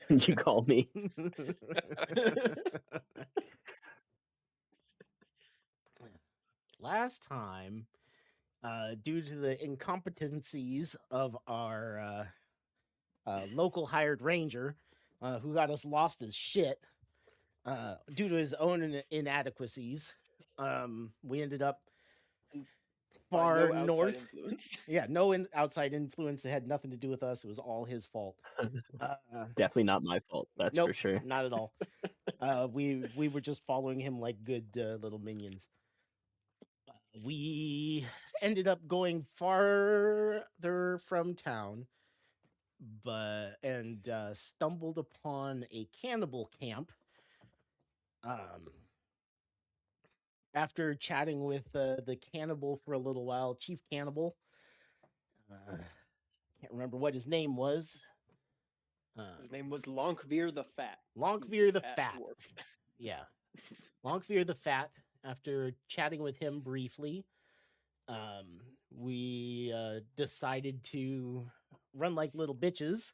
You call me. Last time, due to the incompetencies of our local hired ranger, who got us lost as shit due to his own inadequacies, we ended up By far no outside north. influence. Yeah, no outside influence. It had nothing to do with us. It was all his fault. Definitely not my fault. That's for Nope, sure. not at all. We were just following him like good little minions. We ended up going farther from town, and stumbled upon a cannibal camp. Um, After chatting with the cannibal for a little while, Chief Cannibal, can't remember what his name was. His name was Lonkveer the Fat. He was Lonkveer a the fat Fat. dwarf. Yeah, Lonkveer the Fat. After chatting with him briefly, we decided to run like little bitches.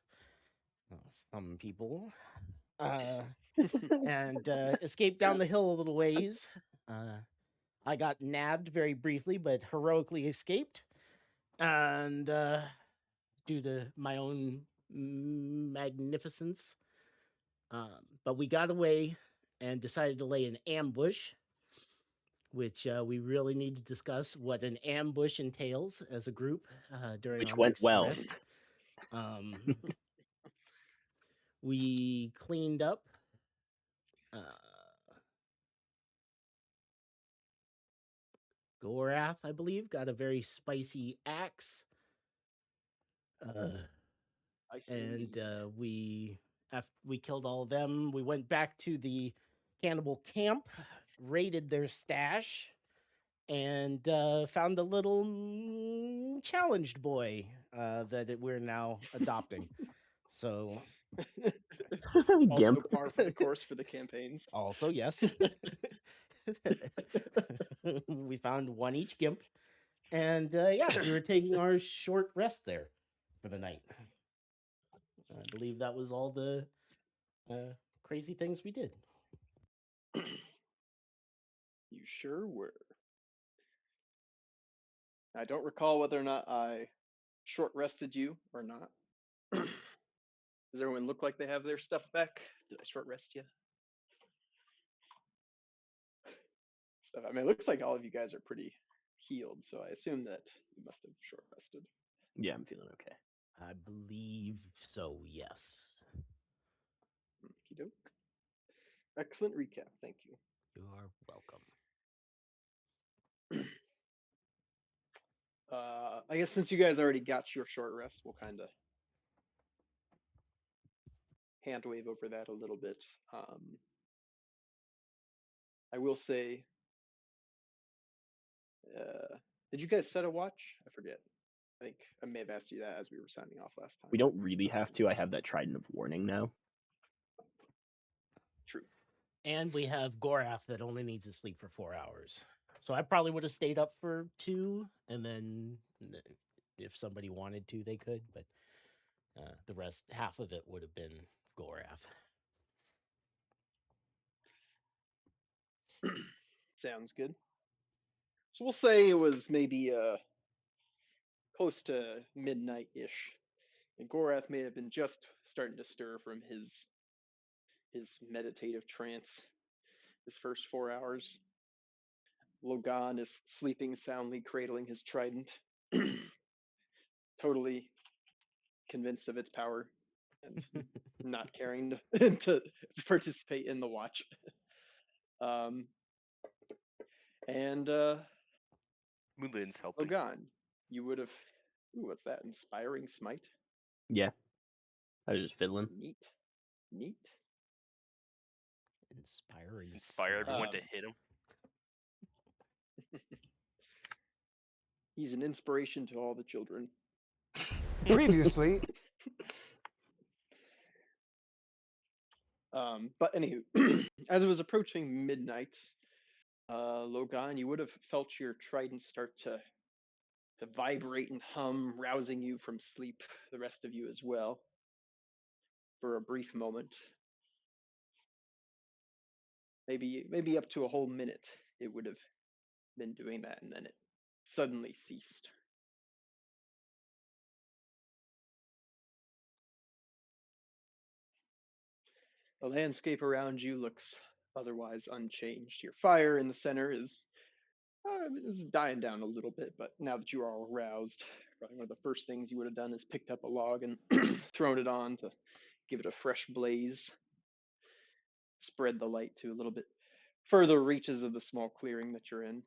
Some people. And escaped down the hill a little ways. I got nabbed very briefly, but heroically escaped. And due to my own magnificence, but we got away and decided to lay an ambush, which we really need to discuss what an ambush entails as a group during Which our went next well. rest. We cleaned up. Gorath, I believe, got a very spicy axe. And after we killed all of them, we went back to the cannibal camp, raided their stash, and found a little challenged boy we're now adopting. So Also Gimp. par for the course for the campaigns. also, yes. We found one each gimp. And yeah, we were taking our short rest there for the night. I believe that was all the crazy things we did. You sure were. I don't recall whether or not I short rested you or not. Does everyone look like they have their stuff back? Did I short rest you? Stuff. I mean, it looks like all of you guys are pretty healed, so I assume that you must have short rested. Yeah, I'm feeling okay. I believe so, yes. Okey doke. Excellent recap. Thank you. You are welcome. I guess since you guys already got your short rest, we'll kind of hand wave over that a little bit. I will say, did you guys set a watch? I forget. I think I may have asked you that as we were signing off last time. We don't really have to. I have that Trident of Warning now. True. And we have Gorath that only needs to sleep for 4 hours. So I probably would have stayed up for 2, and then if somebody wanted to, they could. But the rest, half of it, would have been Gorath. Sounds good. So we'll say it was maybe close to midnight-ish, and Gorath may have been just starting to stir from his meditative trance. His first 4 hours. Logan is sleeping soundly, cradling his trident, totally convinced of its power and not caring to participate in the watch. Um, and Mulin's helping. Logan, you would have. Ooh, what's that? Inspiring smite. Yeah. I was just fiddling. Neat, neat. Inspiring. Inspire everyone to Um, hit him. He's an inspiration to all the children. Previously. But anywho, as it was approaching midnight, Logan, you would have felt your trident start to vibrate and hum, rousing you from sleep, the rest of you as well. for a brief moment. Maybe up to a whole minute it would have been doing that, and then it suddenly ceased. The landscape around you looks otherwise unchanged. Your fire in the center is dying down a little bit, but now that you are all aroused, probably one of the first things you would have done is picked up a log and thrown it on to give it a fresh blaze, spread the light to a little bit further reaches of the small clearing that you're in.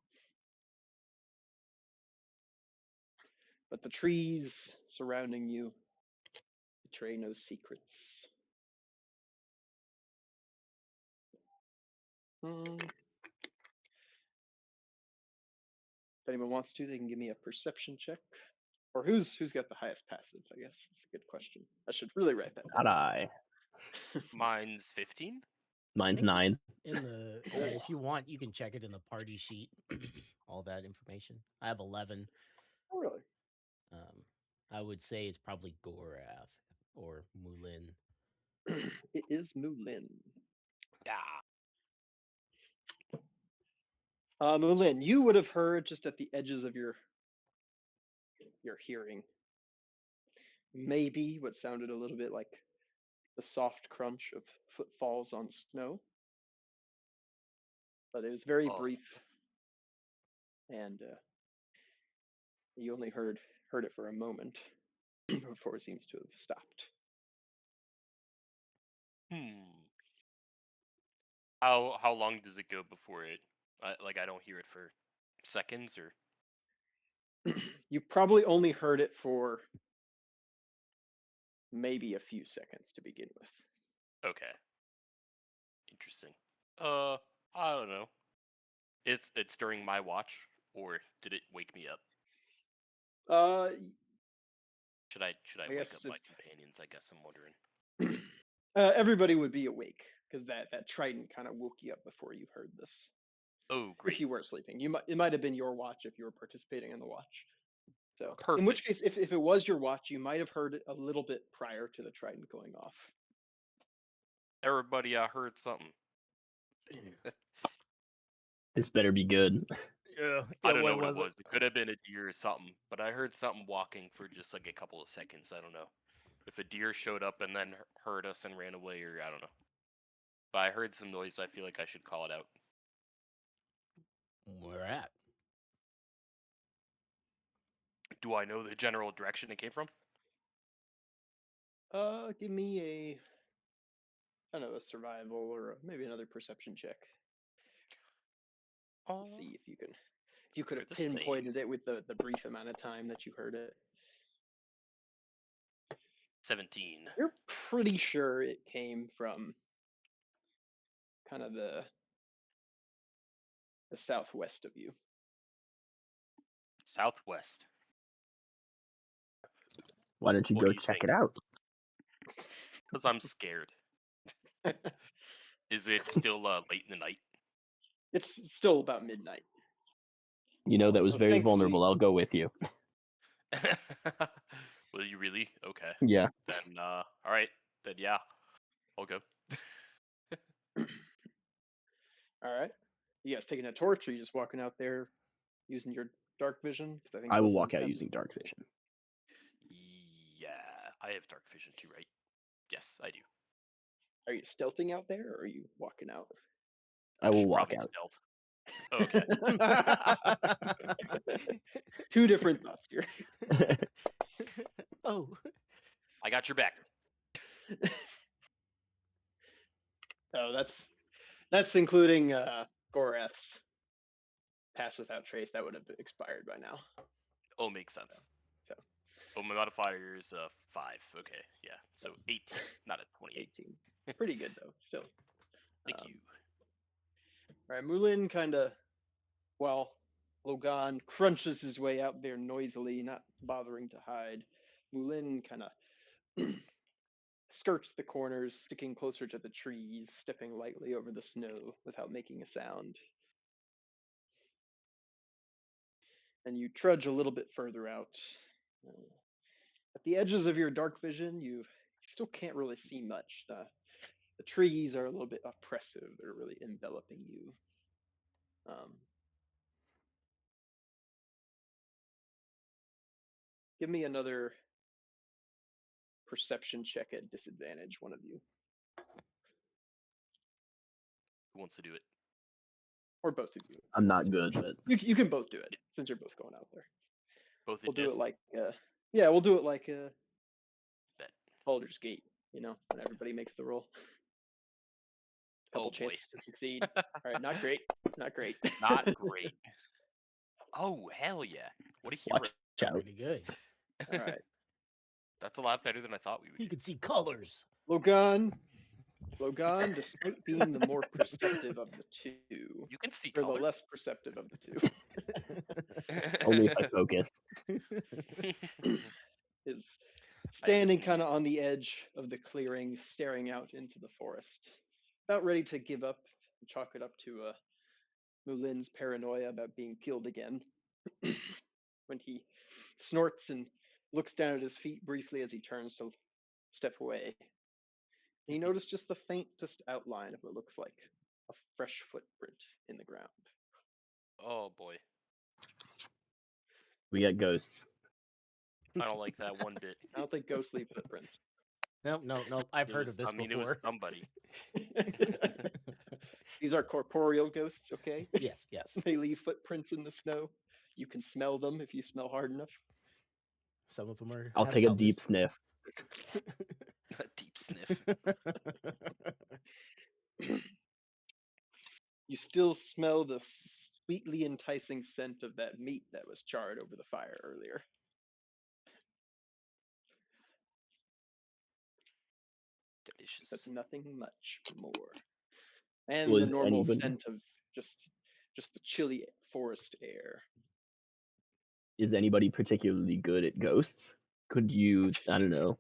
But the trees surrounding you betray no secrets. If anyone wants to, they can give me a perception check. Or who's got the highest passive, I guess. That's a good question. I should really write that Not down. I. Mine's 15. Mine's think 9. it's in the if you want, you can check it in the party sheet. All that information. I have 11. Oh, really? I would say it's probably Gorath or Mulin. It is Mulin. Yeah. Mulin, you would have heard just at the edges of your hearing, maybe what sounded a little bit like the soft crunch of footfalls on snow, but it was very Oh. brief, and you only heard it for a moment before it seems to have stopped. How long does it go before it? I don't hear it for seconds or. You probably only heard it for maybe a few seconds to begin with. Okay. Interesting. I don't know. It's during my watch, or did it wake me up? Should I I wake guess up my companions? I guess I'm wondering. everybody would be awake because that trident kind of woke you up before you heard this. Oh, If great. you weren't sleeping, it might have been your watch if you were participating in the watch. So, Perfect. in which case, if it was your watch, you might have heard it a little bit prior to the trident going off. Everybody, I heard something. This better be good. I don't know what it was. It could have been a deer or something, but I heard something walking for just like a couple of seconds. I don't know if a deer showed up and then heard us and ran away, or I don't know. But I heard some noise. I feel like I should call it out. Where at? Do I know the general direction it came from? Give me I don't know, a survival or maybe another perception check. Let's see if you could have they're the same. pinpointed it with the brief amount of time that you heard it. 17. You're pretty sure it came from kind of the southwest of you. Southwest. Why don't you What go do you check think? it out? Because I'm scared. Is it still late in the night? It's still about midnight. You know, that was Well, very thankfully- vulnerable. I'll go with you. Will you really? Okay. Yeah. Then, all right. Then, yeah. I'll go. All right. You guys taking a torch, or you just walking out there using your dark vision? 'Cause think I will both of walk them out have- using dark vision. Yeah, I have dark vision too, right? Yes, I do. Are you stealthing out there, or are you walking out? I will should walk probably out. stealth. Okay. Two different thoughts here. Oh, I got your back. Oh, that's including Gorath's pass without trace. That would have expired by now. Oh, makes sense. So. Oh, my modifier is 5. Okay, yeah. So 18, not a 28. 18. Pretty good though, still. Thank you. All right, Mulin kind of, Logan crunches his way out there noisily, not bothering to hide. Mulin kind of skirts the corners, sticking closer to the trees, stepping lightly over the snow without making a sound. And you trudge a little bit further out. At the edges of your dark vision, you still can't really see much. The trees are a little bit oppressive. They're really enveloping you. Give me another perception check at disadvantage, one of you, Who wants to do it? or both of you. I'm not good, but You can both do it since you're both going out there. Both at We'll do dis? it like yeah, we'll do it like Bet. Baldur's Gate. You know, when everybody makes the roll. Couple Oh boy. chances to succeed. All right, not great, not great. Not great. Oh hell yeah! What a hero! watch out. Pretty good. All right, That's a lot better than I thought we would. He do. could see colors. Logan, despite being the more perceptive of the two, You can see or colors. the less perceptive of the two, Only if I focus. is standing sneeze. kind of on the edge of the clearing, staring out into the forest, about ready to give up and chalk it up to Mulin's paranoia about being killed again. When he snorts and looks down at his feet briefly as he turns to step away. And you notice just the faintest outline of what looks like a fresh footprint in the ground. Oh boy, We got ghosts. I don't like that one bit. I don't think ghosts leave footprints. No. I've It heard was- of this I mean, before. it was somebody. These are corporeal ghosts, okay? Yes. They leave footprints in the snow. You can smell them if you smell hard enough. Some of them are. I'll have take a deep colors. sniff. A deep sniff. You still smell the sweetly enticing scent of that meat that was charred over the fire earlier. But Delicious. nothing much more. And Was the normal anybody- scent of just the chilly forest air. Is anybody particularly good at ghosts? Could you, I don't know,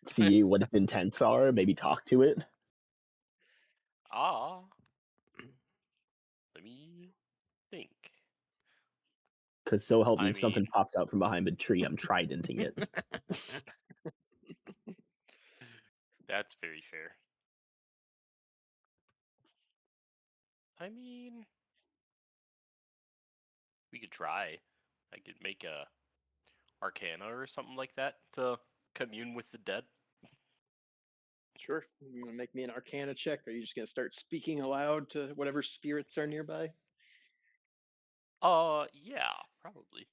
see what its intents are? Maybe talk to it? Ah. Let me think. Because so help me, I if something mean- pops out from behind a tree, I'm tridenting it. That's very fair. I mean, we could try. I could make a Arcana or something like that to commune with the dead. Sure. You want to make me an Arcana check? Or are you just going to start speaking aloud to whatever spirits are nearby? Yeah, probably.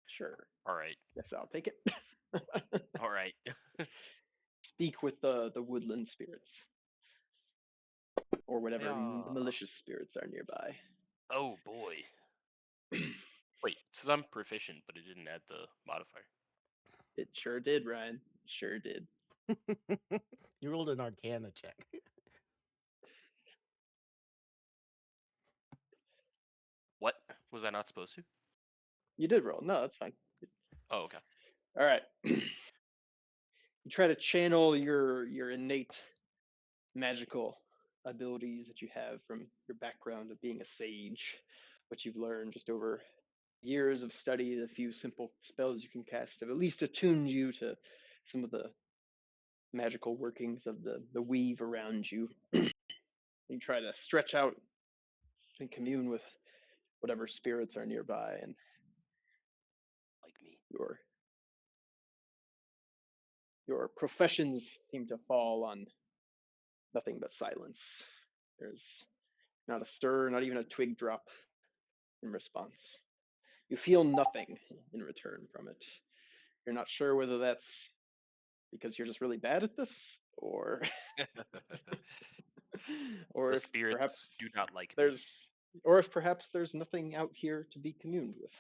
Sure. All right. Guess I'll take it. All right. Speak with the woodland spirits. Or whatever Yeah. malicious spirits are nearby. Oh boy. Wait, says I'm proficient, but it didn't add the modifier. It sure did, Ryan. Sure did. You rolled an Arcana check. What? Was I not supposed to? You did roll. No, that's fine. Oh, okay. All right. You try to channel your innate magical abilities that you have from your background of being a sage, what you've learned just over years of study, the few simple spells you can cast have at least attuned you to some of the magical workings of the weave around you. You try to stretch out and commune with whatever spirits are nearby, and Like me. your professions seem to fall on nothing but silence. There's not a stir, not even a twig drop in response. You feel nothing in return from it. You're not sure whether that's because you're just really bad at this, or or The if spirits perhaps do not like me. there's, or if perhaps there's nothing out here to be communed with.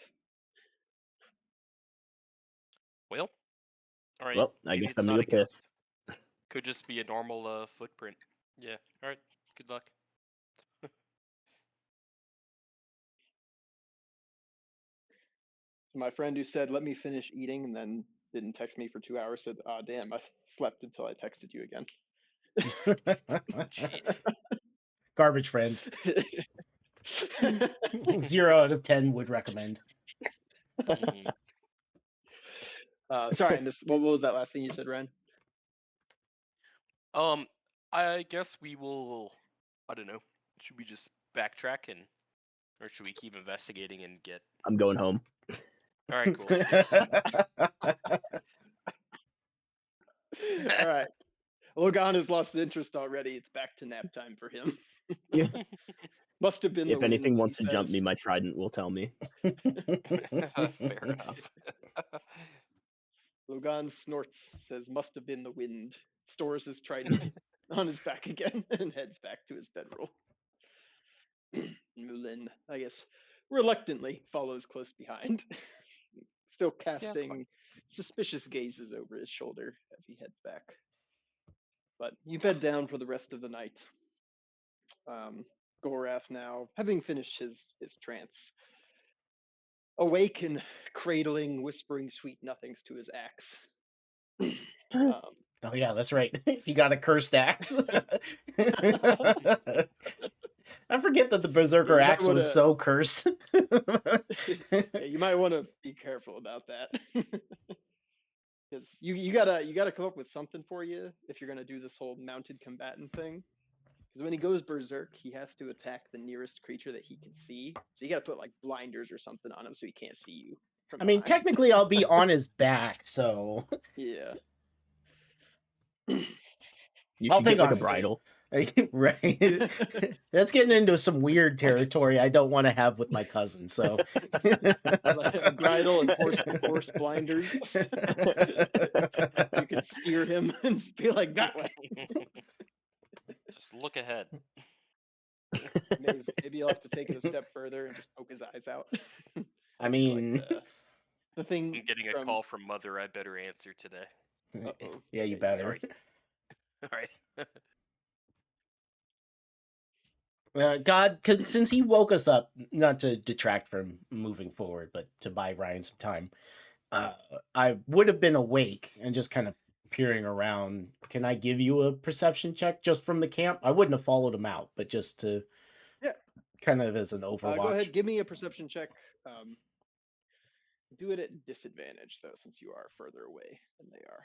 Well, all right. Well, I maybe guess it's I'm not gonna a ghost. piss. Could just be a normal footprint. Yeah. All right. Good luck. My friend who said, "Let me finish eating," and then didn't text me for 2 hours said, "Ah, damn, I slept until I texted you again." Jeez. Garbage friend. 0 out of 10 would recommend. Mhm. Sorry, I missed. What was that last thing you said, Ryan? I guess we will. I don't know. Should we just backtrack or should we keep investigating and get? I'm going home. All right, cool. All right. Logan has lost interest already. It's back to nap time for him. Yeah. Must have been If the anything wind, wants he to jump says. me, my trident will tell me. Fair enough. Logan snorts, says, must have been the wind, stores his trident on his back again, and heads back to his bedroll. Mulin, I guess, reluctantly follows close behind, still casting suspicious gazes over his shoulder as he heads back. But you bed down for the rest of the night. Gorath now, having finished his trance, awake and cradling, whispering sweet nothings to his axe. Oh yeah, that's right. He got a cursed axe. I forget that the Berserker axe was so cursed. Yeah, you might want to be careful about that. Because you gotta come up with something for you if you're gonna do this whole mounted combatant thing. Because when he goes berserk, he has to attack the nearest creature that he can see. So you gotta put like blinders or something on him so he can't see you. I mean, technically, I'll be on his back, so yeah. You I'll should get think like a on it. bridle. Right. That's getting into some weird territory I don't want to have with my cousin. So Like a bridle and horse blinders. You can steer him and just be like that way. Just look ahead. Maybe you'll have to take it a step further and just poke his eyes out. I mean, like the thing. I'm getting a call from Mother. I better answer today. Uh-oh. Yeah, you Okay, better. sorry. All right. God, because since he woke us up, not to detract from moving forward, but to buy Ryan some time, I would have been awake and just kind of peering around. Can I give you a perception check just from the camp? I wouldn't have followed him out, but just to, kind of as an overwatch. Go ahead, give me a perception check. Do it at disadvantage though, since you are further away than they are.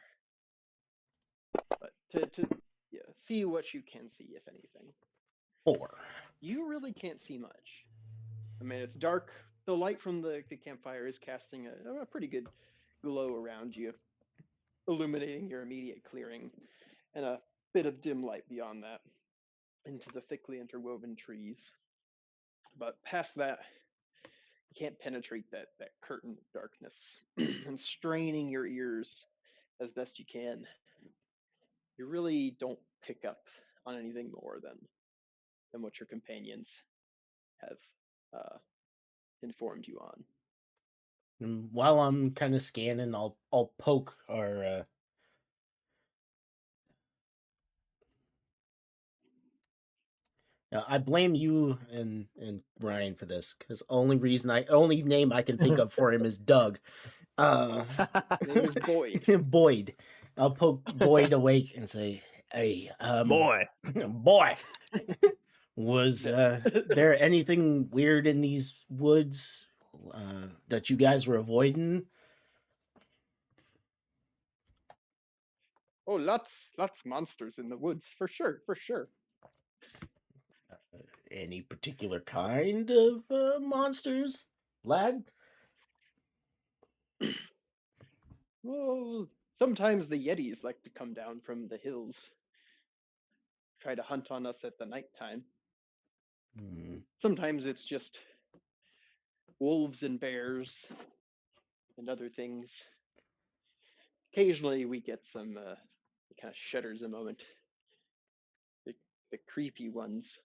But to see what you can see, if anything. 4. You really can't see much. I mean, it's dark. The light from the campfire is casting a pretty good glow around you, illuminating your immediate clearing, and a bit of dim light beyond that into the thickly interwoven trees. But past that, you can't penetrate that curtain of darkness. And straining your ears as best you can, you really don't pick up on anything more than what your companions have informed you on. And while I'm kind of scanning, I'll poke our I blame you and Ryan for this, because only name I can think of for him is Doug. His name is Boyd. Boyd. I'll poke Boyd awake and say, "Hey, Boy, was there anything weird in these woods that you guys were avoiding?" Oh, lots monsters in the woods, for sure. Any particular kind of monsters, lad? Well, sometimes the Yetis like to come down from the hills, try to hunt on us at the nighttime. Sometimes it's just wolves and bears and other things. Occasionally we get some it kind of shudders a moment. The creepy ones.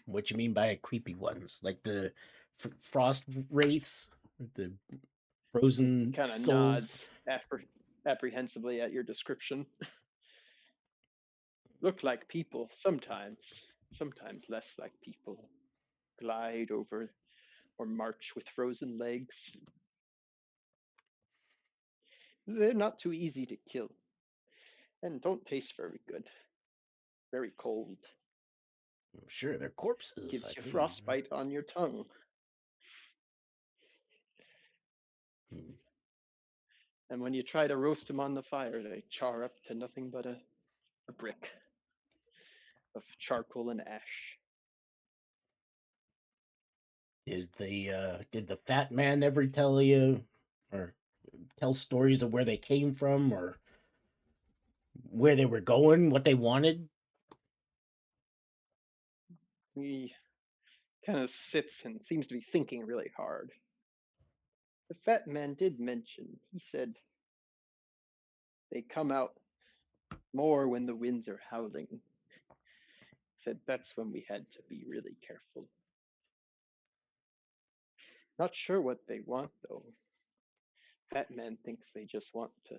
What you mean by creepy ones? Like the frost wraiths, the frozen kind of souls? Nods apprehensively at your description. Look like people sometimes less like people. Glide over or march with frozen legs. They're not too easy to kill, and don't taste very good. Very cold. Sure, they're corpses. Gives you frostbite on your tongue. And when you try to roast them on the fire, they char up to nothing but a brick of charcoal and ash. Did the fat man ever tell you or tell stories of where they came from or where they were going, what they wanted? He kind of sits and seems to be thinking really hard. The fat man did mention, he said, they come out more when the winds are howling. He said that's when we had to be really careful. Not sure what they want, though. Fat man thinks they just want to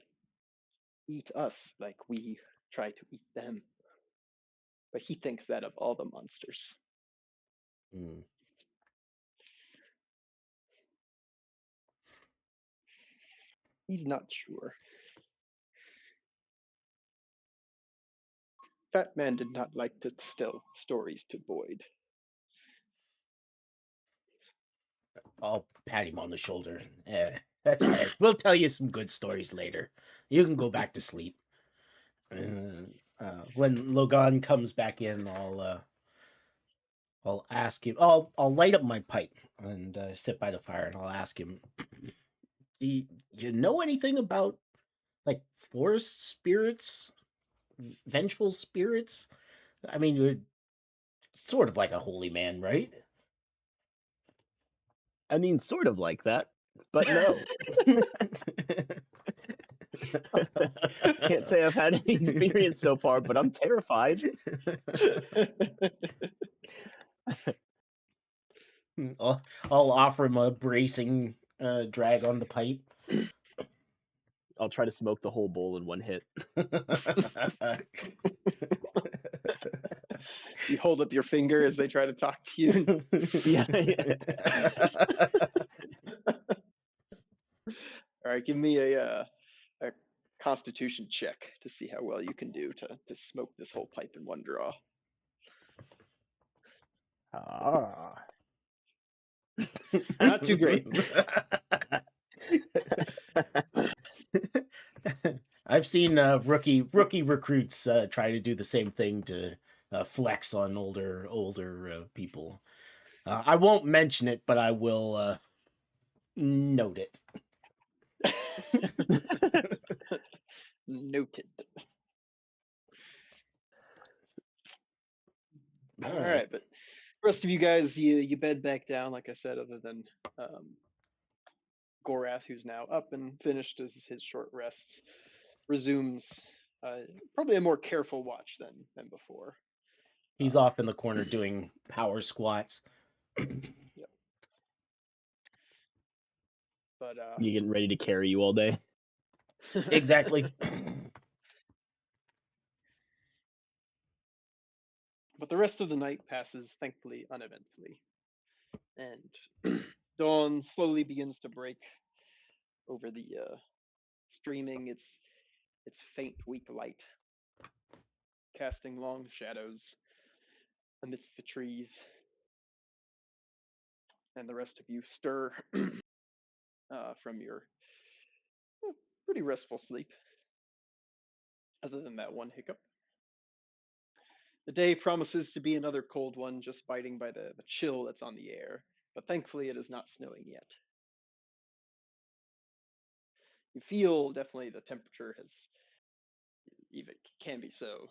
eat us like we try to eat them. But he thinks that of all the monsters. Mm. He's not sure. Fat man did not like to tell stories to Boyd. I'll pat him on the shoulder. That's all right. We'll tell you some good stories later. You can go back to sleep. When Logan comes back in, I'll ask him. I'll light up my pipe and sit by the fire, and I'll ask him. Do you know anything about like forest spirits, vengeful spirits? I mean, you're sort of like a holy man, right? I mean, sort of like that, but no. Can't say I've had any experience so far, but I'm terrified. I'll offer him a bracing drag on the pipe. I'll try to smoke the whole bowl in one hit. You hold up your finger as they try to talk to you. Yeah. All right, give me a Constitution check to see how well you can do to smoke this whole pipe in one draw. Ah. Not too great. I've seen rookie recruits try to do the same thing to flex on older people. I won't mention it, but I will note it. Noted. All right, but the rest of you guys, you bed back down, like I said, other than Gorath, who's now up and finished his short rest, resumes probably a more careful watch than before. He's off in the corner doing power squats. Yep. But You getting ready to carry you all day? Exactly. But the rest of the night passes thankfully uneventfully, and dawn slowly begins to break over the streaming its faint weak light, casting long shadows amidst the trees. And the rest of you stir from your pretty restful sleep, other than that one hiccup. The day promises to be another cold one, just biting by the chill that's on the air, but thankfully it is not snowing yet. You feel definitely the temperature has, even can be so,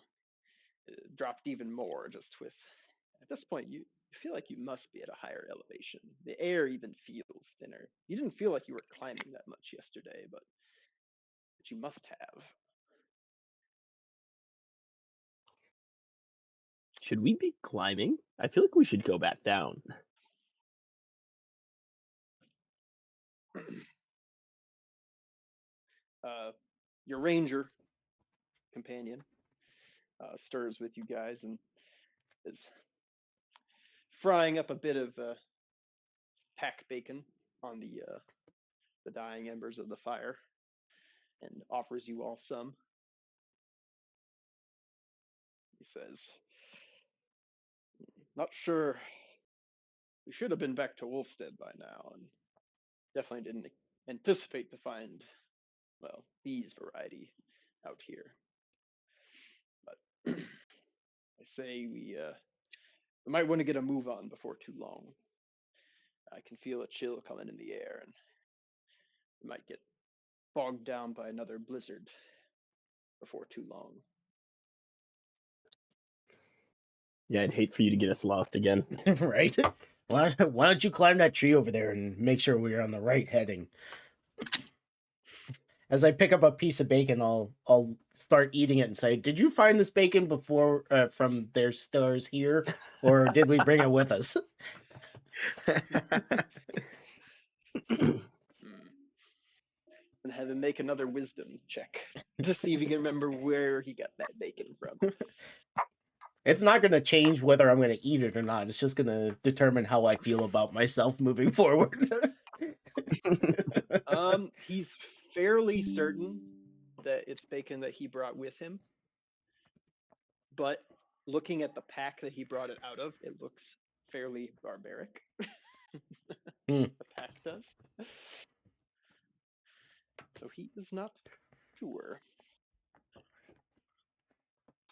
dropped even more just with, at this point, you feel like you must be at a higher elevation. The air even feels thinner. You didn't feel like you were climbing that much yesterday, but you must have. Should we be climbing? I feel like we should go back down. Your ranger companion stirs with you guys and is frying up a bit of pack bacon on the dying embers of the fire and offers you all some. He says, "Not sure. We should have been back to Wolfstead by now, and definitely didn't anticipate to find well, B's variety out here. But I say we might want to get a move on before too long. I can feel a chill coming in the air, and we might get bogged down by another blizzard before too long. Yeah, I'd hate for you to get us lost again. Right? Why don't you climb that tree over there and make sure we're on the right heading? As I pick up a piece of bacon, I'll start eating it and say, "Did you find this bacon before from their stores here, or did we bring it with us?" And have him make another wisdom check to see if he can remember where he got that bacon from. It's not going to change whether I'm going to eat it or not. It's just going to determine how I feel about myself moving forward. He's fairly certain that it's bacon that he brought with him, but looking at the pack that he brought it out of, it looks fairly barbaric. The pack does. So he is not sure.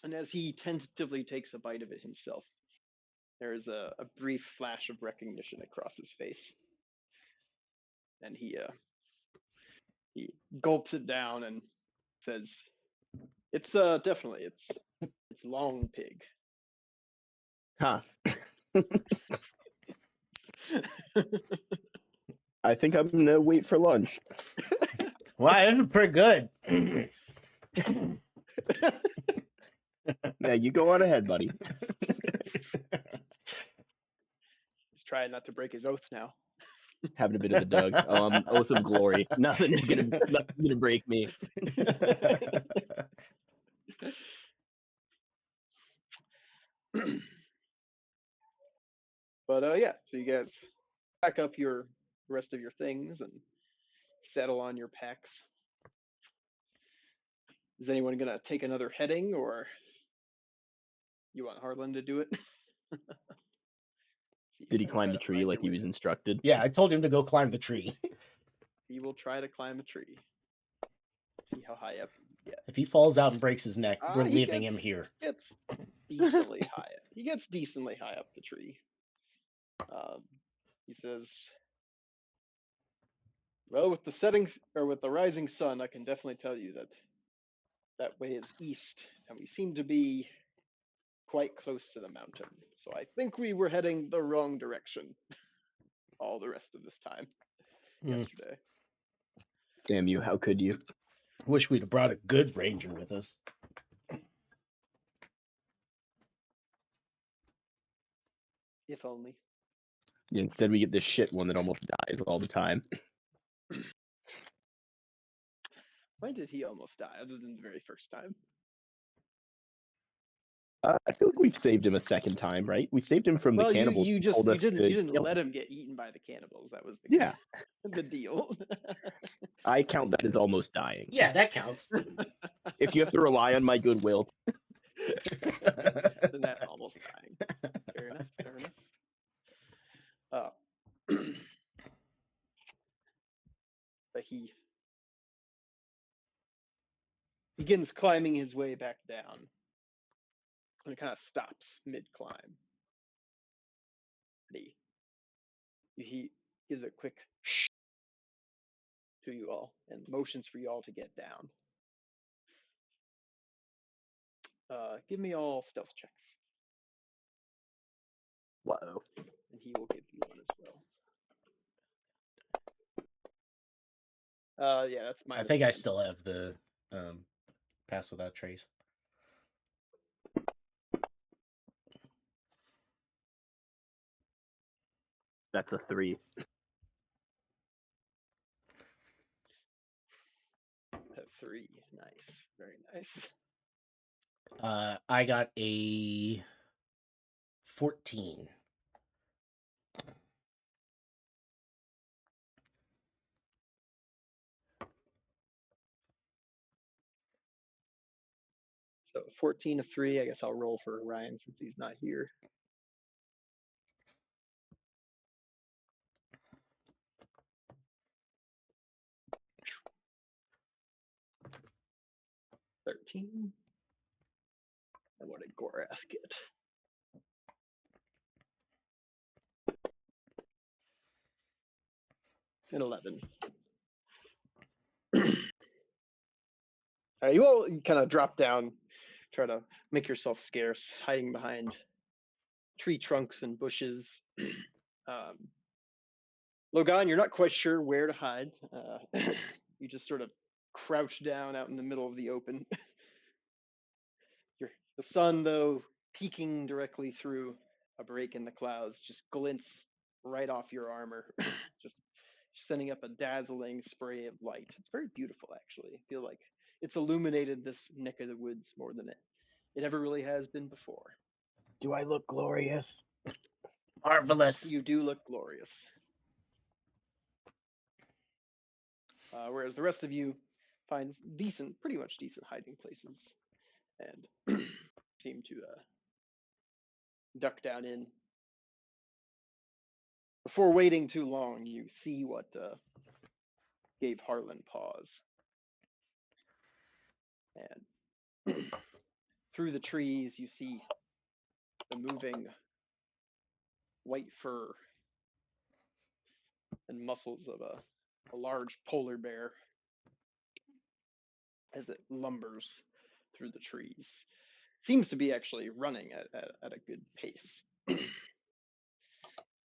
And as he tentatively takes a bite of it himself, there is a brief flash of recognition across his face. And he gulps it down and says, "It's definitely it's long pig." Huh. I think I'm gonna wait for lunch. Wow, this is pretty good. Yeah, you go on ahead, buddy. He's trying not to break his oath now. Having a bit of a Doug. Oath of glory. Nothing's gonna break me. But yeah, so you guys pack up your rest of your things and settle on your packs. Is anyone gonna take another heading, or you want Harlan to do it? Did he climb the tree like he was instructed? Yeah, I told him to go climb the tree. He will try to climb a tree. See how high up he gets. If he falls out and breaks his neck, we're He leaving him here. Gets decently high. He gets decently high up the tree. He says, "Well, with the settings or with the rising sun, I can definitely tell you that that way is east, and we seem to be quite close to the mountain. So I think we were heading the wrong direction all the rest of this time yesterday." Damn you! How could you? Wish we'd have brought a good ranger with us. If only. Instead, we get this shit one that almost dies all the time. When did he almost die, other than the very first time? I feel like we've saved him a second time, right? We saved him from the cannibals. You didn't kill let him. him get eaten by the cannibals. That was Yeah. the deal. I count that as almost dying. Yeah, that counts. If you have to rely on my goodwill. Then that's almost dying. Fair enough. Fair enough. But he begins climbing his way back down, and it kind of stops mid-climb. He gives a quick shh to you all and motions for you all to get down. Give me all stealth checks. Whoa. And he will give you one as well. Yeah, that's I minus think I 10. still have the pass without trace. That's a 3. A 3. Nice. Very nice. I got a 14. So 14 a 3. I guess I'll roll for Ryan since he's not here. 13. And what did Gorath get? An 11. You all kind of drop down, try to make yourself scarce, hiding behind tree trunks and bushes. Logan, you're not quite sure where to hide. You just sort of crouch down out in the middle of the open. The sun, though, peeking directly through a break in the clouds, just glints right off your armor, just sending up a dazzling spray of light. It's very beautiful, actually. I feel like it's illuminated this neck of the woods more than it ever really has been before. Do I look glorious? Marvelous. You do look glorious. Whereas the rest of you find pretty much decent hiding places, and seem to duck down in. Before waiting too long, you see what gave Harlan pause. And through the trees, you see the moving white fur and muscles of a large polar bear as it lumbers through the trees. Seems to be actually running at a good pace. You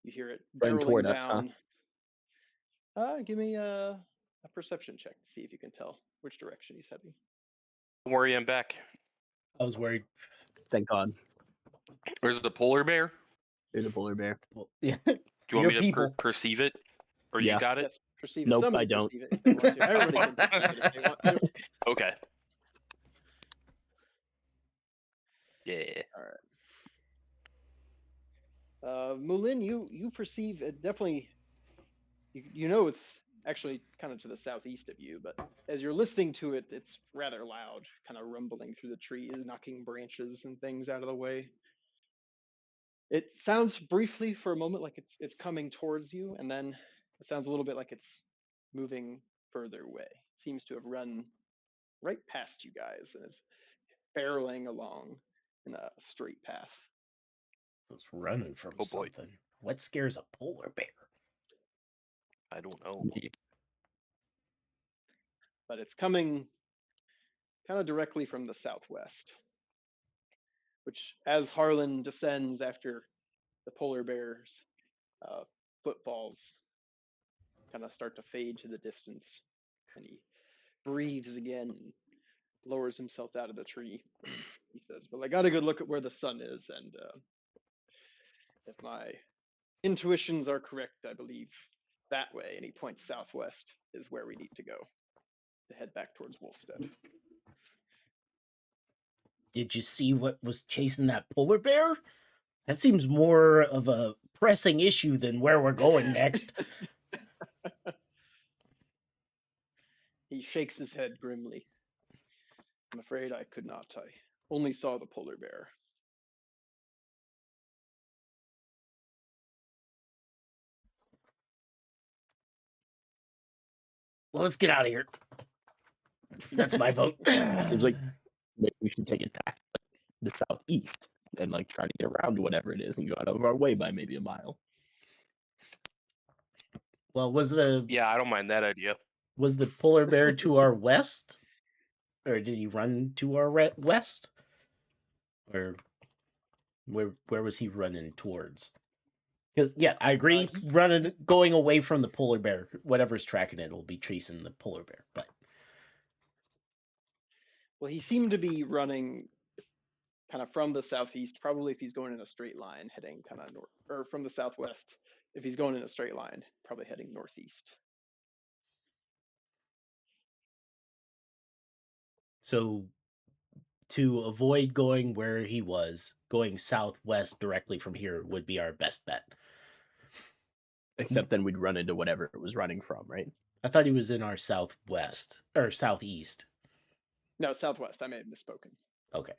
hear it Running barreling toward us, huh? down. Give me a perception check to see if you can tell which direction he's heading. Don't worry, I'm back. I was worried. Thank God. Where's the polar bear? There's a polar bear. Well, yeah. Do you want Your me to people. perceive it? Or Yeah. you got it? Yes, perceive it. Nope, Somebody I don't. perceive it if they want to. Everybody can perceive it if they want to. Okay. Yeah. All right. Mulin, you perceive it definitely. You know it's actually kind of to the southeast of you, but as you're listening to it, it's rather loud, kind of rumbling through the trees, knocking branches and things out of the way. It sounds briefly for a moment like it's coming towards you, and then it sounds a little bit like it's moving further away. Seems to have run right past you guys and is barreling along in a straight path. It's running from Oh, boy. something. What scares a polar bear? I don't know. But it's coming kind of directly from the southwest, which as Harlan descends after the polar bear's footfalls kind of start to fade to the distance, and he breathes again and lowers himself out of the tree. He says, well, I got a good look at where the sun is, and if my intuitions are correct, I believe that way, and he points southwest, is where we need to go to head back towards Wolfstead. Did you see what was chasing that polar bear? That seems more of a pressing issue than where we're going next. He shakes his head grimly. I'm afraid I could not. I only saw the polar bear. Well, let's get out of here. That's my vote. Seems like maybe we should take it back to the southeast and like try to get around to whatever it is and go out of our way by maybe a mile. Well, was the Yeah, I don't mind that idea. polar bear to our west, or did he run to our west, or where was he running towards? Because yeah, I agree. Going away from the polar bear, whatever's tracking it will be chasing the polar bear. But well, he seemed to be running kind of from the southeast. Probably if he's going in a straight line, heading kind of north, or from the southwest. If he's going in a straight line, probably heading northeast. so to avoid going where he was, going southwest directly from here would be our best bet. Except then we'd run into whatever it was running from, right? I thought he was in our southwest or southeast. No, southwest. I may have misspoken. Okay.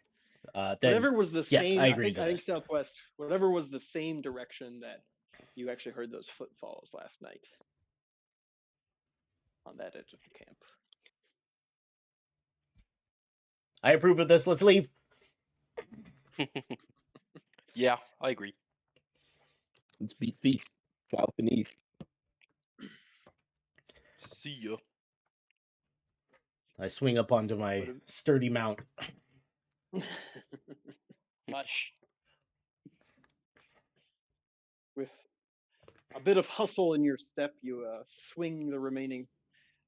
Then, Whatever was the yes, same. I agree think, to I think this. southwest. Whatever was the same direction that you actually heard those footfalls last night on that edge of the camp. I approve of this. Let's leave. Yeah, I agree. Let's beat feast. Falconese. See ya. I swing up onto my Would've- sturdy mount. Much. With a bit of hustle in your step, you swing the remaining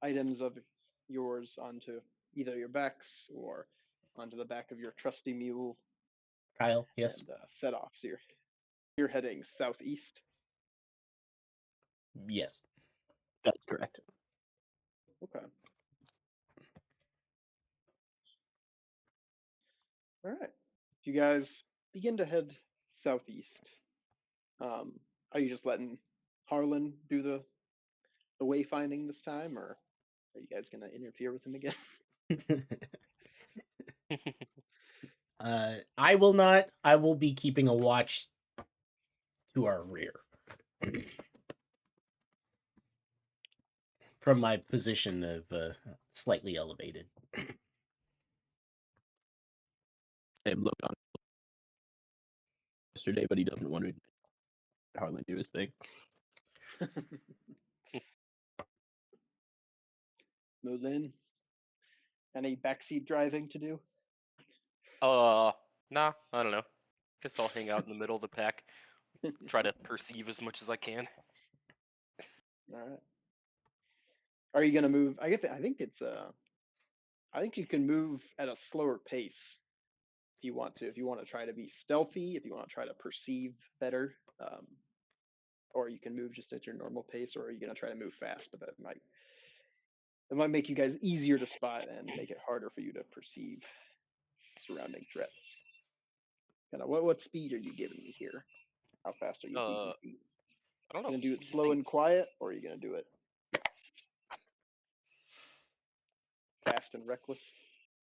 items of yours onto either your backs or onto the back of your trusty mule Kyle, yes. and set off. So you're heading southeast. Yes. That's correct. Okay. All right. You guys begin to head southeast. Are you just letting Harlan do the wayfinding this time, or are you guys gonna interfere with him again? I will not. I will be keeping a watch to our rear. From my position of slightly elevated. I looked on yesterday, but he doesn't want to hardly do his thing. Mulin, any backseat driving to do? Nah, I don't know. Guess I'll hang out in the middle of the pack. Try to perceive as much as I can. All right. Are you gonna move? I think it's I think you can move at a slower pace if you want to. If you want to try to be stealthy, if you want to try to perceive better, or you can move just at your normal pace, or are you gonna try to move fast? But that might make you guys easier to spot and make it harder for you to perceive surrounding threats. Kind of what speed are you giving me here? How fast are you thinking feet? I don't know. Gonna do it What do you slow think? and quiet, or are you gonna do it fast and reckless,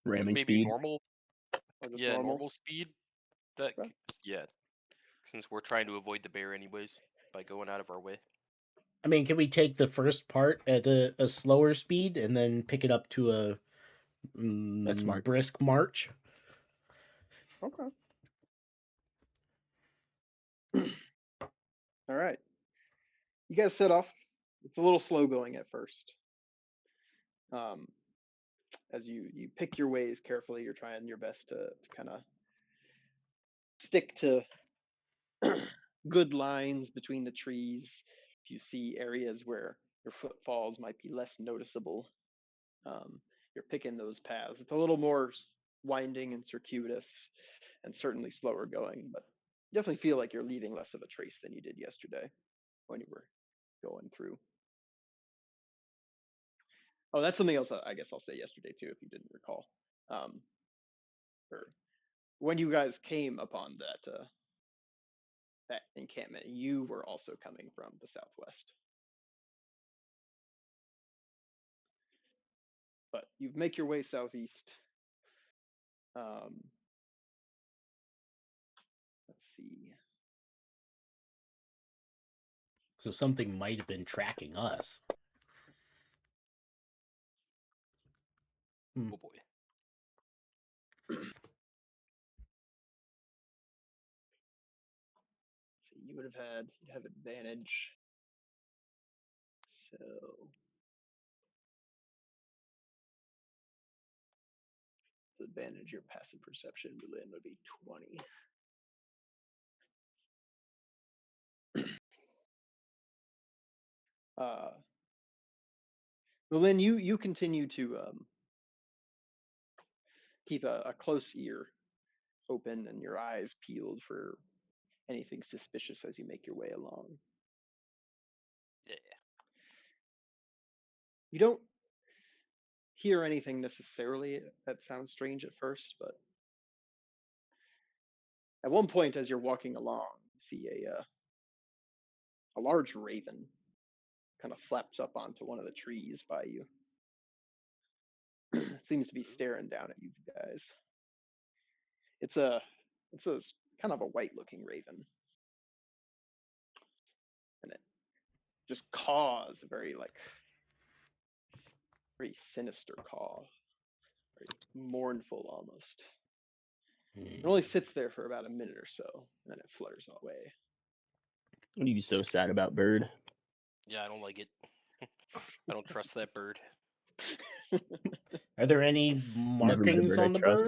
Ramming Maybe speed. normal. or just Yeah, normal? normal speed. That Okay. yeah. Since we're trying to avoid the bear anyways by going out of our way. I mean, can we take the first part at a slower speed and then pick it up to a That's smart. brisk march? Okay. All right. You guys set off. It's a little slow going at first. As you pick your ways carefully, you're trying your best to kind of stick to good lines between the trees. If you see areas where your footfalls might be less noticeable, you're picking those paths. It's a little more winding and circuitous, and certainly slower going, but definitely feel like you're leaving less of a trace than you did yesterday when you were going through. Oh, that's something else I guess I'll say yesterday too, if you didn't recall. Or when you guys came upon that encampment, you were also coming from the southwest. But you make your way southeast. Let's see. So something might have been tracking us. Oh boy. So you'd have advantage. So the advantage your passive perception would be 20. Lynn, you continue to keep a close ear open and your eyes peeled for anything suspicious as you make your way along. Yeah. You don't hear anything necessarily that sounds strange at first, but at one point as you're walking along, you see a large raven kind of flaps up onto one of the trees by you. It seems to be staring down at you guys. It's a kind of a white looking raven. And it just caws a very sinister caw. very mournful almost. It Hmm. only sits there for about a minute or so, and then it flutters away. What are you so sad about, bird? Yeah, I don't like it. I don't trust that bird. Are there any Never met a markings bird I on the trust.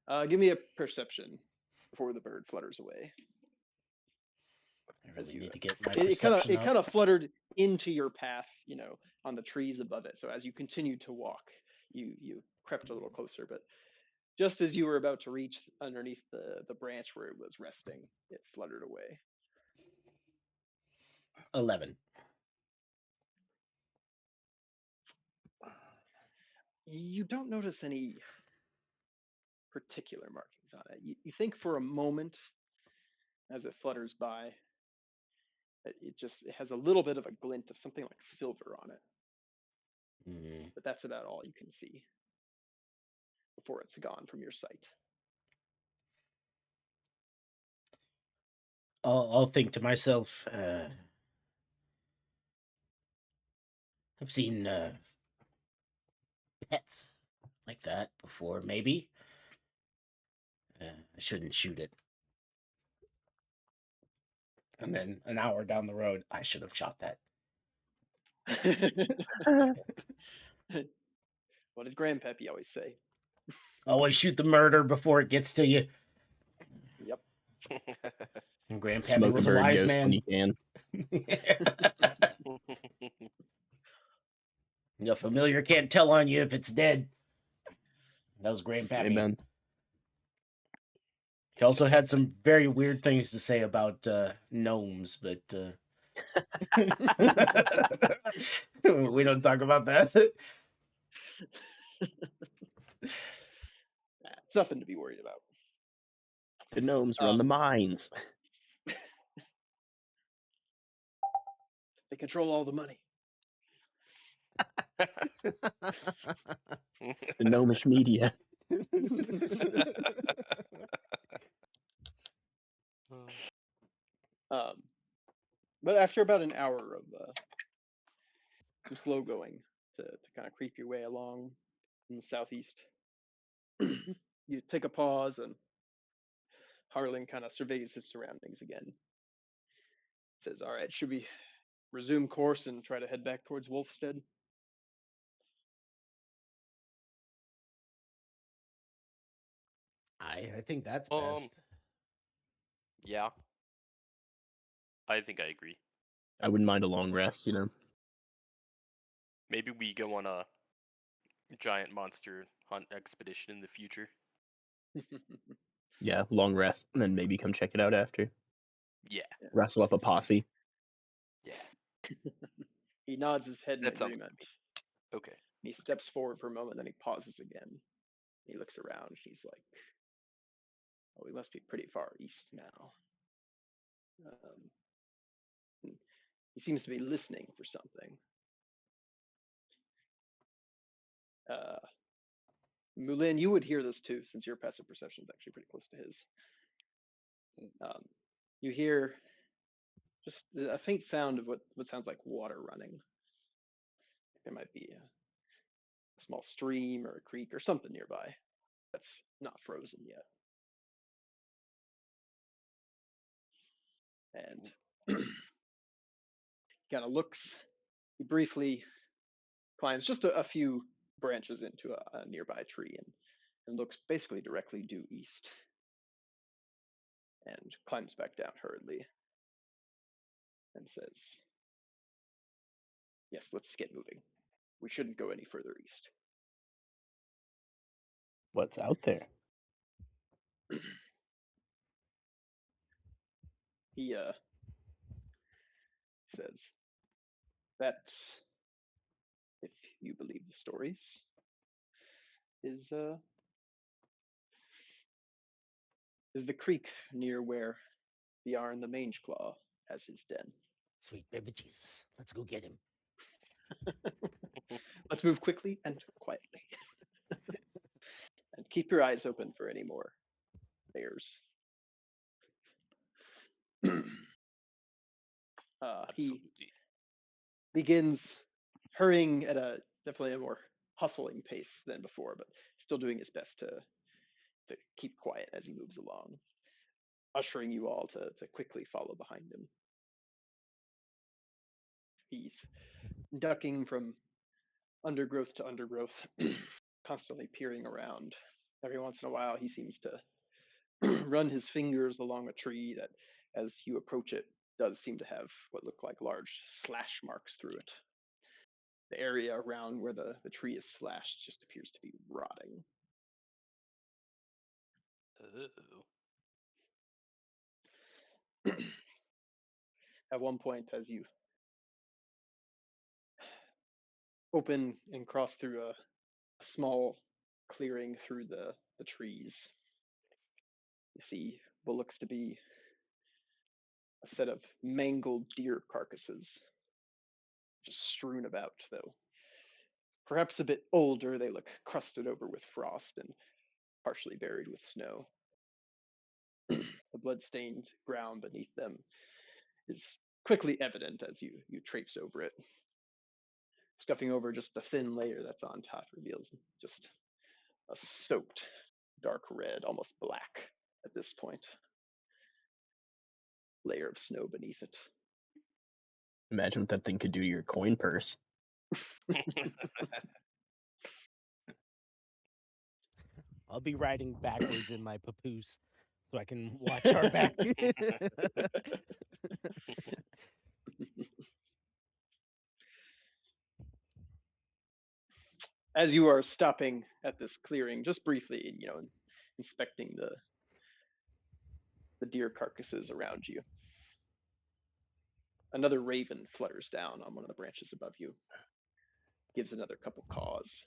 bird? Give me a perception before the bird flutters away. I As really you, need to get my it kind of perception it up. kind of fluttered into your path, on the trees above it. So as you continued to walk, you crept a little closer, but just as you were about to reach underneath the branch where it was resting, it fluttered away. 11. You don't notice any particular markings on it. You think for a moment as it flutters by, it has a little bit of a glint of something like silver on it, Hmm. but that's about all you can see before it's gone from your sight. I'll think to myself, I've seen pets like that before, maybe. I shouldn't shoot it. And then an hour down the road, I should have shot that. What did Grandpappy always say? Always shoot the murder before it gets to you. Yep. And Grandpappy Smoke a was a bird wise ghost when man. you can. The familiar can't tell on you if it's dead. That was Grandpappy. Amen. He also had some very weird things to say about gnomes, but we don't talk about that. It's nothing to be worried about. The gnomes run the mines. They control all the money. The gnomish media. But after about an hour of slow going to kind of creep your way along in the southeast, you take a pause, and Harlan kind of surveys his surroundings again. Says, "All right, should we resume course and try to head back towards Wolfstead?" I think that's Um, best. Yeah, I think I agree. I wouldn't mind a long rest, Maybe we go on a giant monster hunt expedition in the future. Yeah, long rest, and then maybe come check it out after. Yeah, Wrestle up a posse. yeah, He nods his head in that sounds agreement. okay. He steps forward for a moment, then he pauses again. He looks around. He's like, "Oh, we must be pretty far east now." He seems to be listening for something. Mulin, you would hear this too, since your passive perception is actually pretty close to his. You hear just a faint sound of what sounds like water running. There might be a small stream or a creek or something nearby that's not frozen yet. And he kind of looks, he briefly climbs just a few branches into a nearby tree and looks basically directly due east and climbs back down hurriedly and says, "Yes, let's get moving. We shouldn't go any further east." What's out there? He says that, if you believe the stories, is the creek near where Bjarn the Mangeclaw has his den. Sweet baby Jesus. Let's go get him. Let's move quickly and quietly. And keep your eyes open for any more bears. He Absolutely. begins hurrying at definitely a more hustling pace than before, but still doing his best to keep quiet as he moves along, ushering you all to quickly follow behind him. He's ducking from undergrowth to undergrowth, constantly peering around. Every once in a while, he seems to run his fingers along a tree that, as you approach it, does seem to have what look like large slash marks through it. The area around where the tree is slashed just appears to be rotting. Oh. At one point, as you open and cross through a small clearing through the trees, you see what looks to be a set of mangled deer carcasses just strewn about, though perhaps a bit older. They look crusted over with frost and partially buried with snow. The blood-stained ground beneath them is quickly evident as you traipse over it. Scuffing over just the thin layer that's on top reveals just a soaked dark red, almost black at this point, layer of snow beneath it. Imagine what that thing could do to your coin purse. I'll be riding backwards in my papoose so I can watch our back. As you are stopping at this clearing, just briefly, inspecting the deer carcasses around you, another raven flutters down on one of the branches above you, gives another couple caws.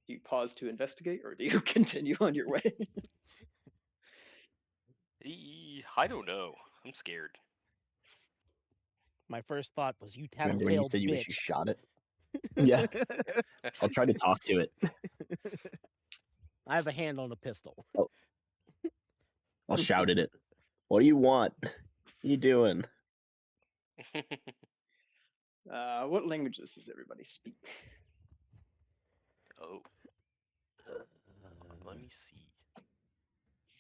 Do you pause to investigate, or do you continue on your way? I don't know. I'm scared. My first thought was, you Remember when you tattletale said you wish you bitch. shot it? Yeah. I'll try to talk to it. I have a hand on a pistol. I'll shout at it. What do you want? What are you doing? What languages does everybody speak? Oh. Let me see.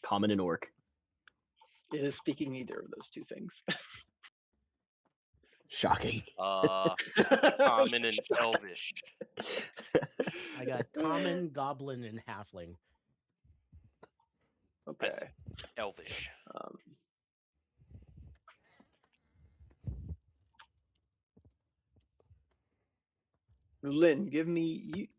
Common and Orc. It is speaking either of those two things. Shocking. Common and Elvish. I got common, goblin, and halfling. Okay. Elvish. Lynn, give me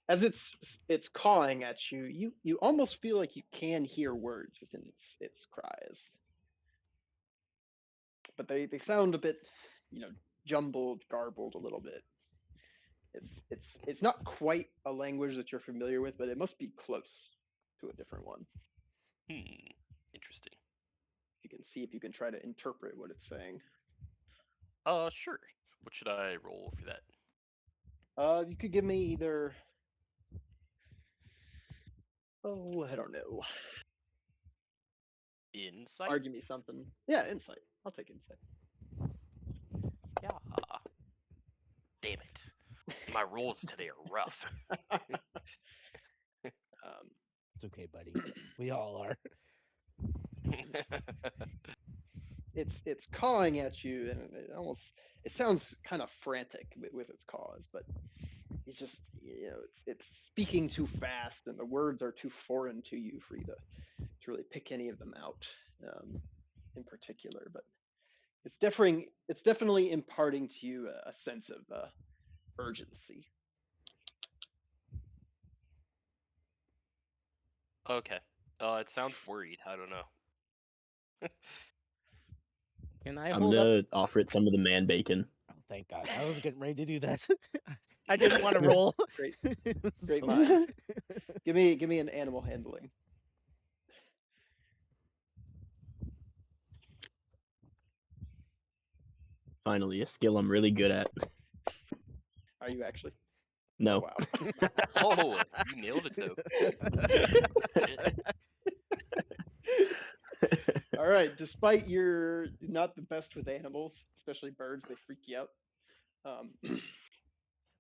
as it's cawing at you. You almost feel like you can hear words within its cries, but they sound a bit, jumbled, garbled a little bit. It's not quite a language that you're familiar with, but it must be close to a different one. Interesting. You can see if you can try to interpret what it's saying. Sure. What should I roll for that? You could give me either. Oh, I don't know. Insight? Argue me something. Yeah, insight. I'll take insight. Yeah. Damn it. My rolls today are rough. It's okay, buddy. We all are. It's cawing at you, and it sounds kind of frantic with its caws, but it's just it's speaking too fast, and the words are too foreign to you for you to really pick any of them out in particular. But it's definitely imparting to you a sense of urgency. Okay. It sounds worried. I don't know. Can I I'm hold up? gonna offer it some of the man bacon. Oh, thank God. I was getting ready to do that. I didn't want to roll. Great So- minds. Give me an animal handling. Finally, a skill I'm really good at. Are you actually? No. Wow. Oh, you nailed it though. All right. Despite you're not the best with animals, especially birds, they freak you out.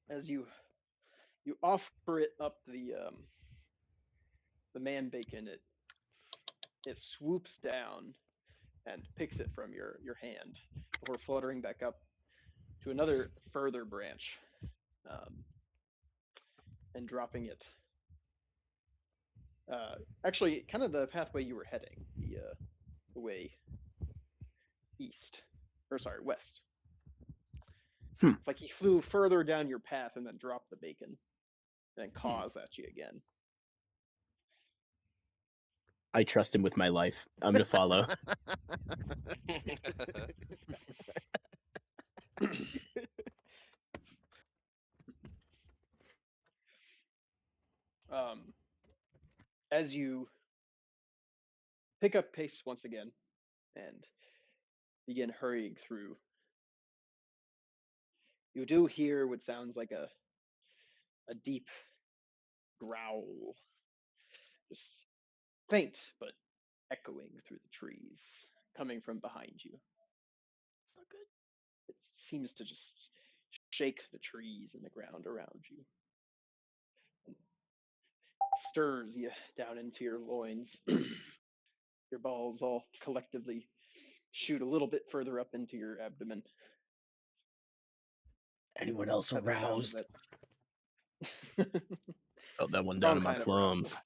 As you offer it up the man bacon, it swoops down and picks it from your hand before fluttering back up to another further branch, and dropping it. Actually, kind of the pathway you were heading, the way east, or sorry, west. Hmm. It's like he flew further down your path and then dropped the bacon, and then caws at you again. I trust him with my life. I'm gonna follow. As you pick up pace once again and begin hurrying through, you do hear what sounds like a deep growl, just faint but echoing through the trees, coming from behind you. It's not good. It seems to just shake the trees and the ground around you, and stirs you down into your loins. Your balls all collectively shoot a little bit further up into your abdomen. Anyone else At the sound of aroused? it. Felt that one Wrong down in my kind of plums.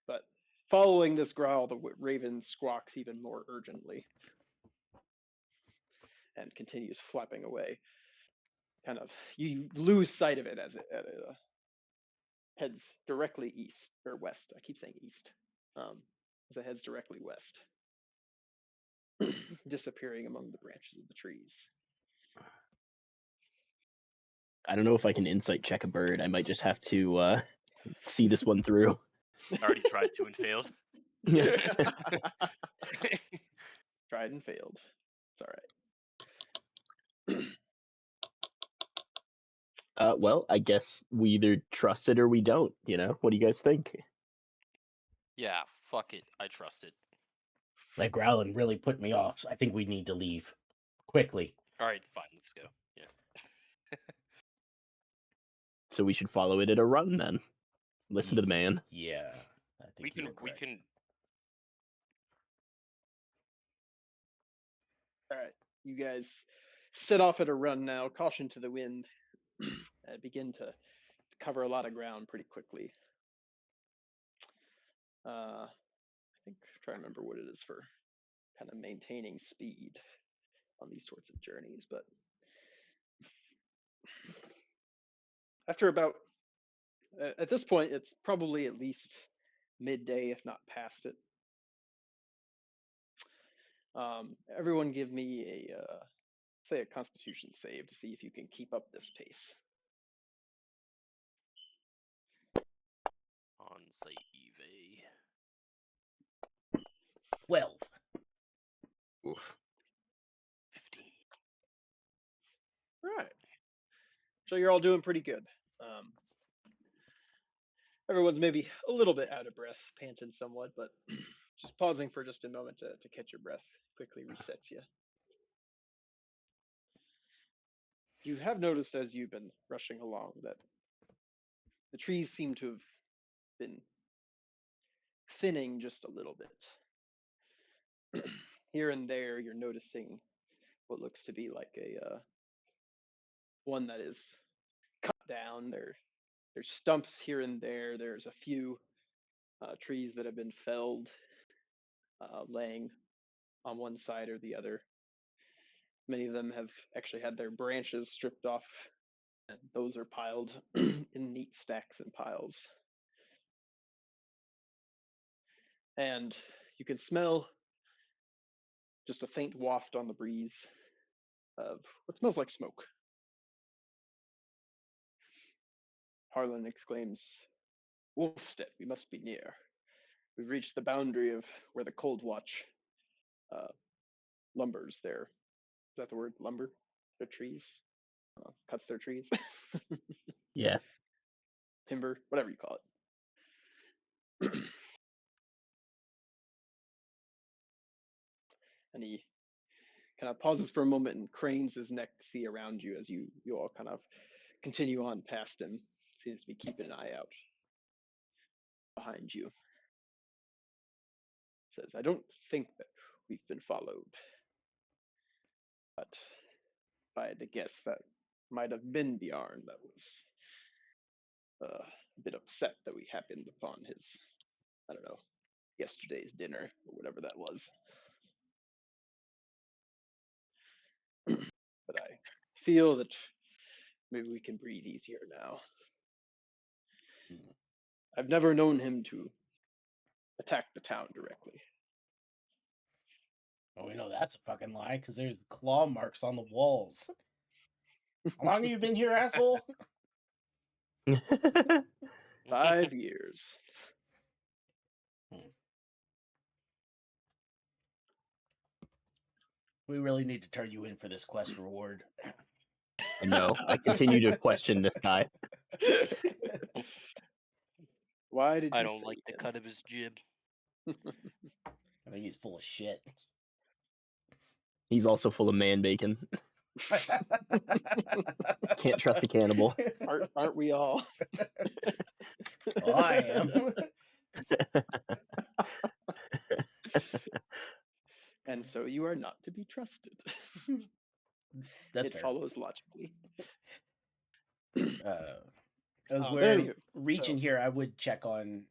But following this growl, the raven squawks even more urgently and continues flapping away. Kind of, you lose sight of it as it heads directly east or west. I keep saying east, as it heads directly west, disappearing among the branches of the trees. I don't know if I can insight check a bird. I might just have to see this one through. I already tried to and failed. Tried and failed. It's all right. Well, I guess we either trust it or we don't. What do you guys think? Yeah, fuck it. I trust it. That growling really put me off. So I think we need to leave quickly. All right, fine. Let's go. Yeah. So we should follow it at a run then. Listen to the man. Yeah, I think We correct. can. All right, you guys set off at a run now, caution to the wind, and begin to cover a lot of ground pretty quickly. I think trying to remember what it is for kind of maintaining speed on these sorts of journeys, but after about at this point, it's probably at least midday, if not past it. Everyone, give me say a Constitution save to see if you can keep up this pace. On save. 12. Oof. 15. Right. So you're all doing pretty good. Everyone's maybe a little bit out of breath, panting somewhat, but just pausing for just a moment to catch your breath quickly resets you. You have noticed as you've been rushing along that the trees seem to have been thinning just a little bit. Here and there, you're noticing what looks to be like a one that is cut down. There's stumps here and there. There's a few trees that have been felled, laying on one side or the other. Many of them have actually had their branches stripped off, and those are piled in neat stacks and piles. And you can smell just a faint waft on the breeze of what smells like smoke. Harlan exclaims, "Wolfstead, we must be near. We've reached the boundary of where the Cold Watch lumbers their, is that the word, lumber? Their trees? Cuts their trees? Yeah. Timber, whatever you call it." And he kind of pauses for a moment and cranes his neck to see around you as you all kind of continue on past him. Seems to be keeping an eye out behind you. Says, I don't think that we've been followed. But if I had to guess, that might have been Bjarn that was a bit upset that we happened upon his, I don't know, yesterday's dinner or whatever that was. But I feel that maybe we can breathe easier now. I've never known him to attack the town directly. Well, we know that's a fucking lie because there's claw marks on the walls. How long have you been here, asshole? 5 years. We really need to turn you in for this quest reward. I know. I continue to question this guy. Why did I you don't say like the him? cut of his jib. I think he's full of shit. He's also full of man bacon. Can't trust a cannibal. Aren't we all? Oh, I am. And so you are not to be trusted. That's it fair. follows logically. As But we're anywho, reaching so- here, I would check on.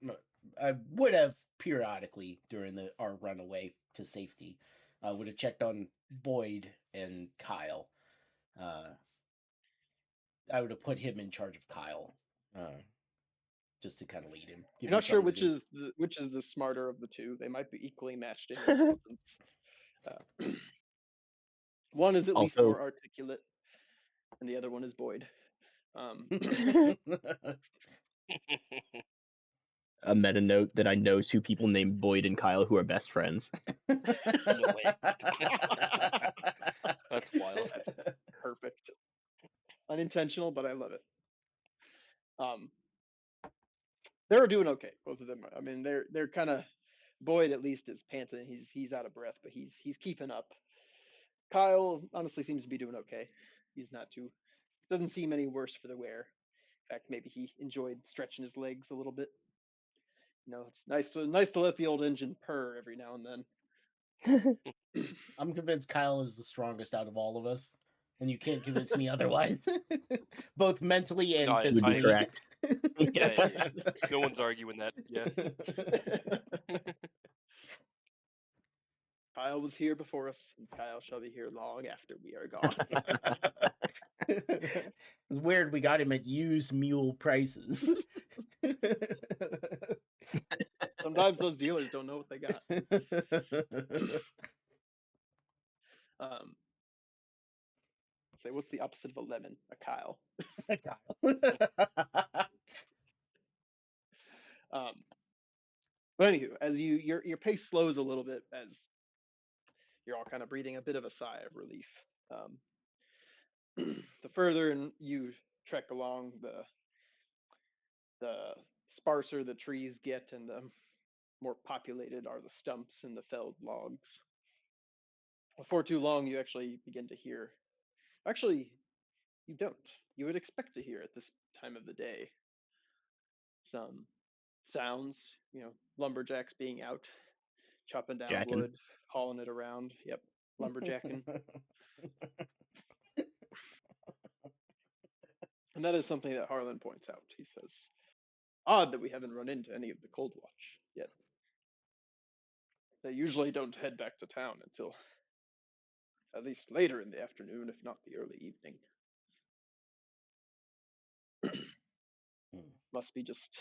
I would have periodically during our run away to safety. I would have checked on Boyd and Kyle. I would have put him in charge of Kyle, just to kind of lead him. You're not sure which is the smarter of the two. They might be equally matched in intelligence. One is at least Also- more articulate, and the other one is Boyd. A meta note that I know 2 people named Boyd and Kyle who are best friends. No way. That's wild. Perfect. Unintentional, but I love it. They're doing okay, both of them. I mean, they're kind of Boyd at least is panting. He's out of breath, but he's keeping up. Kyle honestly seems to be doing okay. He's not too doesn't seem any worse for the wear. In fact, maybe he enjoyed stretching his legs a little bit. You know, it's nice to let the old engine purr every now and then. I'm convinced Kyle is the strongest out of all of us, and you can't convince me otherwise. Both mentally and No, I- You would physically. be correct. Yeah. No one's arguing that. Yeah. Kyle was here before us, and Kyle shall be here long after we are gone. It's weird we got him at used mule prices. Sometimes those dealers don't know what they got. Say, what's the opposite of a lemon? A Kyle. But anywho, as your pace slows a little bit as you're all kind of breathing a bit of a sigh of relief. The further you trek along, the sparser the trees get, and the more populated are the stumps and the felled logs. Before too long, you actually begin to hear. Actually, you don't. You would expect to hear at this time of the day some sounds. You know, lumberjacks being out, chopping down Jacking. wood, hauling it around. Yep, lumberjacking. And that is something that Harlan points out. He says, odd that we haven't run into any of the Cold Watch yet. They usually don't head back to town until at least later in the afternoon, if not the early evening. Must be just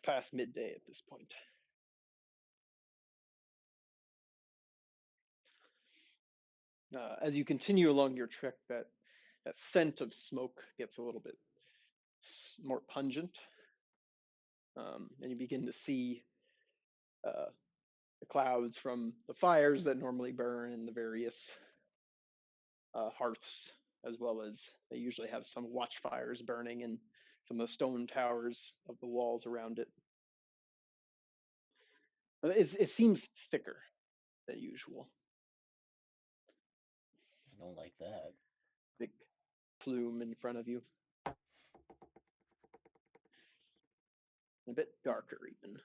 past midday at this point. As you continue along your trek, that scent of smoke gets a little bit more pungent, and you begin to see the clouds from the fires that normally burn in the various hearths, as well as they usually have some watchfires burning in some of the stone towers of the walls around it. But it seems thicker. than usual. I don't like that. Big plume in front of you. A bit darker, even.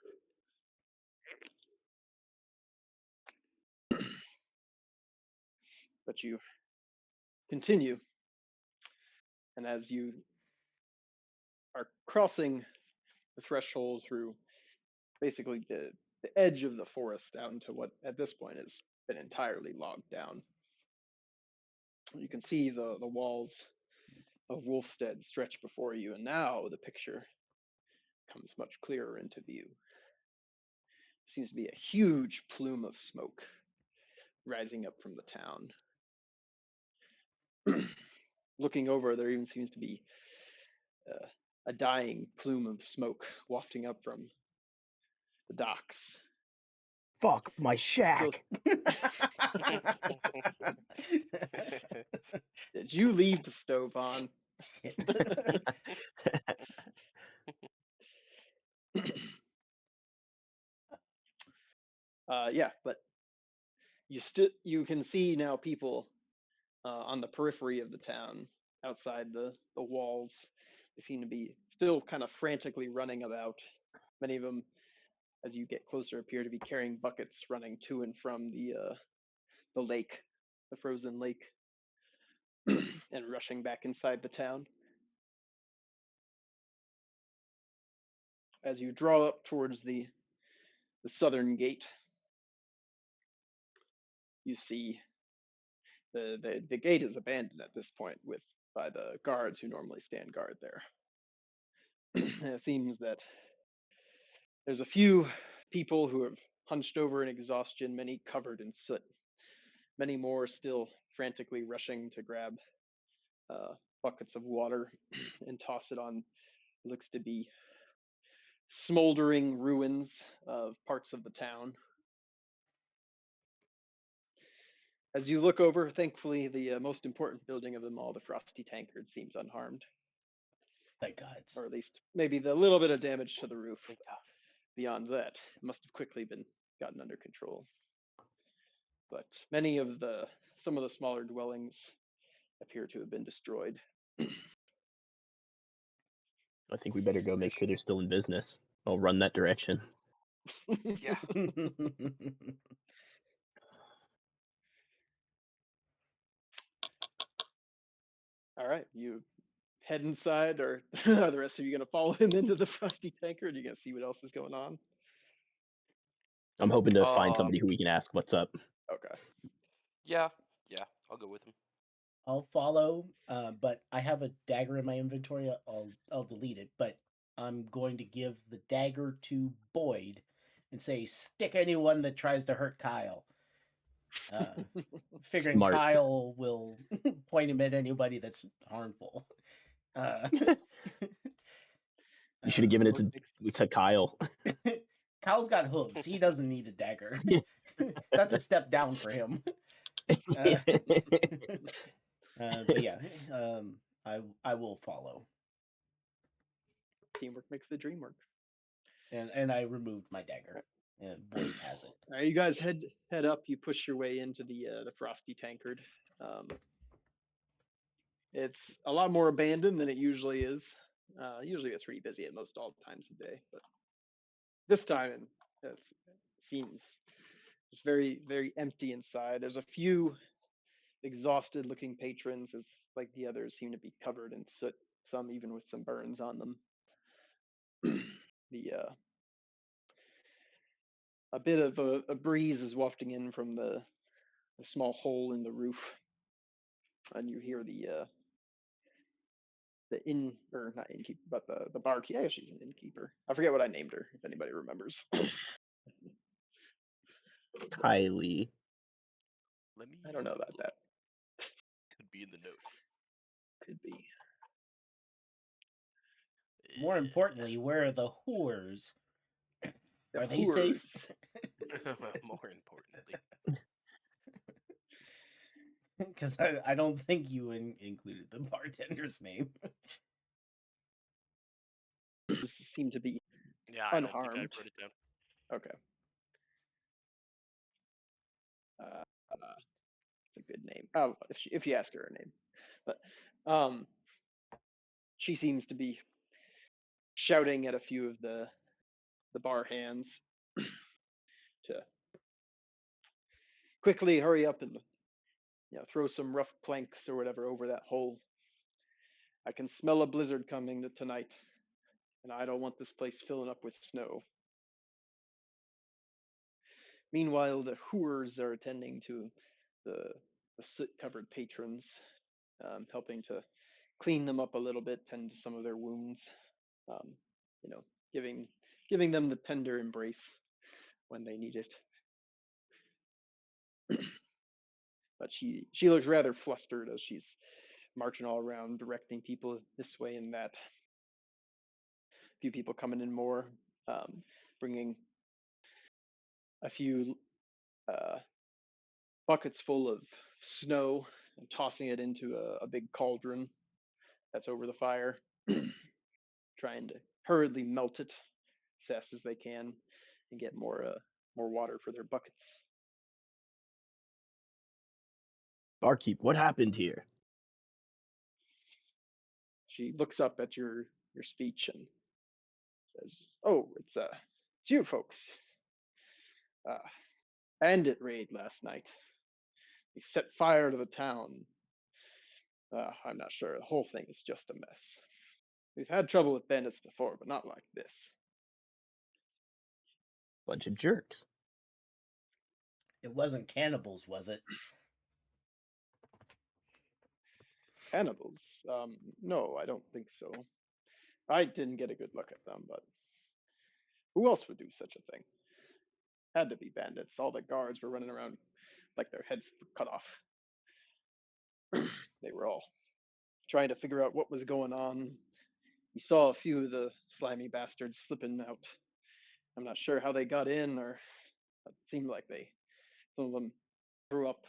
But you continue, and as you are crossing the threshold through basically the edge of the forest out into what at this point has been entirely logged down, you can see the walls of Wolfstead stretch before you, and now the picture comes much clearer into view. There seems to be a huge plume of smoke rising up from the town. Looking over, there even seems to be a dying plume of smoke wafting up from the docks. Fuck my Still, shack. did you leave the stove on? Shit. Yeah, but you can see now people on the periphery of the town, outside the walls. They seem to be still kind of frantically running about. Many of them, as you get closer, appear to be carrying buckets, running to and from the lake, the frozen lake, and rushing back inside the town. As you draw up towards the southern gate, you see the gate is abandoned at this point by the guards who normally stand guard there. And it seems that there's a few people who have hunched over in exhaustion, many covered in soot. Many more still frantically rushing to grab buckets of water and toss it on what looks to be smoldering ruins of parts of the town. As you look over, thankfully, the most important building of them all, the Frosty Tankard, seems unharmed. Thank God. Or at least maybe the little bit of damage to the roof. Thank God. Beyond that, it must have quickly been gotten under control. But some of the smaller dwellings appear to have been destroyed. I think we better go make sure they're still in business. I'll run that direction. Yeah. All right, you head inside, or are the rest of you going to follow him into the Frosty Tankard? Are you going to see what else is going on? I'm hoping to find somebody who we can ask what's up. Okay. Yeah, I'll go with him. I'll follow, but I have a dagger in my inventory. I'll delete it, but I'm going to give the dagger to Boyd and say, "Stick anyone that tries to hurt Kyle." Figuring Smart. Kyle will point him at anybody that's harmful. You should have given it to Kyle. Kyle's got hooves. He doesn't need a dagger. That's a step down for him. But yeah, I will follow. Teamwork makes the dream work. And I removed my dagger. And Boyd has it. All right, you guys head up. You push your way into the Frosty Tankard. It's a lot more abandoned than it usually is. Usually it's pretty busy at most all times of day, but this time it seems just very, very empty inside. There's a few exhausted-looking patrons, as like the others seem to be covered in soot, some even with some burns on them. A bit of a breeze is wafting in from the small hole in the roof, and you hear the not innkeeper, but the barkeeper. Yeah, she's an innkeeper. I forget what I named her. If anybody remembers. Kylie. I don't know about that. Could be in the notes. Could be. More importantly, where are the whores? The Are they safe? More importantly. Because I don't think you included the bartender's name. Seem to be Yeah, I unharmed. don't think I wrote it down. Okay. It's a good name. Oh, if you ask her her name, but she seems to be shouting at a few of the bar hands to quickly hurry up and throw some rough planks or whatever over that hole. I can smell a blizzard coming tonight, and I don't want this place filling up with snow. Meanwhile, the hooers are attending to the soot-covered patrons, helping to clean them up a little bit, tend to some of their wounds, um, you know, giving them the tender embrace when they need it. But she looks rather flustered as she's marching all around, directing people this way and that. A few people coming in more, bringing a few buckets full of snow and tossing it into a big cauldron that's over the fire, trying to hurriedly melt it as fast as they can and get more water for their buckets. Barkeep, what happened here? She looks up at your speech and says, "Oh, it's you folks. Bandit raid last night. We set fire to the town. I'm not sure. The whole thing is just a mess. We've had trouble with bandits before, but not like this." Bunch of jerks. It wasn't cannibals, was it? Cannibals? No, I don't think so. I didn't get a good look at them, but who else would do such a thing? Had to be bandits. All the guards were running around like their heads were cut off. They were all trying to figure out what was going on. We saw a few of the slimy bastards slipping out. I'm not sure how they got in, or it seemed like some of them threw up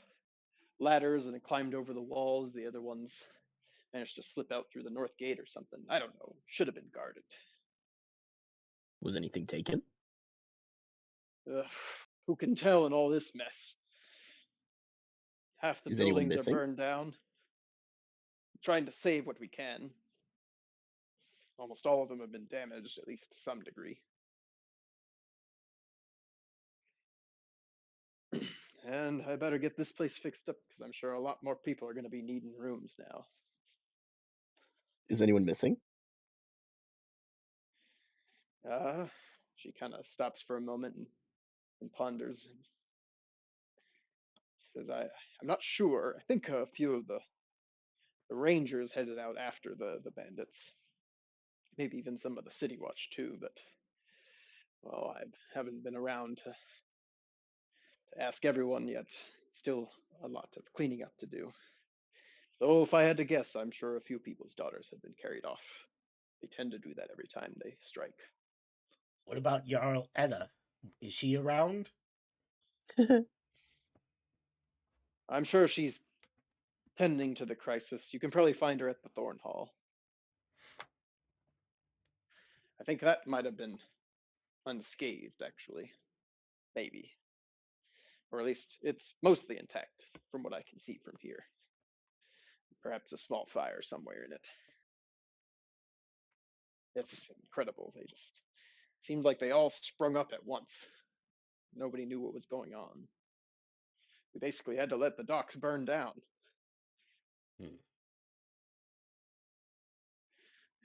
ladders and climbed over the walls. The other ones managed to slip out through the north gate or something. I don't know. Should have been guarded. Was anything taken? Who can tell in all this mess? Half the Is anyone buildings are missing? burned down. Trying to save what we can. Almost all of them have been damaged, at least to some degree. And I better get this place fixed up because I'm sure a lot more people are going to be needing rooms now. Is anyone missing? She kind of stops for a moment and ponders. And she says, I'm not sure. I think a few of the rangers headed out after the bandits. Maybe even some of the city watch too, but well, I haven't been around to ask everyone yet. Still a lot of cleaning up to do. Though if I had to guess, I'm sure a few people's daughters have been carried off. They tend to do that every time they strike. What about Jarl Edda? Is she around? I'm sure she's tending to the crisis. You can probably find her at the Thorn Hall. I think that might have been unscathed, actually. Maybe. Or at least it's mostly intact from what I can see from here. Perhaps a small fire somewhere in it. It's incredible. They just seemed like they all sprung up at once. Nobody knew what was going on. We basically had to let the docks burn down. I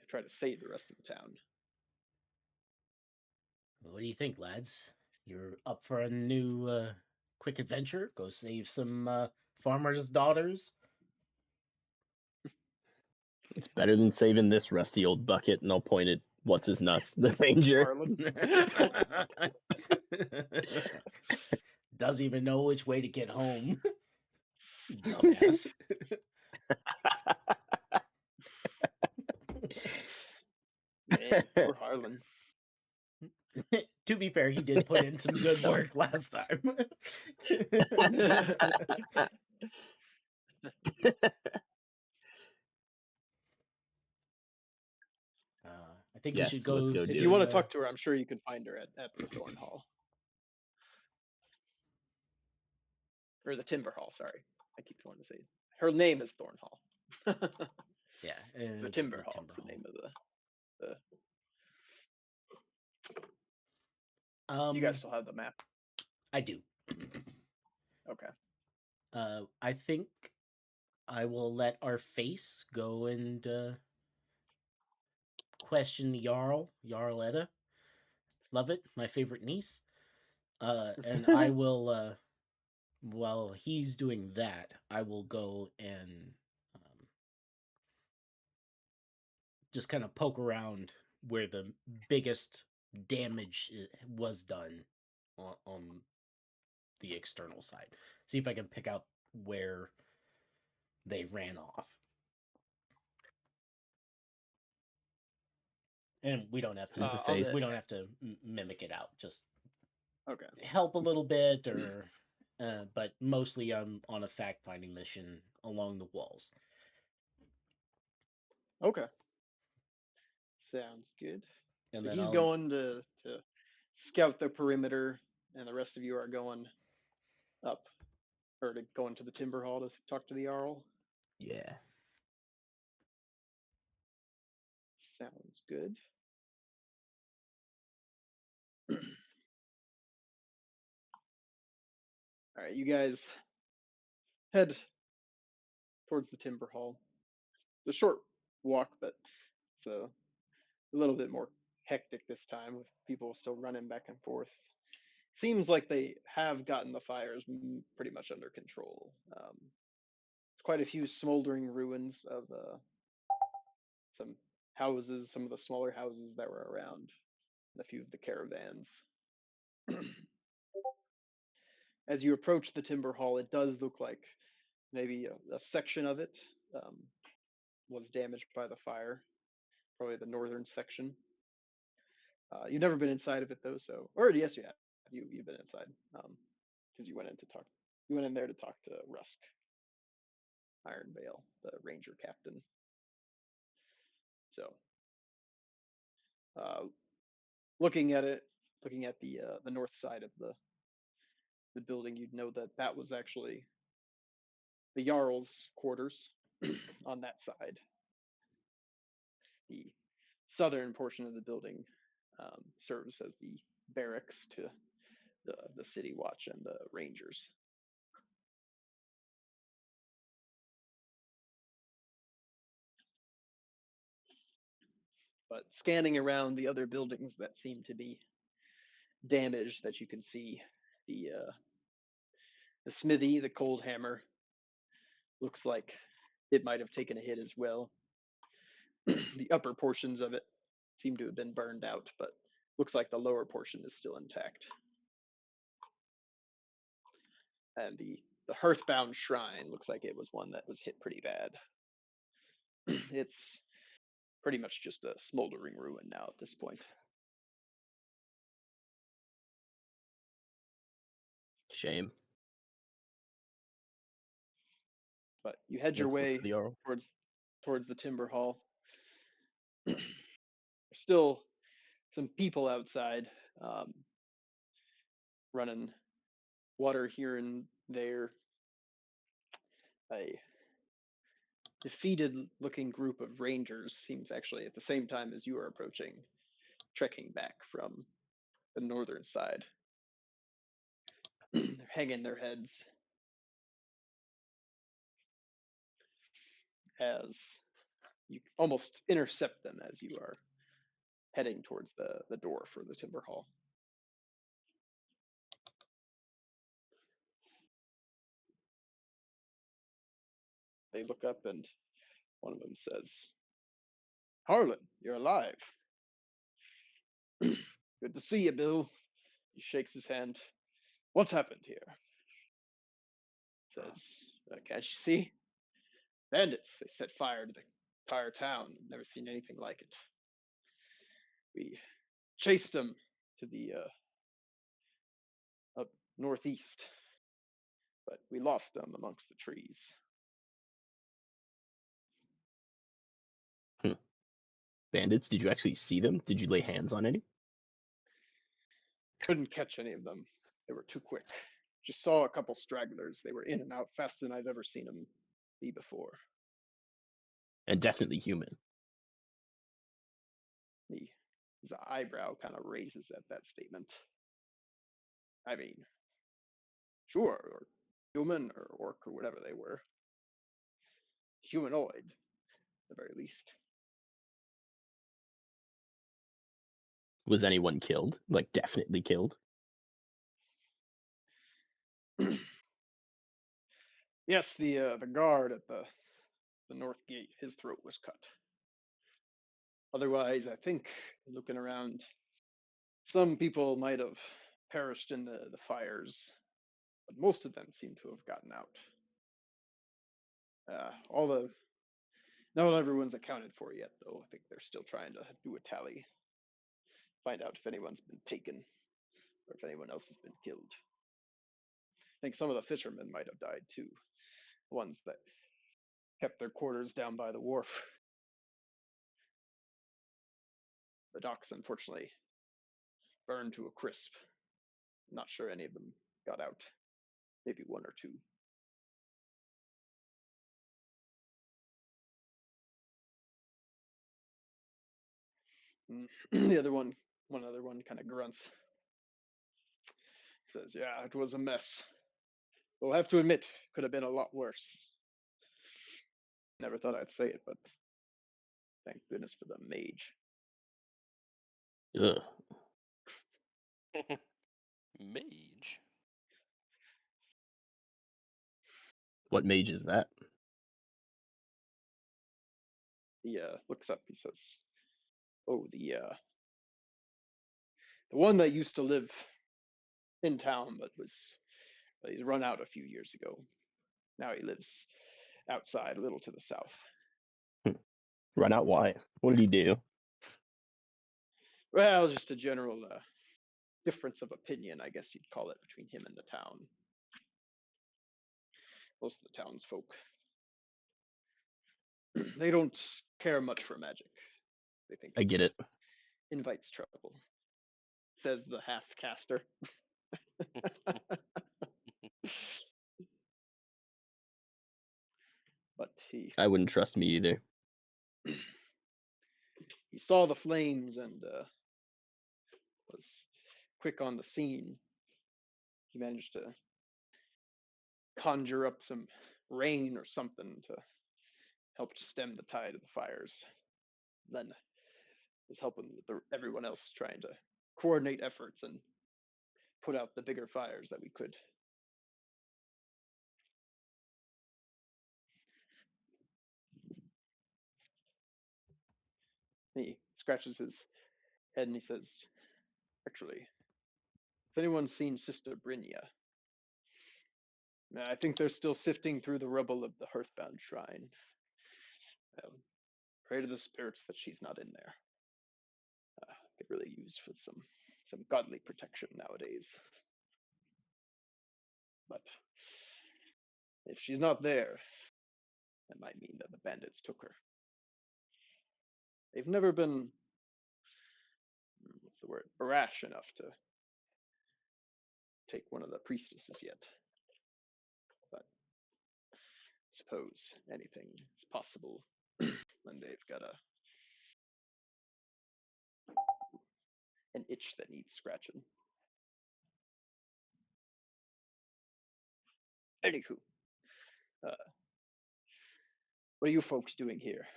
try to save the rest of the town. What do you think, lads? You're up for a new quick adventure? Go save some farmers' daughters? It's better than saving this rusty old bucket, and I'll point at what's his nuts, the ranger. Harlan. Doesn't even know which way to get home. Dumbass. Man, poor Harlan. To be fair, he did put in some good work last time. I think Yes, we should go. let's go If do you it. want to talk to her, I'm sure you can find her at the Thorn Hall. or the Timber Hall. Sorry, I keep wanting to say her name is Thorn Hall. Yeah, and The it's Timber the Hall, Timber the Hall. name of the. Um, You guys still have the map? I do. Okay. I think I will let our face go and question the Jarl Edda. Love it, my favorite niece. And I will, while he's doing that, I will go and just kind of poke around where the biggest damage was done on the external side. See if I can pick out where they ran off. And we don't have to. Does the on face? the- We don't have to mimic it out. Just Okay. help a little bit, or but mostly I'm on a fact-finding mission along the walls. Okay. Sounds good. And So then he's I'll going to scout the perimeter, and the rest of you are going up, or to go into the Timber Hall to talk to the Jarl. Yeah. Sounds good. All right, you guys head towards the Timber Hall. It's a short walk, but it's a little bit more hectic this time with people still running back and forth. Seems like they have gotten the fires pretty much under control. Quite a few smoldering ruins of some houses, some of the smaller houses that were around, and a few of the caravans. As you approach the Timber Hall, it does look like maybe a section of it was damaged by the fire, probably the northern section. You've never been inside of it though, so or yes, you have. You've been inside because you went in to talk. You went in there to talk to Rusk Ironvale, the ranger captain. So, looking at it, looking at the north side of the building, you'd know that that was actually the Jarl's quarters on that side. The southern portion of the building serves as the barracks to the city watch and the rangers. But scanning around the other buildings that seem to be damaged, that you can see the smithy, the cold hammer, looks like it might have taken a hit as well. The upper portions of it seem to have been burned out, but looks like the lower portion is still intact. And the Hearthbound Shrine looks like it was one that was hit pretty bad. It's pretty much just a smoldering ruin now at this point. Shame. But you head your Let's look way for the Jarl. towards the Timber Hall. There's still some people outside, running water here and there. A defeated looking group of rangers seems actually at the same time as you are approaching, trekking back from the northern side. They're hanging their heads as you almost intercept them as you are heading towards the door for the Timber Hall. They look up and one of them says, "Harlan, you're alive. Good to see you, Bill." He shakes his hand. "What's happened here?" Says, "Can't you see? Bandits. They set fire to the entire town. Never seen anything like it. We chased them to the up northeast, but we lost them amongst the trees." Bandits? Did you actually see them? Did you lay hands on any? Couldn't catch any of them. They were too quick. Just saw a couple stragglers. They were in and out faster than I've ever seen them be before. And definitely human. His eyebrow kind of raises at that statement. I mean, sure, or human or orc or whatever they were. Humanoid, at the very least. Was anyone killed? Like, definitely killed? Yes, the guard at the north gate, his throat was cut. Otherwise, I think, looking around, some people might have perished in the fires, but most of them seem to have gotten out. Not everyone's accounted for yet, though. I think they're still trying to do a tally, find out if anyone's been taken or if anyone else has been killed. I think some of the fishermen might have died too, the ones that kept their quarters down by the wharf. The docks, unfortunately, burned to a crisp. I'm not sure any of them got out. Maybe one or two. The other one kind of grunts. Says, yeah, it was a mess. We'll have to admit, could have been a lot worse. Never thought I'd say it, but thank goodness for the mage. Ugh. Mage. What mage is that? He looks up. He says, "Oh, the one that used to live in town, but he's run out a few years ago. Now he lives outside, a little to the south." Run out? Why? What did he do? Well, just a general difference of opinion, I guess you'd call it, between him and the town. Most of the townsfolk, they don't care much for magic. They think I get it. invites trouble, says the half caster. But I wouldn't trust me either. he saw the flames and was quick on the scene. He managed to conjure up some rain or something to help stem the tide of the fires. Then was helping with everyone else trying to coordinate efforts and put out the bigger fires that we could. He scratches his head and he says, actually, has anyone seen Sister Brynja? I think they're still sifting through the rubble of the Hearthbound Shrine. Pray to the spirits that she's not in there. Could really use for some godly protection nowadays. But if she's not there, that might mean that the bandits took her. They've never been, what's the word, brash enough to take one of the priestesses yet. But I suppose anything is possible when they've got an itch that needs scratching. Anywho, what are you folks doing here?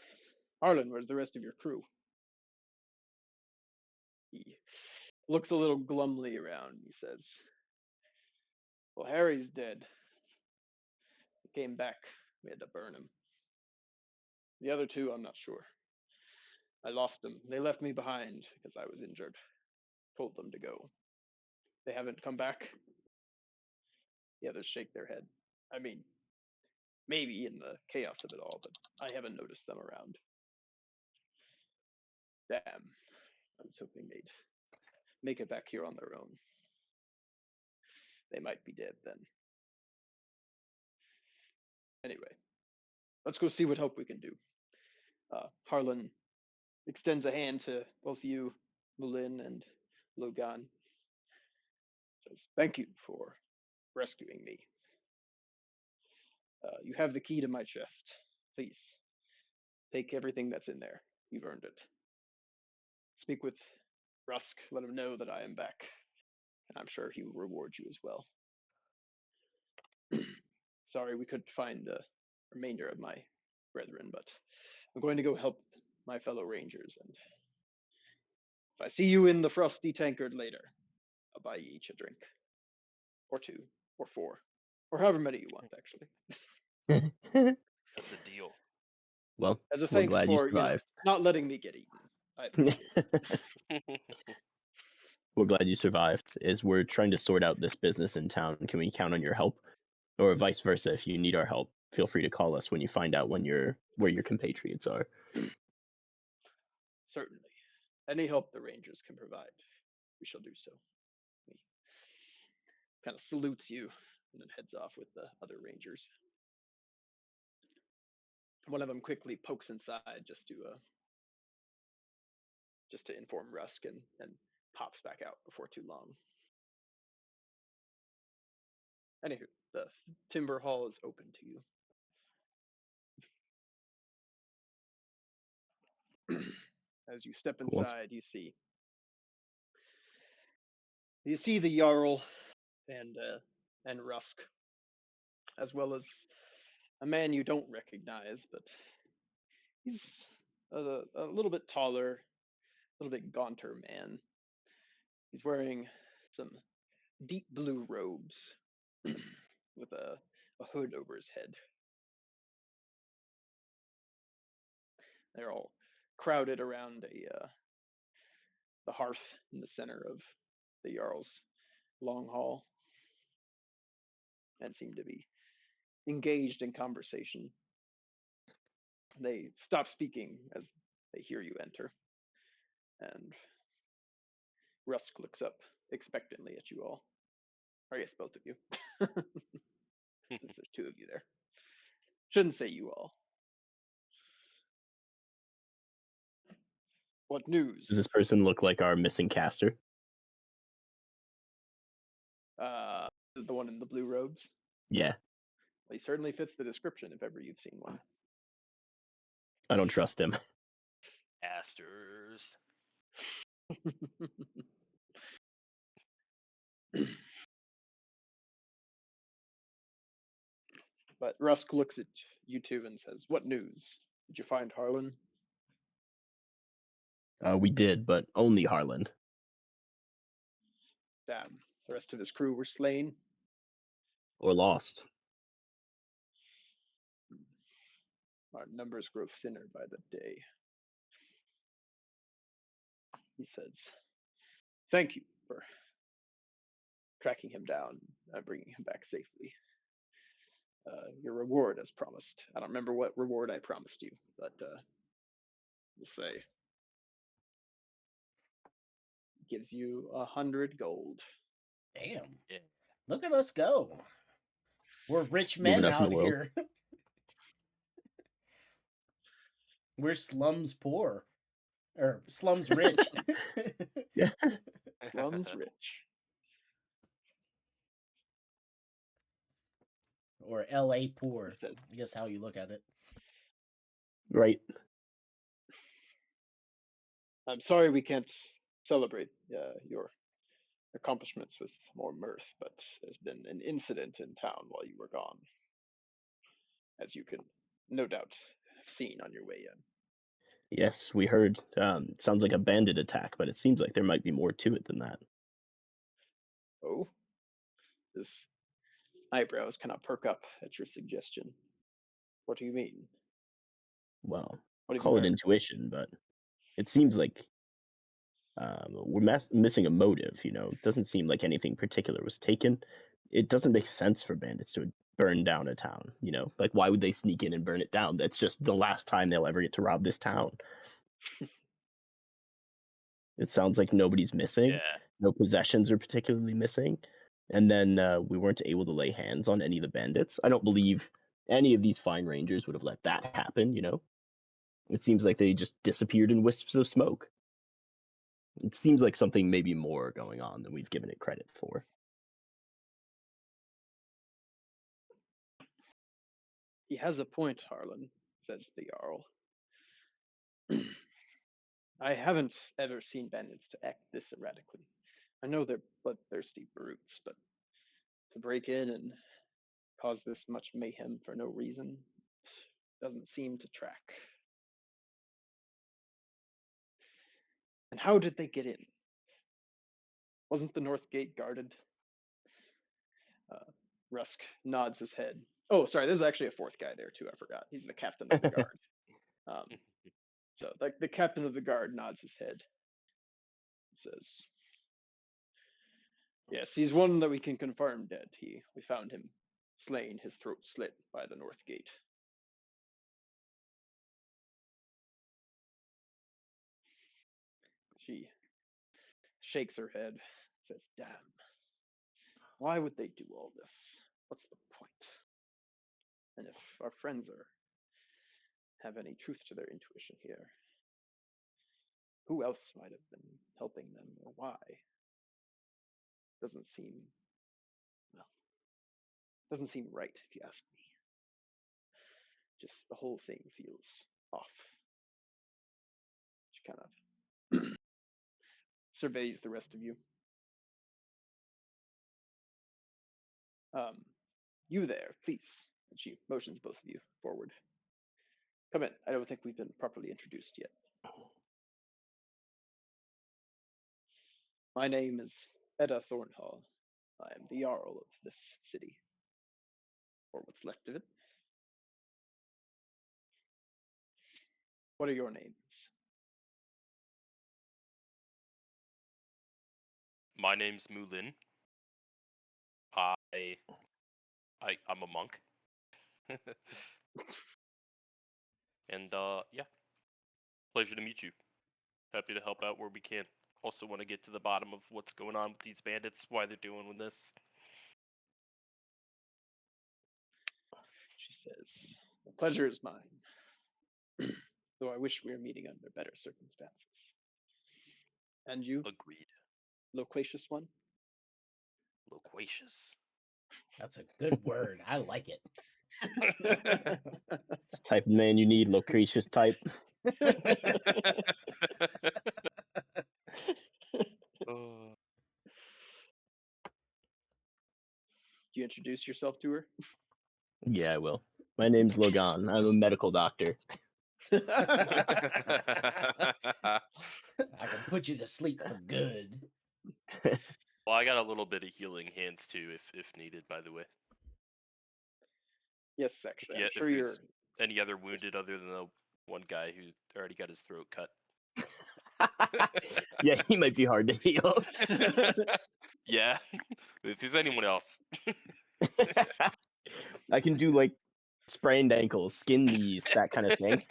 Harlan, where's the rest of your crew? He looks a little glumly around. He says, well, Harry's dead. He came back. We had to burn him. The other two, I'm not sure. I lost them. They left me behind because I was injured. Told them to go. They haven't come back. The others shake their head. I mean, maybe in the chaos of it all, but I haven't noticed them around. Damn. I was hoping they'd make it back here on their own. They might be dead then. Anyway, let's go see what help we can do. Harlan extends a hand to both you, Mulin and Logan. Says, thank you for rescuing me. You have the key to my chest. Please, take everything that's in there. You've earned it. Speak with Rusk. Let him know that I am back, and I'm sure he will reward you as well. Sorry we couldn't find the remainder of my brethren, but I'm going to go help my fellow rangers, and if I see you in the frosty tankard later, I'll buy you each a drink. Or 2, or 4, or however many you want, actually. That's a deal. Well, As a we're thanks glad you for, survived. not letting me get eaten. I appreciate it. We're glad you survived. As we're trying to sort out this business in town, can we count on your help? Or vice versa, if you need our help, feel free to call us when you find out where your compatriots are. Certainly. Any help the Rangers can provide, we shall do so. He kind of salutes you and then heads off with the other Rangers. One of them quickly pokes inside just to inform Rusk and pops back out before too long. Anywho, the timber hall is open to you. As you step inside, you see the Jarl and Rusk, as well as a man you don't recognize, but he's a little bit taller, a little bit gaunter man. He's wearing some deep blue robes with a hood over his head. They're all crowded around the hearth in the center of the Jarl's long hall and seem to be engaged in conversation. They stop speaking as they hear you enter, and Rusk looks up expectantly at you all. Or I guess both of you. Since there's 2 of you there. Shouldn't say you all. What news? Does this person look like our missing caster? The one in the blue robes? Yeah. Well, he certainly fits the description if ever you've seen one. I don't trust him. Casters. But Rusk looks at you 2 and says, "What news? Did you find Harlan?" We did, but only Harland. Damn, the rest of his crew were slain. Or lost. Our numbers grow thinner by the day. He says, "Thank you for tracking him down and bringing him back safely. Your reward as promised. I don't remember what reward I promised you, but we'll say gives you 100 gold." Damn. Yeah. Look at us go. We're rich Moving men up in out the world. here. We're slums poor. Or slums rich. Yeah. Slums rich. Or LA poor. He says, I guess how you look at it. Right. "I'm sorry we can't celebrate your accomplishments with more mirth, but there's been an incident in town while you were gone, as you can no doubt have seen on your way in." Yes, we heard. Sounds like a bandit attack, but it seems like there might be more to it than that. Oh? His eyebrows kind of perk up at your suggestion. What do you mean? Well, What have you call it heard? intuition, but it seems like we're missing a motive. It doesn't seem like anything particular was taken. It doesn't make sense for bandits to burn down a town. Like why would they sneak in and burn it down? That's just the last time they'll ever get to rob this town. It sounds like nobody's missing. Yeah. No possessions are particularly missing. And then we weren't able to lay hands on any of the bandits. I don't believe any of these fine rangers would have let that happen. It seems like they just disappeared in wisps of smoke. It seems like something maybe more going on than we've given it credit for. He has a point, Harlan, says the Jarl. I haven't ever seen bandits to act this erratically. I know they're bloodthirsty brutes, but to break in and cause this much mayhem for no reason doesn't seem to track. And how did they get in? Wasn't the north gate guarded? Rusk nods his head. Oh, sorry, there's actually a fourth guy there too. I forgot. He's the captain of the guard. So, like, the captain of the guard nods his head. Says, "Yes, he's one that we can confirm dead. We found him slain, his throat slit by the north gate." She shakes her head, says, "Damn. Why would they do all this? What's the point? And if our friends have any truth to their intuition here, who else might have been helping them, or why? Doesn't seem, well, doesn't seem right, if you ask me. Just the whole thing feels off." She kind of surveys the rest of you. You there, please. And she motions both of you forward. Come in. I don't think we've been properly introduced yet. My name is Edda Thornhall. I am the Jarl of this city, or what's left of it. What are your names? My name's Mulin. I'm a monk. And yeah. Pleasure to meet you. Happy to help out where we can. Also want to get to the bottom of what's going on with these bandits, why they're doing with this. She says, "The pleasure is mine, though I wish we were meeting under better circumstances." And you, Agreed. loquacious one? Loquacious. That's a good word. I like it. It's the type of man you need, loquacious type. Uh, Do you introduce yourself to her? Yeah, I will. My name's Logan. I'm a medical doctor. I can put you to sleep for good. well, I got a little bit of healing hands too, if needed. By the way, Yes, actually. I'm if sure you're. there's any other wounded other than the one guy who already got his throat cut. Yeah, he might be hard to heal. Yeah, if there's anyone else. I can do like sprained ankles, skin knees, that kind of thing.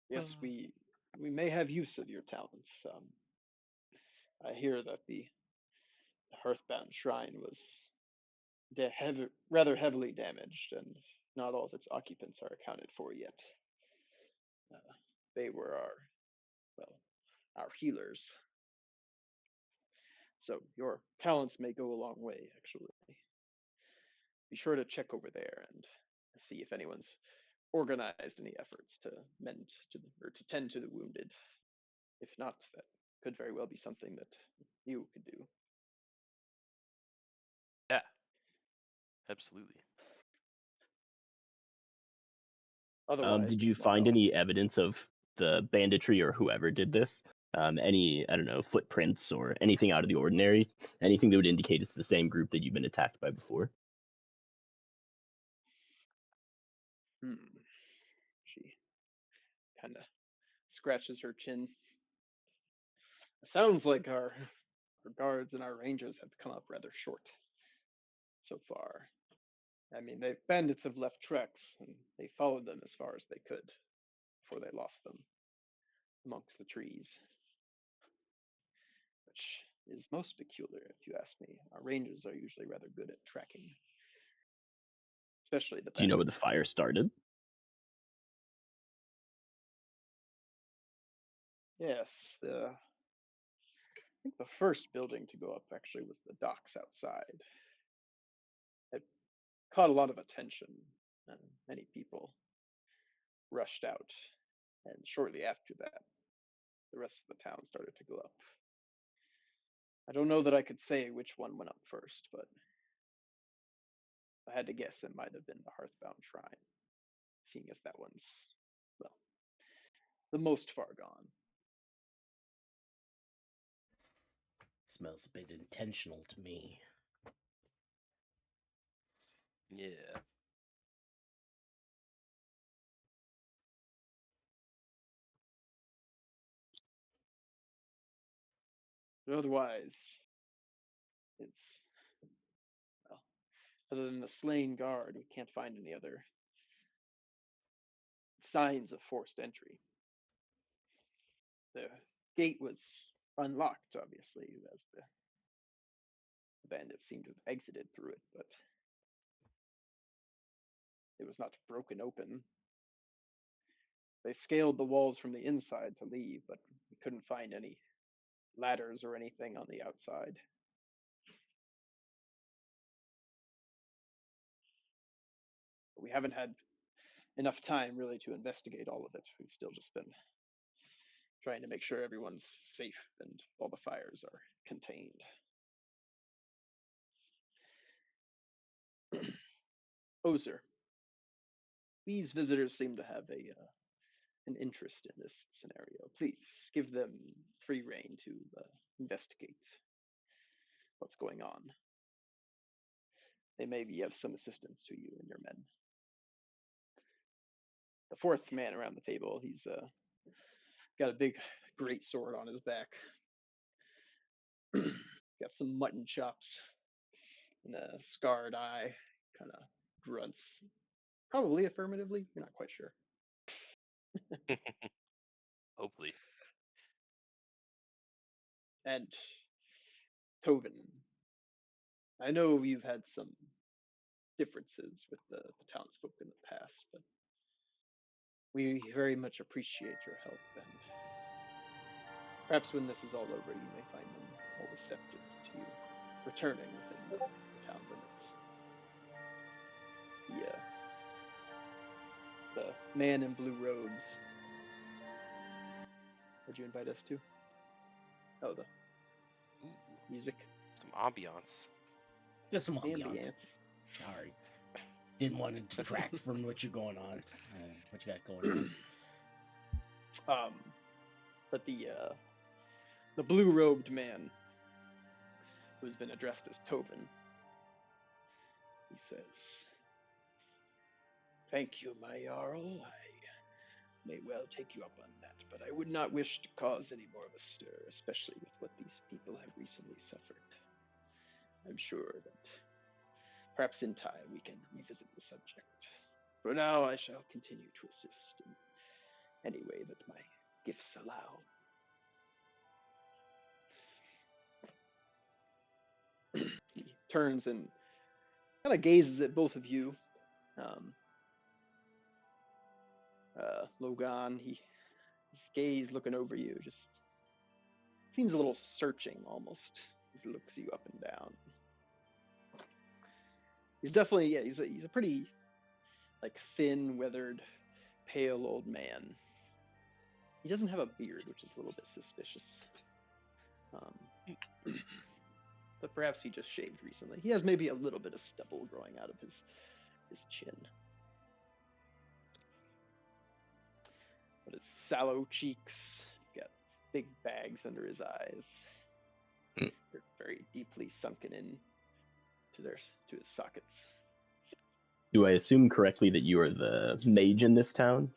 Yes, we may have use of your talents. I hear that the Hearthbound Shrine was rather heavily damaged, and not all of its occupants are accounted for yet. They were our healers. So your talents may go a long way, actually. Be sure to check over there and see if anyone's organized any efforts to to tend to the wounded. If not, that could very well be something that you could do. Yeah, absolutely. Otherwise, Did you find any evidence of the banditry or whoever did this? Any, I don't know, footprints or anything out of the ordinary? Anything that would indicate it's the same group that you've been attacked by before? She kind of scratches her chin. It sounds like our guards and our rangers have come up rather short so far. I mean, bandits have left tracks, and they followed them as far as they could before they lost them amongst the trees, which is most peculiar, if you ask me. Our rangers are usually rather good at tracking, especially the bandits. Do you know where the fire started? Yes, I think the first building to go up actually was the docks outside. caught a lot of attention, and many people rushed out. And shortly after that, the rest of the town started to go up. I don't know that I could say which one went up first, but if I had to guess, it might have been the Hearthbound Shrine, seeing as that one's, well, the most far gone. Smells a bit intentional to me. Yeah. But otherwise, it's, well, other than the slain guard, we can't find any other signs of forced entry. The gate was unlocked, obviously, as the bandits seemed to have exited through it, but it was not broken open. They scaled the walls from the inside to leave, but we couldn't find any ladders or anything on the outside. But we haven't had enough time really to investigate all of it. We've still just been trying to make sure everyone's safe and all the fires are contained. Ozer, these visitors seem to have an interest in this scenario. Please give them free rein to investigate what's going on. They may be of some assistance to you and your men. The fourth man around the table, he's got a big great sword on his back. Got some mutton chops and a scarred eye, kind of grunts. Probably affirmatively, you're not quite sure. Hopefully. And Tovin, I know you've had some differences with the townsfolk in the past, but we very much appreciate your help, and perhaps when this is all over, you may find them more receptive to you returning within the town limits. The man in blue robes. Would you invite us to? Oh, the Ooh, music. some ambiance. Just some ambiance. Ambience. Sorry. Didn't want to detract from what you're going on. What you got going on. But the blue robed man, who's been addressed as Tovin, he says, "Thank you, my Jarl. I may well take you up on that, but I would not wish to cause any more of a stir, especially with what these people have recently suffered. I'm sure that perhaps in time we can revisit the subject. For now, I shall continue to assist in any way that my gifts allow." He turns and kind of gazes at both of you. Logan, his gaze looking over you just seems a little searching almost as he looks you up and down. He's definitely, yeah, he's a pretty like thin, weathered, pale old man. He doesn't have a beard, which is a little bit suspicious. But perhaps he just shaved recently. He has maybe a little bit of stubble growing out of his chin. But his sallow cheeks, he's got big bags under his eyes. They're very deeply sunken in to his sockets. Do I assume correctly that you are the mage in this town?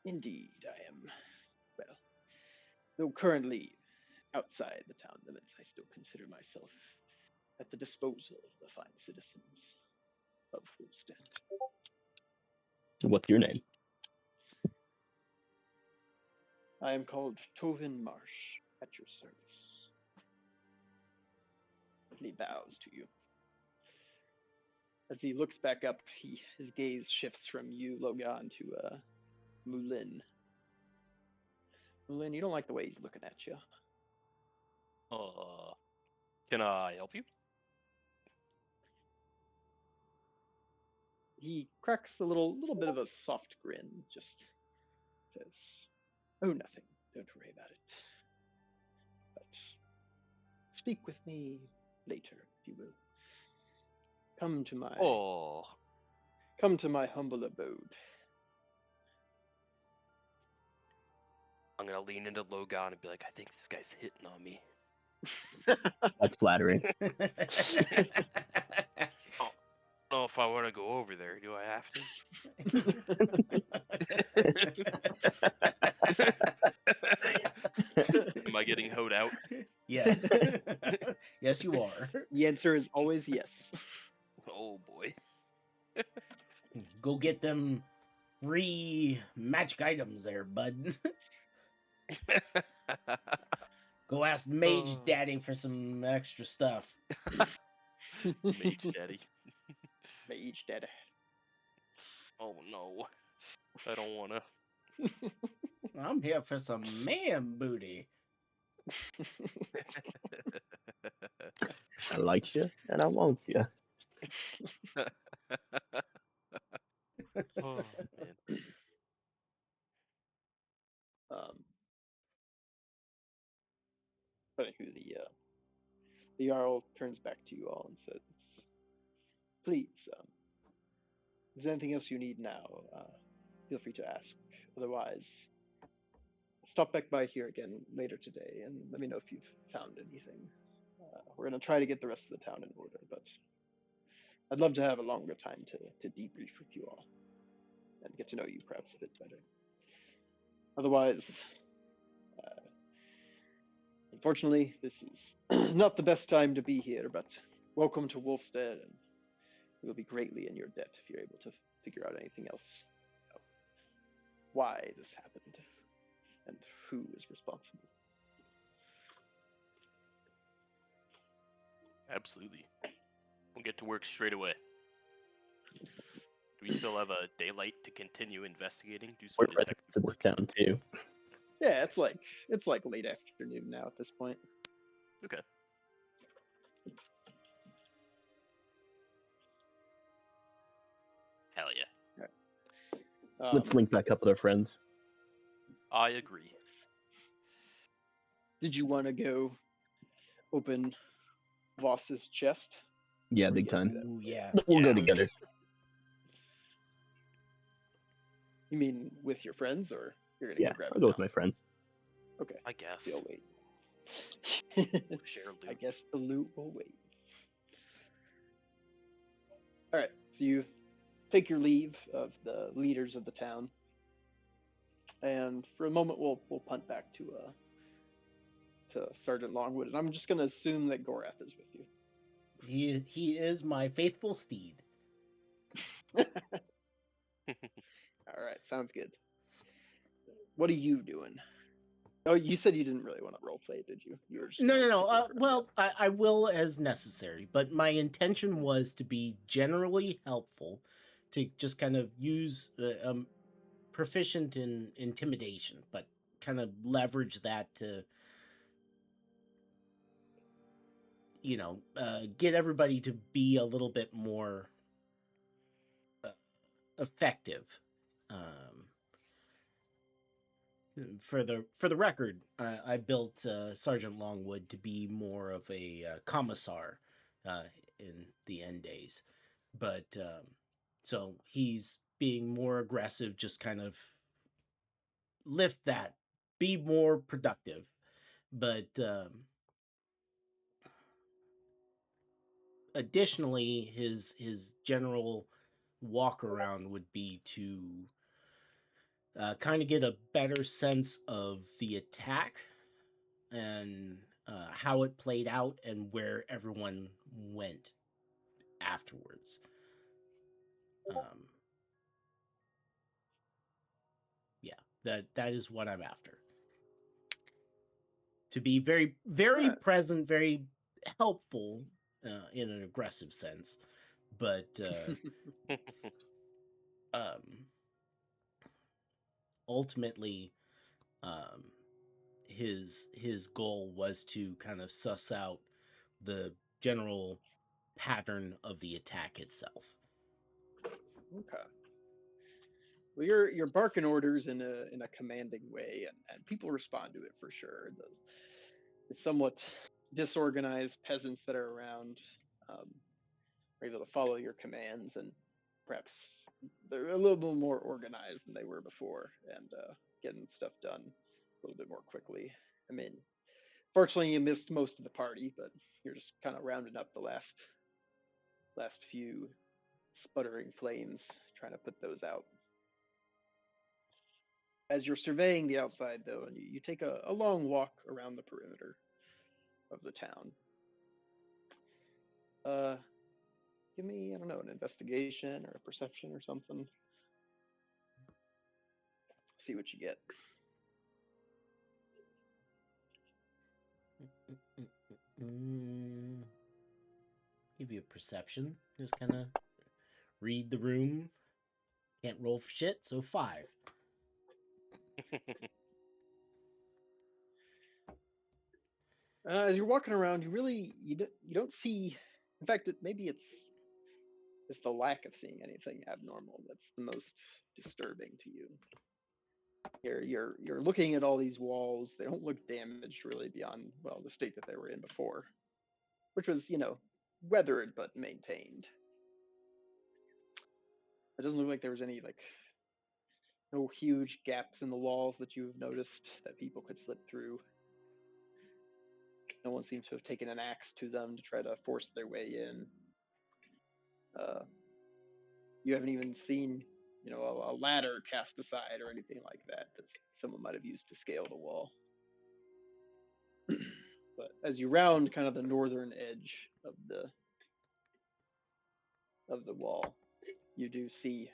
Indeed, I am. Well, though currently outside the town limits, I still consider myself at the disposal of the fine citizens of Fulstead. What's your name? I am called Tovin Marsh, at your service. And he bows to you. As he looks back up, his gaze shifts from you, Logan, to Mulin. Mulin, you don't like the way he's looking at you. Can I help you? he cracks a little bit of a soft grin. Just says, "Oh, nothing. Don't worry about it. But speak with me later, if you will. Come to my Oh, humble abode." I'm gonna lean into Logan and be like, I think this guy's hitting on me. That's flattering. I don't know if I want to go over there. Do I have to? Am I getting hoed out? Yes. Yes, you are. The answer is always yes. Oh boy. Go get them free magic items there, bud. Go ask Mage Daddy for some extra stuff. Mage Daddy. Mage Daddy. Oh no. I don't wanna. I'm here for some man booty. I like you and I want you. Oh man. But who the Jarl turns back to you all and says, "Please, if there's anything else you need now, feel free to ask. Otherwise, stop back by here again later today and let me know if you've found anything. We're gonna try to get the rest of the town in order, but I'd love to have a longer time to debrief with you all and get to know you perhaps a bit better. Otherwise, unfortunately, this is not the best time to be here, but welcome to Wolfstead, and we'll be greatly in your debt if you're able to figure out anything else about why this happened and who is responsible." Absolutely. We'll get to work straight away. Do we still have a daylight to continue investigating? Do We're some right detective to this work? town too. Yeah, it's like late afternoon now at this point. Okay. Hell yeah. Let's link back up with our friends. I agree. Did you want to go open Voss's chest? Yeah, Or big you gonna do time. that? Ooh, yeah. We'll go Yeah. together. You mean with your friends, or you're gonna Yeah, go grab I'll it go now? with my friends. Okay, I guess. they'll wait. Share loot. I guess the loot will wait. All right, so you take your leave of the leaders of the town, and for a moment we'll punt back to Sergeant Longwood, and I'm just gonna assume that Gorath is with you. He is my faithful steed. All right, sounds good. What are you doing? Oh, you said you didn't really want to roleplay, did you? You were just No, gonna no, no. take over, Well, I will as necessary, but my intention was to be generally helpful, to just kind of use proficient in intimidation, but kind of leverage that to, get everybody to be a little bit more effective. For the record, I built Sergeant Longwood to be more of a commissar in the end days, but so he's being more aggressive, just kind of lift that, be more productive, but additionally, his general walk around would be to kind of get a better sense of the attack and how it played out and where everyone went afterwards. Yeah, that is what I'm after. To be very, very present, very helpful in an aggressive sense, but ultimately, his goal was to kind of suss out the general pattern of the attack itself. Okay. Well, you're barking orders in a commanding way, and people respond to it for sure. The somewhat disorganized peasants that are around um, are able to follow your commands, and perhaps they're a little bit more organized than they were before, and getting stuff done a little bit more quickly. I mean, fortunately, you missed most of the party, but you're just kind of rounding up the last few sputtering flames, trying to put those out. As you're surveying the outside, though, and you take a long walk around the perimeter of the town. Give me, I don't know, an investigation or a perception or something. See what you get. Give you a perception. Just kind of read the room. Can't roll for shit, so 5. As you're walking around, you don't see. In fact, maybe it's the lack of seeing anything abnormal that's the most disturbing to you. You're looking at all these walls. They don't look damaged really beyond, well, the state that they were in before, which was, weathered but maintained. It doesn't look like there was any no huge gaps in the walls that you've noticed that people could slip through. No one seems to have taken an axe to them to try to force their way in. You haven't even seen, a ladder cast aside or anything like that someone might have used to scale the wall. But as you round kind of the northern edge of the wall, you do see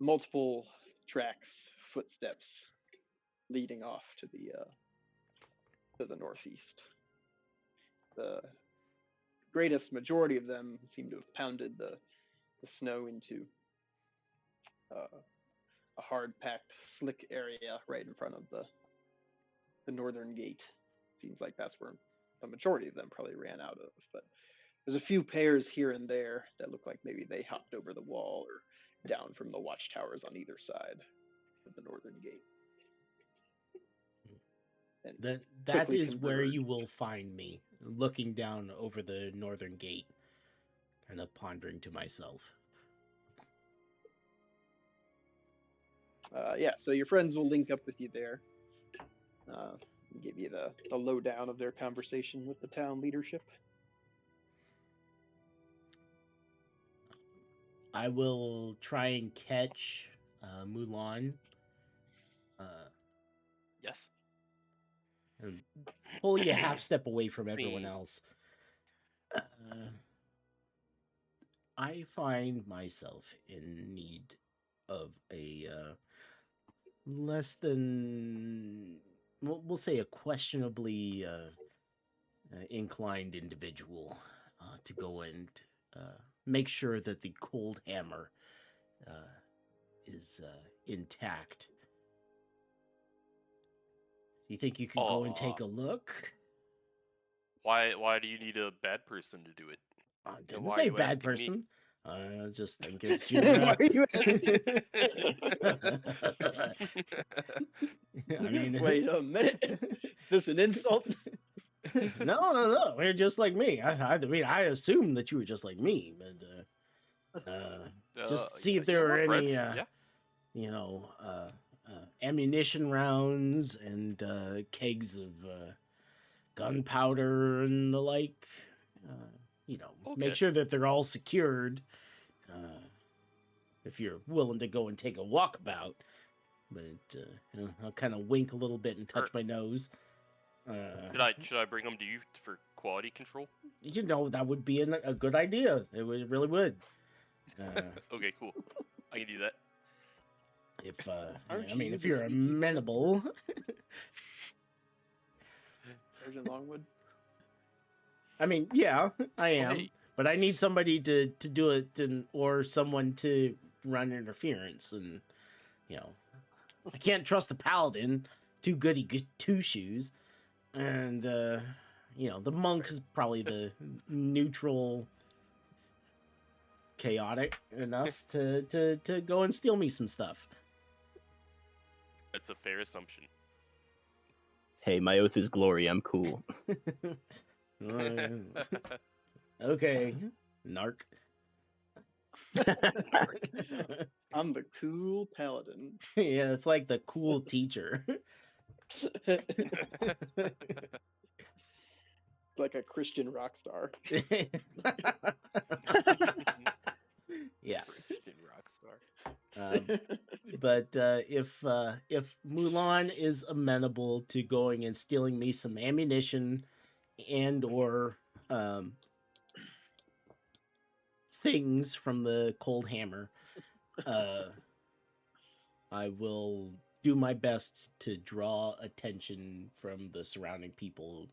multiple tracks, footsteps leading off to the northeast. The greatest majority of them seem to have pounded the snow into a hard-packed, slick area right in front of the northern gate. Seems like that's where the majority of them probably ran out of. But there's a few pairs here and there that look like maybe they hopped over the wall or down from the watchtowers on either side of the northern gate. And that is where converged. you will find me, looking down over the northern gate, kind of pondering to myself. Yeah, so your friends will link up with you there. And give you the lowdown of their conversation with the town leadership. I will try and catch Mulan. Yes. And pull you a half step away from everyone Me. else. I find myself in need of a less than, we'll say, a questionably inclined individual to go and make sure that the cold hammer is intact. Do you think you can go and take a look? Why do you need a bad person to do it? I And didn't why are say you bad asking me? person. I just think it's Why are you asking? I mean, Wait a minute. Is this an insult? no. You're just like me. I mean, I assumed that you were just like me, but just see if there yeah, were we're any, friends, yeah. ammunition rounds and kegs of gunpowder and the like. Make Okay. sure that they're all secured. If you're willing to go and take a walkabout, but I'll kind of wink a little bit and touch my nose. Should I bring them to you for quality control? That would be a good idea. It really would. Okay, cool. I can do that. Aren't if you you're the sneaky amenable. Sergeant Longwood? I mean, yeah, I am. hey. But I need somebody to do it, or someone to run interference, and I can't trust the paladin. Too goody two shoes, and the monk is probably the neutral chaotic enough to go and steal me some stuff. That's a fair assumption. Hey, my oath is glory. I'm cool. Okay, narc. I'm the cool paladin. Yeah, it's like the cool teacher. Like a Christian rock star. Yeah. Christian rock star. But if Mulan is amenable to going and stealing me some ammunition and or things from the Cold Hammer, I will do my best to draw attention from the surrounding people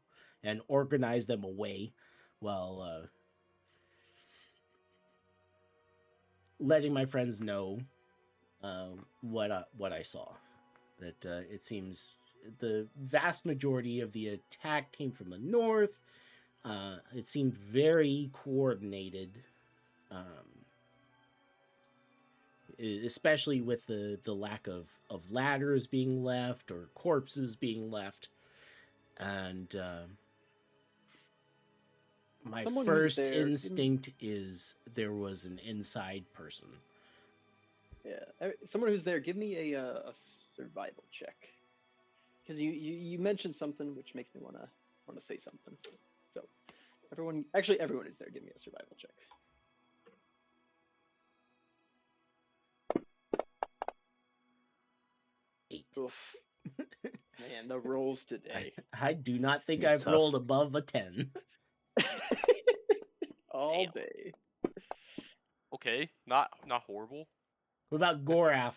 and organize them away while letting my friends know what I saw. That it seems the vast majority of the attack came from the north. It seemed very coordinated, especially with the lack of ladders being left or corpses being left. And my Someone who's first there, give me- instinct is there was an inside person. Yeah, someone who's there, give me a survival check. Because you mentioned something which makes me wanna say something. So everyone who's there, give me a survival check. 8. Oof. Man, the rolls today. I do not think It's I've tough. rolled above a 10. All Damn. day. Okay, not horrible. What about Gorath?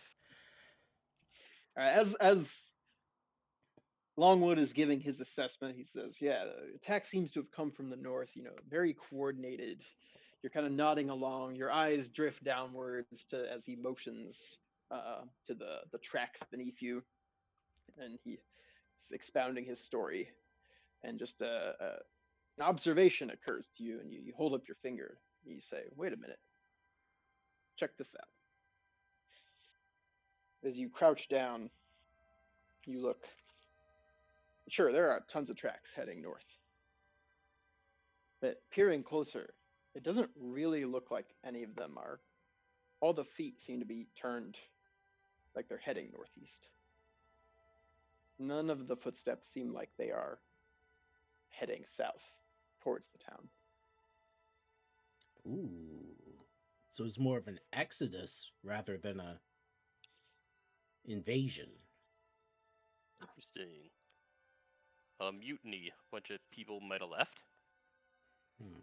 All right, as Longwood is giving his assessment, he says, "Yeah, the attack seems to have come from the north. Very coordinated. You're kind of nodding along. Your eyes drift downwards as he motions to the tracks beneath you, and he's expounding his story. And just an observation occurs to you, and you hold up your finger. And you say, "Wait a minute. Check this out." As you crouch down, you look. Sure, there are tons of tracks heading north. But peering closer, it doesn't really look like any of them are. All the feet seem to be turned like they're heading northeast. None of the footsteps seem like they are heading south towards the town. Ooh. So it's more of an exodus rather than a invasion. Interesting. A mutiny. A bunch of people might have left. Hmm.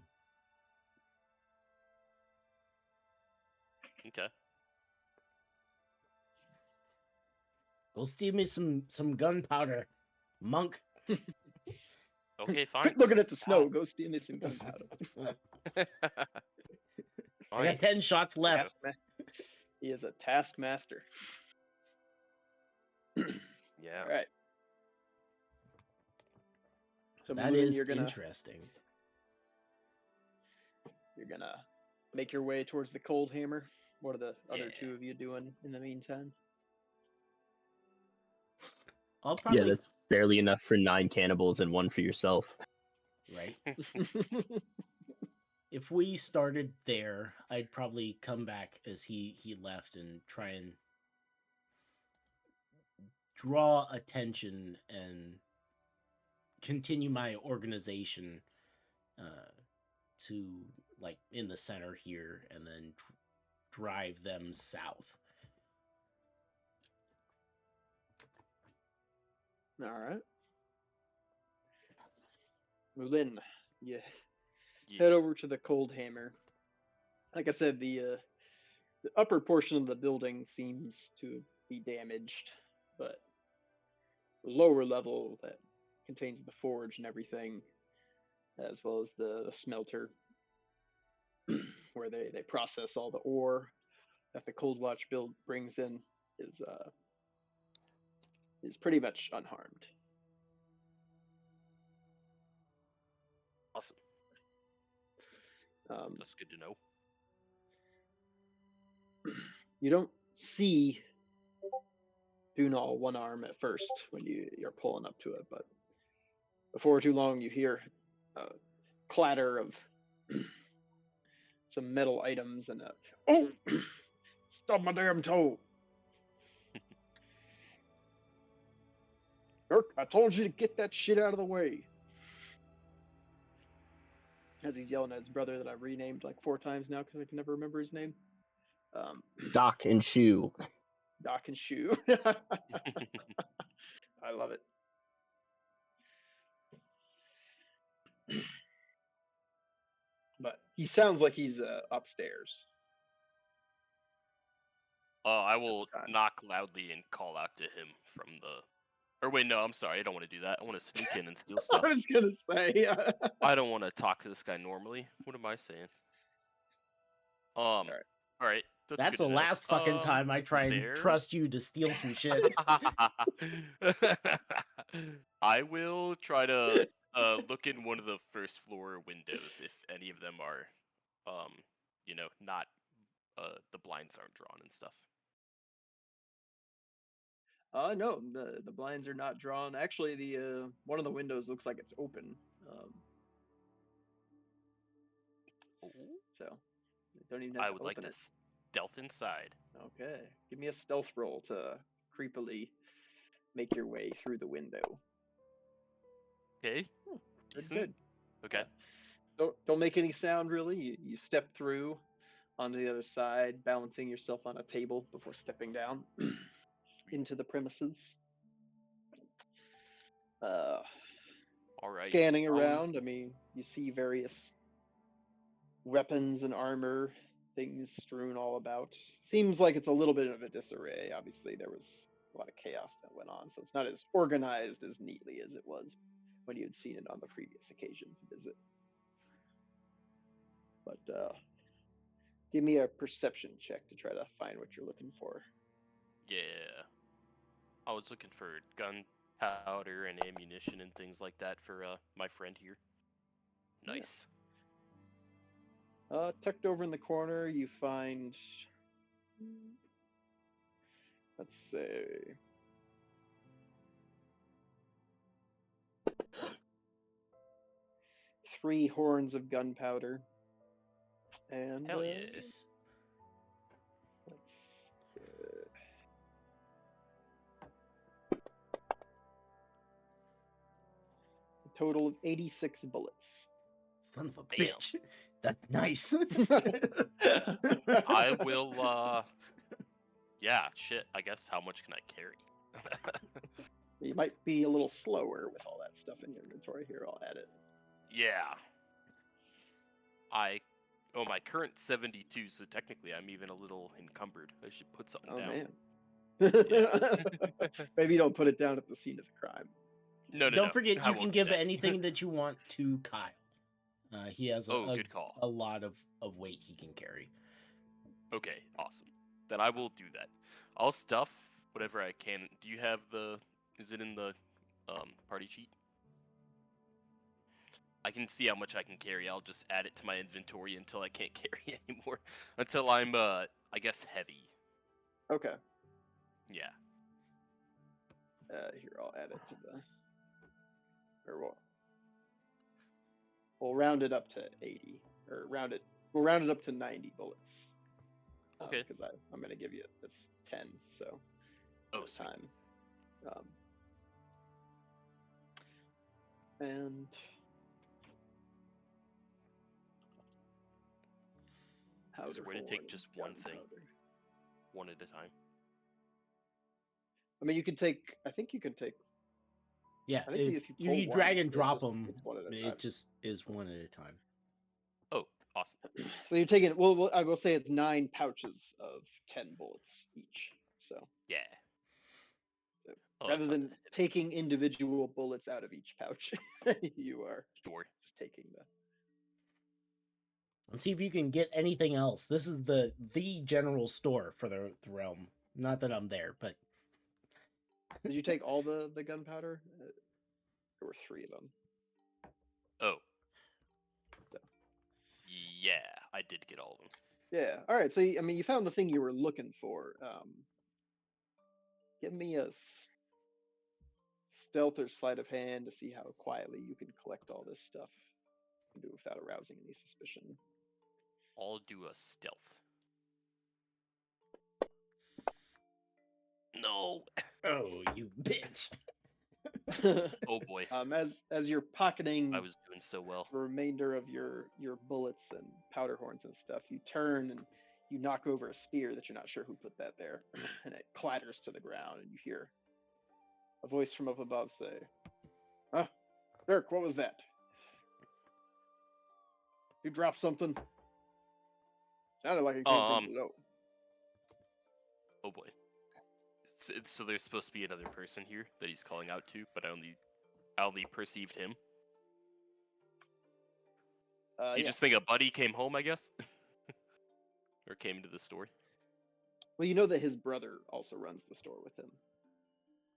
Okay. Go steal me some gunpowder, monk. Okay, fine. Quit looking at the snow. Go steal me some gunpowder. I got 10 shots left. He is a taskmaster. Yeah. All right. So That Mulin, is you're gonna interesting. make your way towards the Cold Hammer. What are the other Yeah. two of you doing in the meantime? I'll probably Yeah, that's barely enough for 9 cannibals and 1 for yourself. right. If we started there, I'd probably come back as he left and try and draw attention and continue my organization to like in the center here and then drive them south. All right. Mulin, yeah. Yeah. Head over to the Cold Hammer. Like I said, the upper portion of the building seems to be damaged, but the lower level that contains the forge and everything, as well as the smelter, where they process all the ore that the Cold Watch build brings in, is pretty much unharmed. Awesome. That's good to know. You don't see Bunal one arm at first when you're pulling up to it, but before too long you hear a clatter of some metal items and oh, stop my damn toe! Dirk, I told you to get that shit out of the way. As he's yelling at his brother that I've renamed like 4 times now because I can never remember his name. Doc and Shoe. Doc and Shoe. I love it. But he sounds like he's upstairs. I will knock loudly and call out to him from the. Or wait, no, I'm sorry. I don't want to do that. I want to sneak in and steal stuff. I was gonna say. I don't want to talk to this guy normally. What am I saying? All right. That's the last fucking time I try and trust you to steal some shit. I will try to look in one of the first floor windows if any of them are, not the blinds aren't drawn and stuff. No, the blinds are not drawn. Actually, the one of the windows looks like it's open. So don't even have I to would open like to it. stealth inside. Okay, give me a stealth roll to creepily make your way through the window. Okay. That's good. Okay. Don't make any sound really. You step through onto the other side, balancing yourself on a table before stepping down into the premises. All right. Scanning around, I mean, you see various weapons and armor, things strewn all about. Seems like it's a little bit of a disarray. Obviously, there was a lot of chaos that went on, so it's not as organized as neatly as it was when you had seen it on the previous occasion to visit. But give me a perception check to try to find what you're looking for. Yeah. I was looking for gunpowder and ammunition and things like that for my friend here. Nice. Tucked over in the corner, you find, let's say, three horns of gunpowder. And Hell yes. A total of 86 bullets. Son of a bitch. That's nice. I will, yeah, shit, I guess how much can I carry? You might be a little slower with all that stuff in your inventory. Here, I'll add it. Yeah. My current 72, so technically I'm even a little encumbered. I should put something down. Man. Maybe you don't put it down at the scene of the crime. No. Don't forget, you can give anything that you want to Kyle. He has good call. A lot of weight he can carry. Okay, awesome. Then I will do that. I'll stuff whatever I can. Do you have is it in the party sheet? I can see how much I can carry. I'll just add it to my inventory until I can't carry anymore. Until I'm, I guess, heavy. Okay. Yeah. Here, I'll add it to the... Or we'll round it up to 80. Or we'll round it up to 90 bullets. Okay. Because I'm going to give you it's 10, so... Sweet. Time. And... Is there a way to take just one thing? One at a time? I mean, you can take... I think you can take... Yeah, if you drag and drop them, it just is one at a time. Oh, awesome. So you're taking... Well, I will say it's 9 pouches of 10 bullets each, so... Yeah. Rather than taking individual bullets out of each pouch, you are just taking the... Let's see if you can get anything else. This is the general store for the realm. Not that I'm there, but... Did you take all the gunpowder? There were 3 of them. Oh. So. Yeah, I did get all of them. Yeah. All right. So I mean, you found the thing you were looking for. Give me a stealth or sleight of hand to see how quietly you can collect all this stuff and do it without arousing any suspicion. I'll do a stealth. No. Oh, you bitch. Oh boy. As you're pocketing I was doing so well. the remainder of your bullets and powder horns and stuff, you turn and you knock over a spear that you're not sure who put that there, and it clatters to the ground, and you hear a voice from up above say, "Huh, Dirk, what was that? You dropped something? Sounded like it came from below." Oh boy. So there's supposed to be another person here that he's calling out to, but I only perceived him. You Yeah. just think a buddy came home, I guess? Or came into the store? Well, you know that his brother also runs the store with him,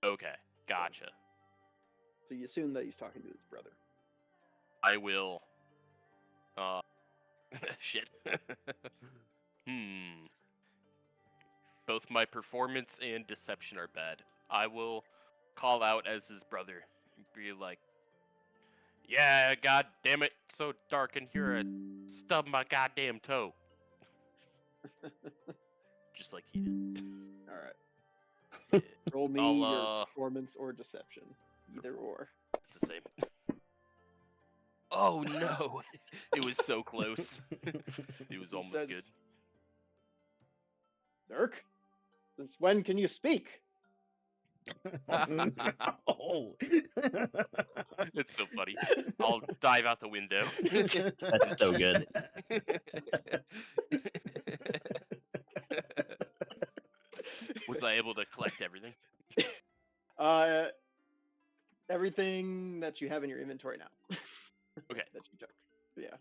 Okay, gotcha. so you assume that he's talking to his brother. I will... shit. Both my performance and deception are bad. I will call out as his brother and be like, "Yeah, god damn it, it's so dark in here, I stubbed my goddamn toe." Just like he did. All right. Yeah, Roll me I'll, your performance or deception, either or. it's the same. Oh no! It was so close. It was He almost says, good. "Dirk, since when can you speak?" Oh. It's so funny. I'll dive out the window. That's so good. Was I able to collect everything? Everything that you have in your inventory now. Okay. That you took. Yeah,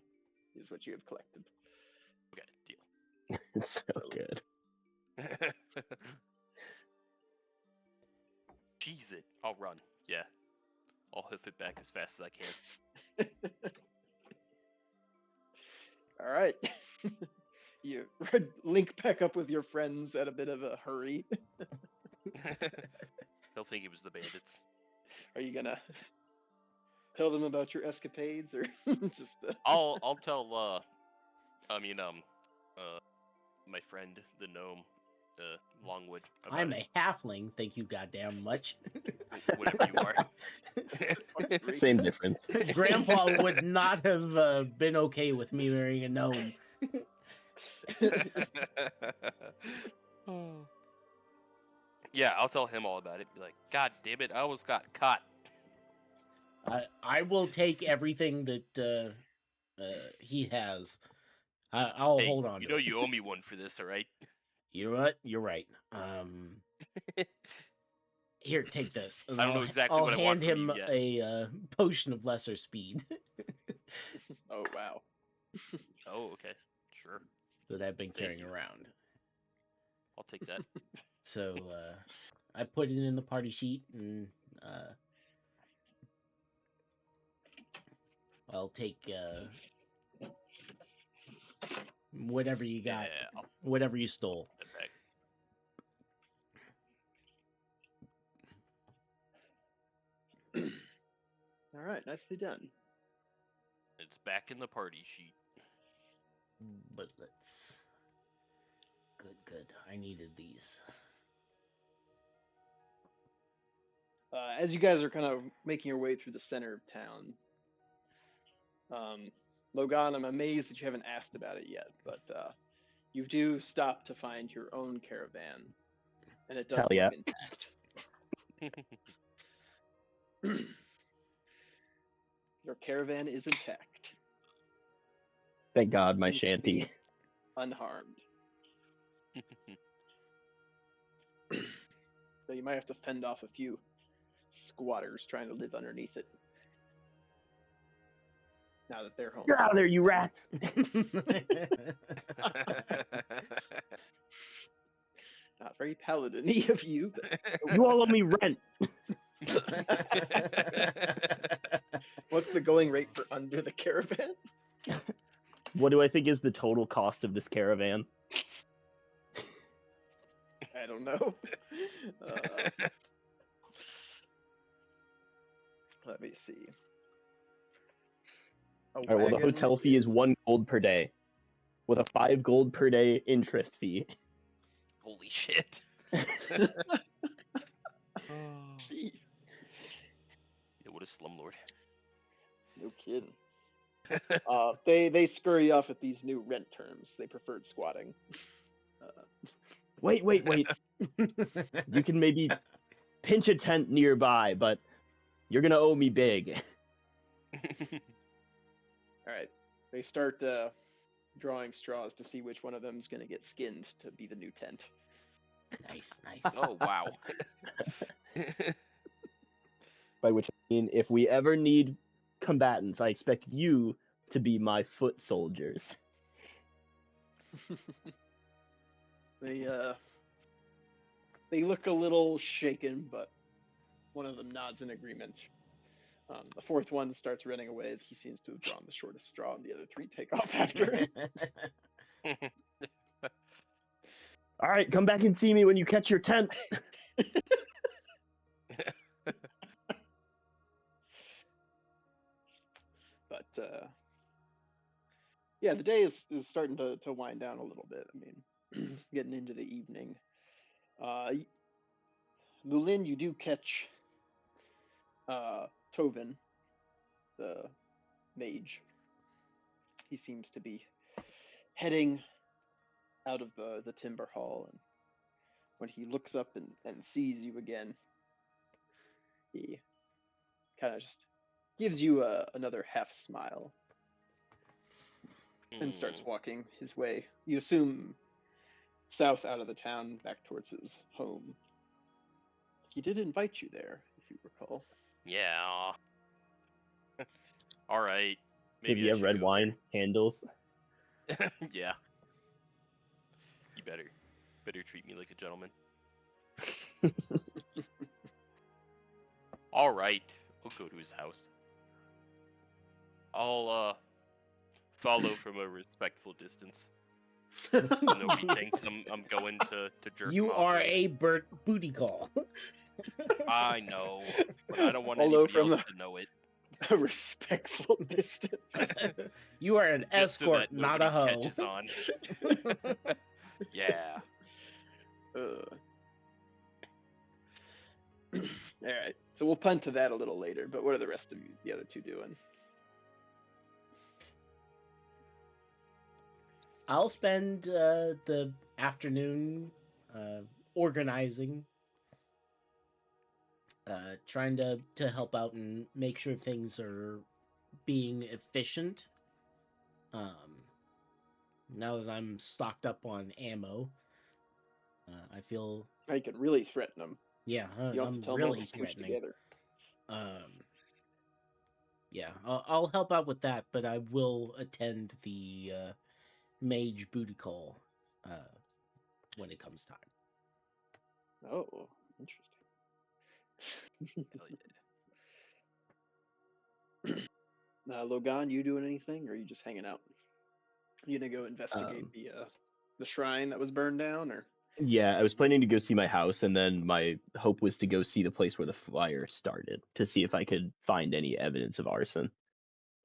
is what you have collected. Okay, deal. It's so good. Cheese it. I'll run. Yeah. I'll hoof it back as fast as I can. All right. You link back up with your friends at a bit of a hurry. They'll think it was the bandits. Are you gonna tell them about your escapades, or just? I'll tell my friend the gnome, Longwood. About I'm it. a halfling, thank you goddamn much. Whatever you are. Same difference. Grandpa would not have been okay with me marrying a gnome. Yeah, I'll tell him all about it. Be like, "God damn it, I almost got caught." I will take everything that he has. I'll Hey, hold on you to know it. you owe me one for this, all right? You know what? You're right. Here, take this. And I don't know exactly I'll what I hand want from him you yet. a potion of lesser speed Oh wow. Oh, okay, sure, that I've been carrying you. around. I'll take that. So I put it in the party sheet, and I'll take whatever you got, Yeah, I'll whatever you stole. put that back. All right, nicely done. It's back in the party sheet. But let's. Good. I needed these. As you guys are kind of making your way through the center of town, Logan, I'm amazed that you haven't asked about it yet, but you do stop to find your own caravan, and it does Hell look yeah. intact. Your caravan is intact, Thank God, my Seems to shanty. be unharmed. So you might have to fend off a few squatters trying to live underneath it. Now that they're home. Get out of there, you rats! Not very paladin-y of you, but You all owe me rent. what's the going rate for under the caravan? What do I think is the total cost of this caravan? I don't know. Let me see. A All right, well, the wagon hotel fee is 1 gold per day, with a 5 gold per day interest fee. Holy shit. Jeez, Yeah, what a slumlord. no kidding. They scurry off at these new rent terms. They preferred squatting. Wait. You can maybe pinch a tent nearby, but you're gonna owe me big. All right, they start drawing straws to see which one of them is going to get skinned to be the new tent. Nice. Oh, wow. By which I mean, if we ever need combatants, I expect you to be my foot soldiers. They look a little shaken, but one of them nods in agreement. The fourth one starts running away as he seems to have drawn the shortest straw, and the other three take off after him. All right, come back and see me when you catch your tent. But yeah, the day is starting to wind down a little bit. I mean, getting into the evening. Mulin, you do catch Tovin, the mage. He seems to be heading out of the timber hall, and when he looks up and sees you again, he kind of just gives you another half smile and starts walking his way. You assume south out of the town, back towards his home. He did invite you there, if you recall. Yeah. All right. Does Maybe he I have should red go wine handles? there. Yeah. You better treat me like a gentleman. All right. We'll go to his house. I'll follow from a respectful distance. So nobody thinks I'm going to jerk You him off are later. a booty call. I know, but I don't want Although anybody from else to know it. A respectful distance. You are an Just so escort, that not a nobody hoe. catches on. Yeah. All right, so we'll punt to that a little later. But what are the rest of you, the other two, doing? I'll spend the afternoon organizing, trying to help out and make sure things are being efficient. Now that I'm stocked up on ammo, I feel Now you can really threaten them. yeah, You don't have I'm to tell them all really to scooch threatening. together. Yeah, I'll help out with that, but I will attend the mage booty call when it comes time. Oh, interesting. Hell yeah. Logan, you doing anything, or are you just hanging out? You gonna go investigate the shrine that was burned down, or? Yeah, I was planning to go see my house, and then my hope was to go see the place where the fire started to see if I could find any evidence of arson.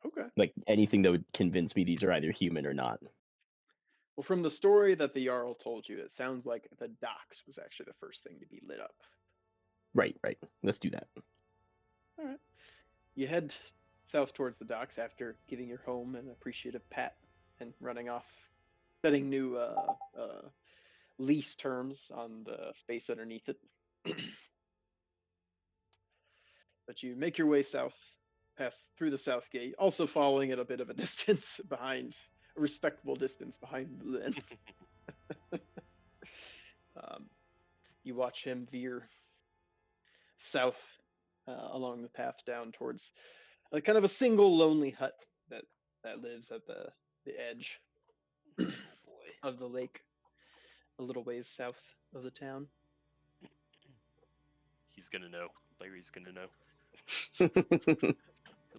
Okay. Like anything that would convince me these are either human or not. Well, from the story that the Jarl told you, it sounds like the docks was actually the first thing to be lit up. Right. Let's do that. All right. You head south towards the docks after giving your home an appreciative pat and running off, setting new lease terms on the space underneath it. But you make your way south, pass through the south gate, also following at a bit of a distance behind, a respectable distance behind Lynn. You watch him veer south along the path down towards kind of a single lonely hut that lives at the edge Oh boy. of the lake, a little ways south of the town. He's gonna know. Larry's gonna know.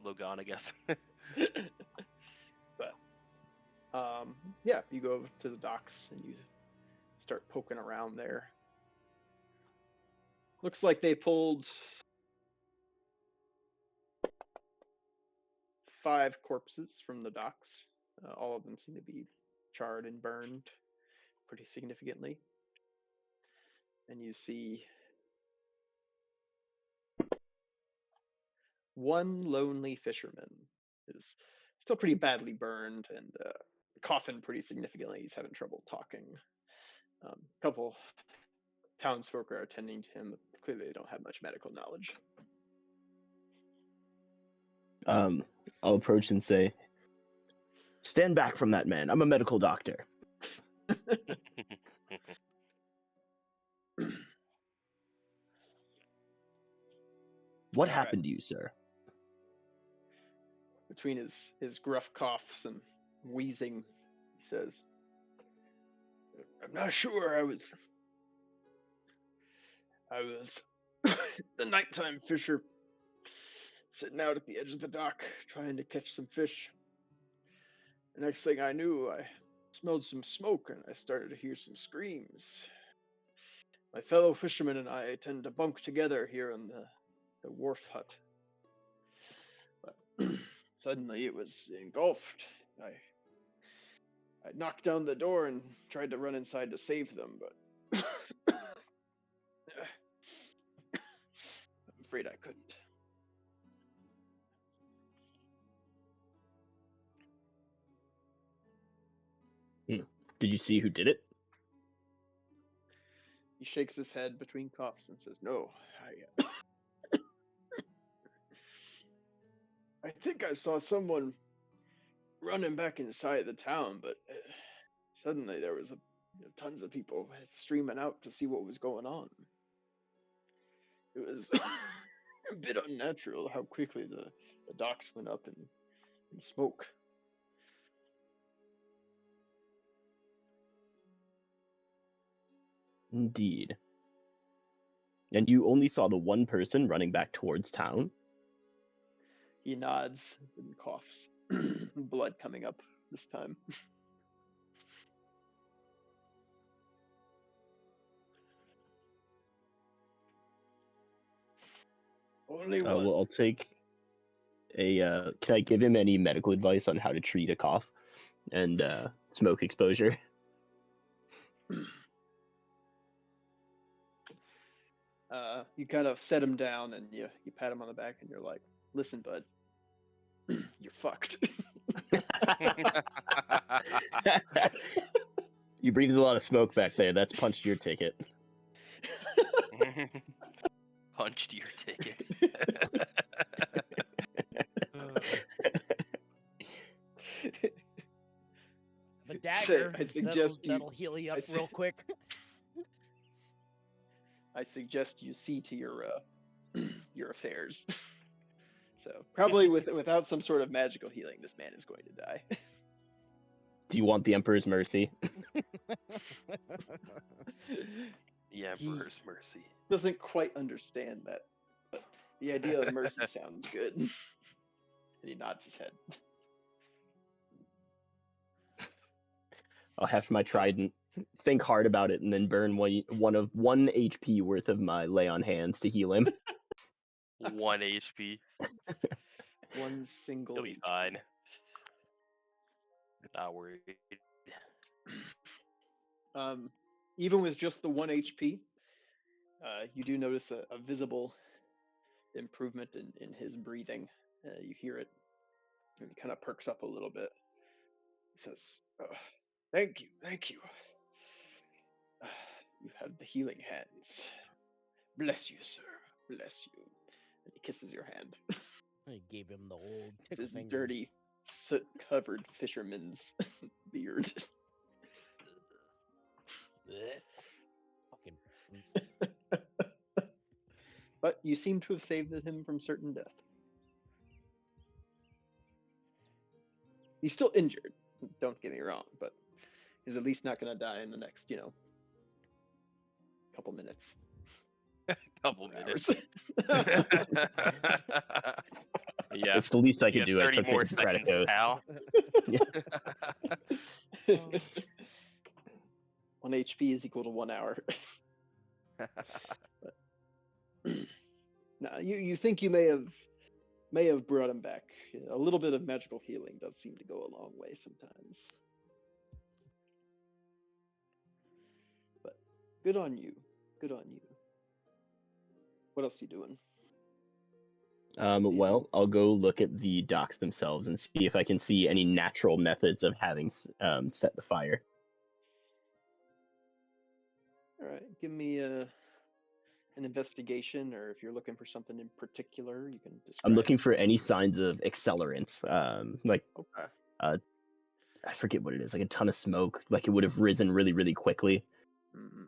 Logan, I guess. But Yeah, you go to the docks and you start poking around there. Looks like they pulled 5 corpses from the docks. All of them seem to be charred and burned pretty significantly. And you see one lonely fisherman who's still pretty badly burned and coughing pretty significantly. He's having trouble talking. A couple townsfolk are attending to him, but clearly they don't have much medical knowledge. I'll approach and say, "Stand back from that man. I'm a medical doctor." What All happened to you, sir? Between his gruff coughs and wheezing, he says, "I'm not sure. I was the nighttime fisher sitting out at the edge of the dock trying to catch some fish. The next thing I knew, I smelled some smoke and I started to hear some screams. My fellow fishermen and I tend to bunk together here in the wharf hut. But suddenly it was engulfed. I knocked down the door and tried to run inside to save them, but I'm afraid I couldn't." Did you see who did it? He shakes his head between coughs and says, "No, I think I saw someone running back inside the town, but suddenly there was tons of people streaming out to see what was going on. It was a bit unnatural how quickly the docks went up in smoke." Indeed. And you only saw the one person running back towards town? He nods and coughs, blood coming up this time. Only one. Well, I'll take a. Can I give him any medical advice on how to treat a cough and smoke exposure? You kind of set him down and you pat him on the back and you're like, "Listen, bud, you're fucked." You breathed a lot of smoke back there. That's punched your ticket. Punched your ticket. A dagger. I suggest that'll heal you up real quick. I suggest you see to your your affairs. So probably without some sort of magical healing, this man is going to die. Do you want the Emperor's mercy? The Emperor's mercy. Doesn't quite understand that, but the idea of mercy sounds good. And he nods his head. I'll have my trident, think hard about it, and then burn one HP worth of my lay on hands to heal him. 1 HP. One single. He'll be fine. Not worried. Even with just the 1 HP, you do notice a visible improvement in his breathing. You hear it, and he kind of perks up a little bit. He says, "Thank you. You have the healing hands. Bless you, sir. Bless you." And he kisses your hand. I gave him the old tickle This fingers. dirty, soot-covered fisherman's beard. Blech. Fucking. But you seem to have saved him from certain death. He's still injured, don't get me wrong, but he's at least not going to die in the next, couple minutes. Couple minutes. Hours. Yeah. It's the least I You can got do. I 30 took the more Hippocratic seconds, oath. pal. Oh. 1 HP is equal to 1 hour. Now, you think you may have brought him back. A little bit of magical healing does seem to go a long way sometimes. But good on you. Good on you. What else you doing? Well, I'll go look at the docks themselves and see if I can see any natural methods of having set the fire. All right, give me an investigation, or if you're looking for something in particular, you can describe. I'm looking for any signs of accelerants, Okay. I forget what it is, like a ton of smoke, like it would have risen really, really quickly. Mm-hmm.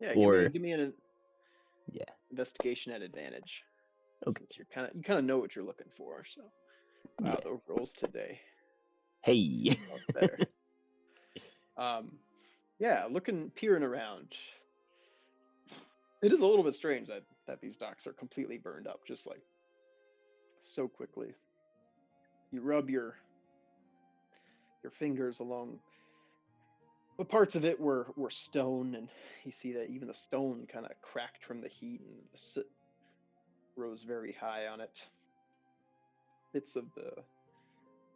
Yeah, Or give me an yeah, investigation at advantage. okay. Since you kind of know what you're looking for. So, wow, Yeah. those rolls today. Hey. Up there. Yeah, peering around. It is a little bit strange that these docks are completely burned up, just like so quickly. You rub your fingers along. But parts of it were stone, and you see that even the stone kind of cracked from the heat, and the soot rose very high on it. Bits of the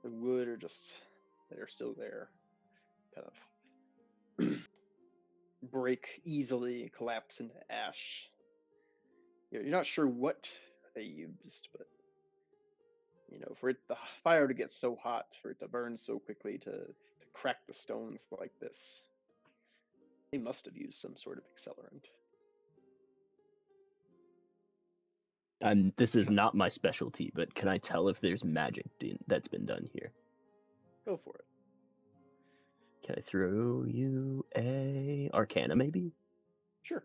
wood are just that are still there, kind of break easily and collapse into ash. You're not sure what they used, but for the fire to get so hot, for it to burn so quickly, to crack the stones like this, they must have used some sort of accelerant. This is not my specialty, but can I tell if there's magic that's been done here? Go for it. Can I throw you a Arcana, maybe? Sure.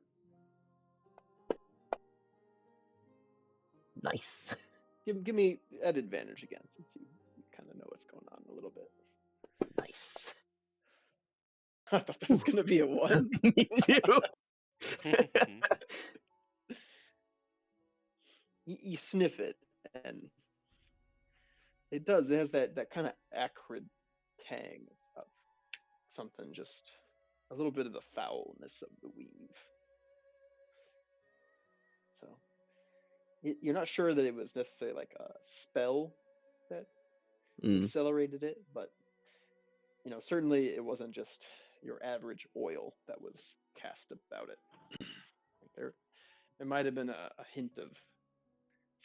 Nice. Give me at advantage again, since you kind of know what's going on a little bit. Nice. I thought that was going to be a 1. Me too. You sniff it, and it does. It has that kind of acrid tang of something, just a little bit of the foulness of the weave. So you're not sure that it was necessarily like a spell that accelerated it, but certainly it wasn't just your average oil that was cast about it. There might have been a hint of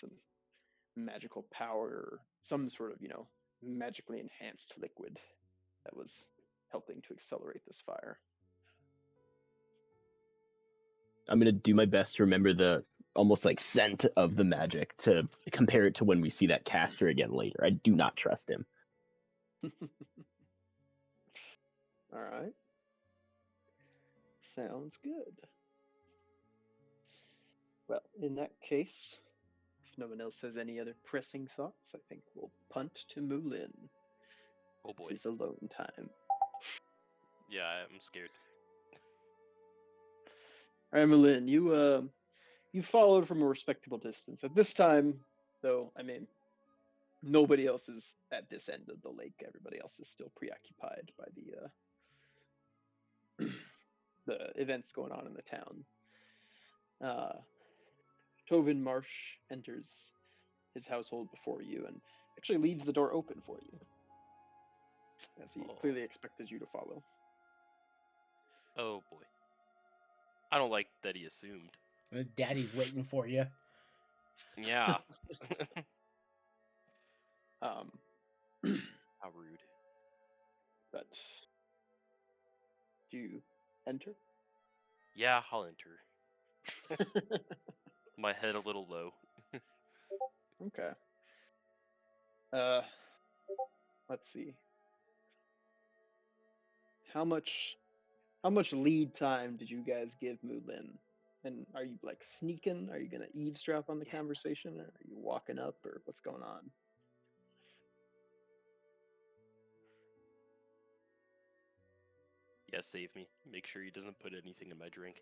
some magical power, or some sort of magically enhanced liquid that was helping to accelerate this fire. I'm gonna do my best to remember the almost like scent of the magic to compare it to when we see that caster again later. I do not trust him. All right. Sounds good. Well, in that case, if no one else has any other pressing thoughts, I think we'll punt to Moulin. Oh boy. It's alone time. Yeah, I'm scared. All right, Moulin, you followed from a respectable distance. At this time, though, nobody else is at this end of the lake. Everybody else is still preoccupied by the events going on in the town. Tovin Marsh enters his household before you and actually leaves the door open for you, as he clearly expected you to follow. Oh boy. I don't like that he assumed. Daddy's waiting for you. Yeah. How rude. But do you enter? Yeah, I'll enter. My head a little low. Okay. Let's see. How much lead time did you guys give Moulin? And are you like sneaking? Are you gonna eavesdrop on the conversation? Or are you walking up, or what's going on? Yeah, save me. Make sure he doesn't put anything in my drink.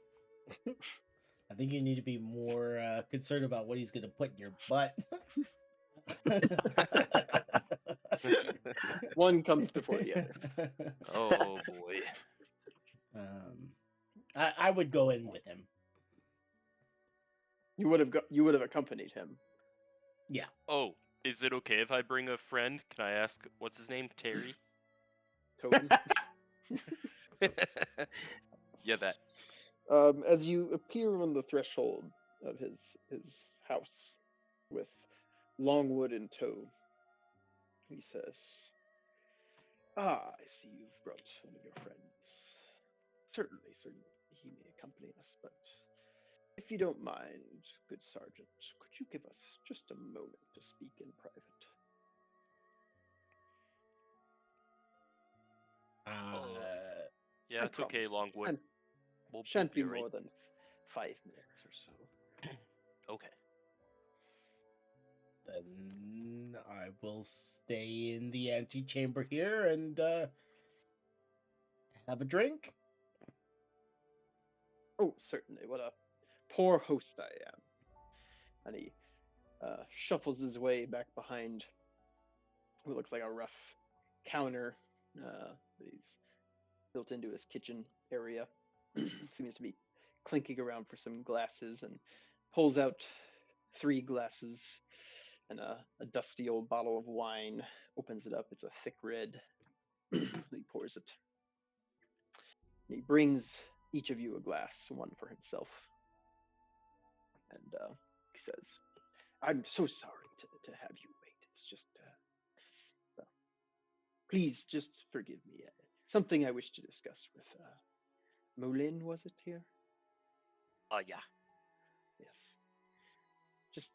I think you need to be more concerned about what he's going to put in your butt. One comes before the other. Oh boy. I would go in with him. You would have accompanied him. Yeah. Oh, is it okay if I bring a friend? Can I ask what's his name? Terry? Tobin. Yeah, that. As you appear on the threshold of his house with Longwood in tow, he says, "Ah, I see you've brought one of your friends. Certainly, he may accompany us, but if you don't mind, good sergeant, could you give us just a moment to speak in private?" Yeah, I it's okay, promise. Longwood. And We'll shan't be all right. more than 5 minutes or so. Okay. Then I will stay in the antechamber here and have a drink. Oh, certainly. What a poor host I am. And he shuffles his way back behind what looks like a rough counter that he's built into his kitchen area. Seems to be clinking around for some glasses and pulls out 3 glasses and a dusty old bottle of wine. Opens it up. It's a thick red. He pours it. And he brings each of you a glass, one for himself. And he says, "I'm so sorry to have you wait. It's just, well, please just forgive me. Something I wish to discuss with Moulin, was it here? Yeah. Yes. Just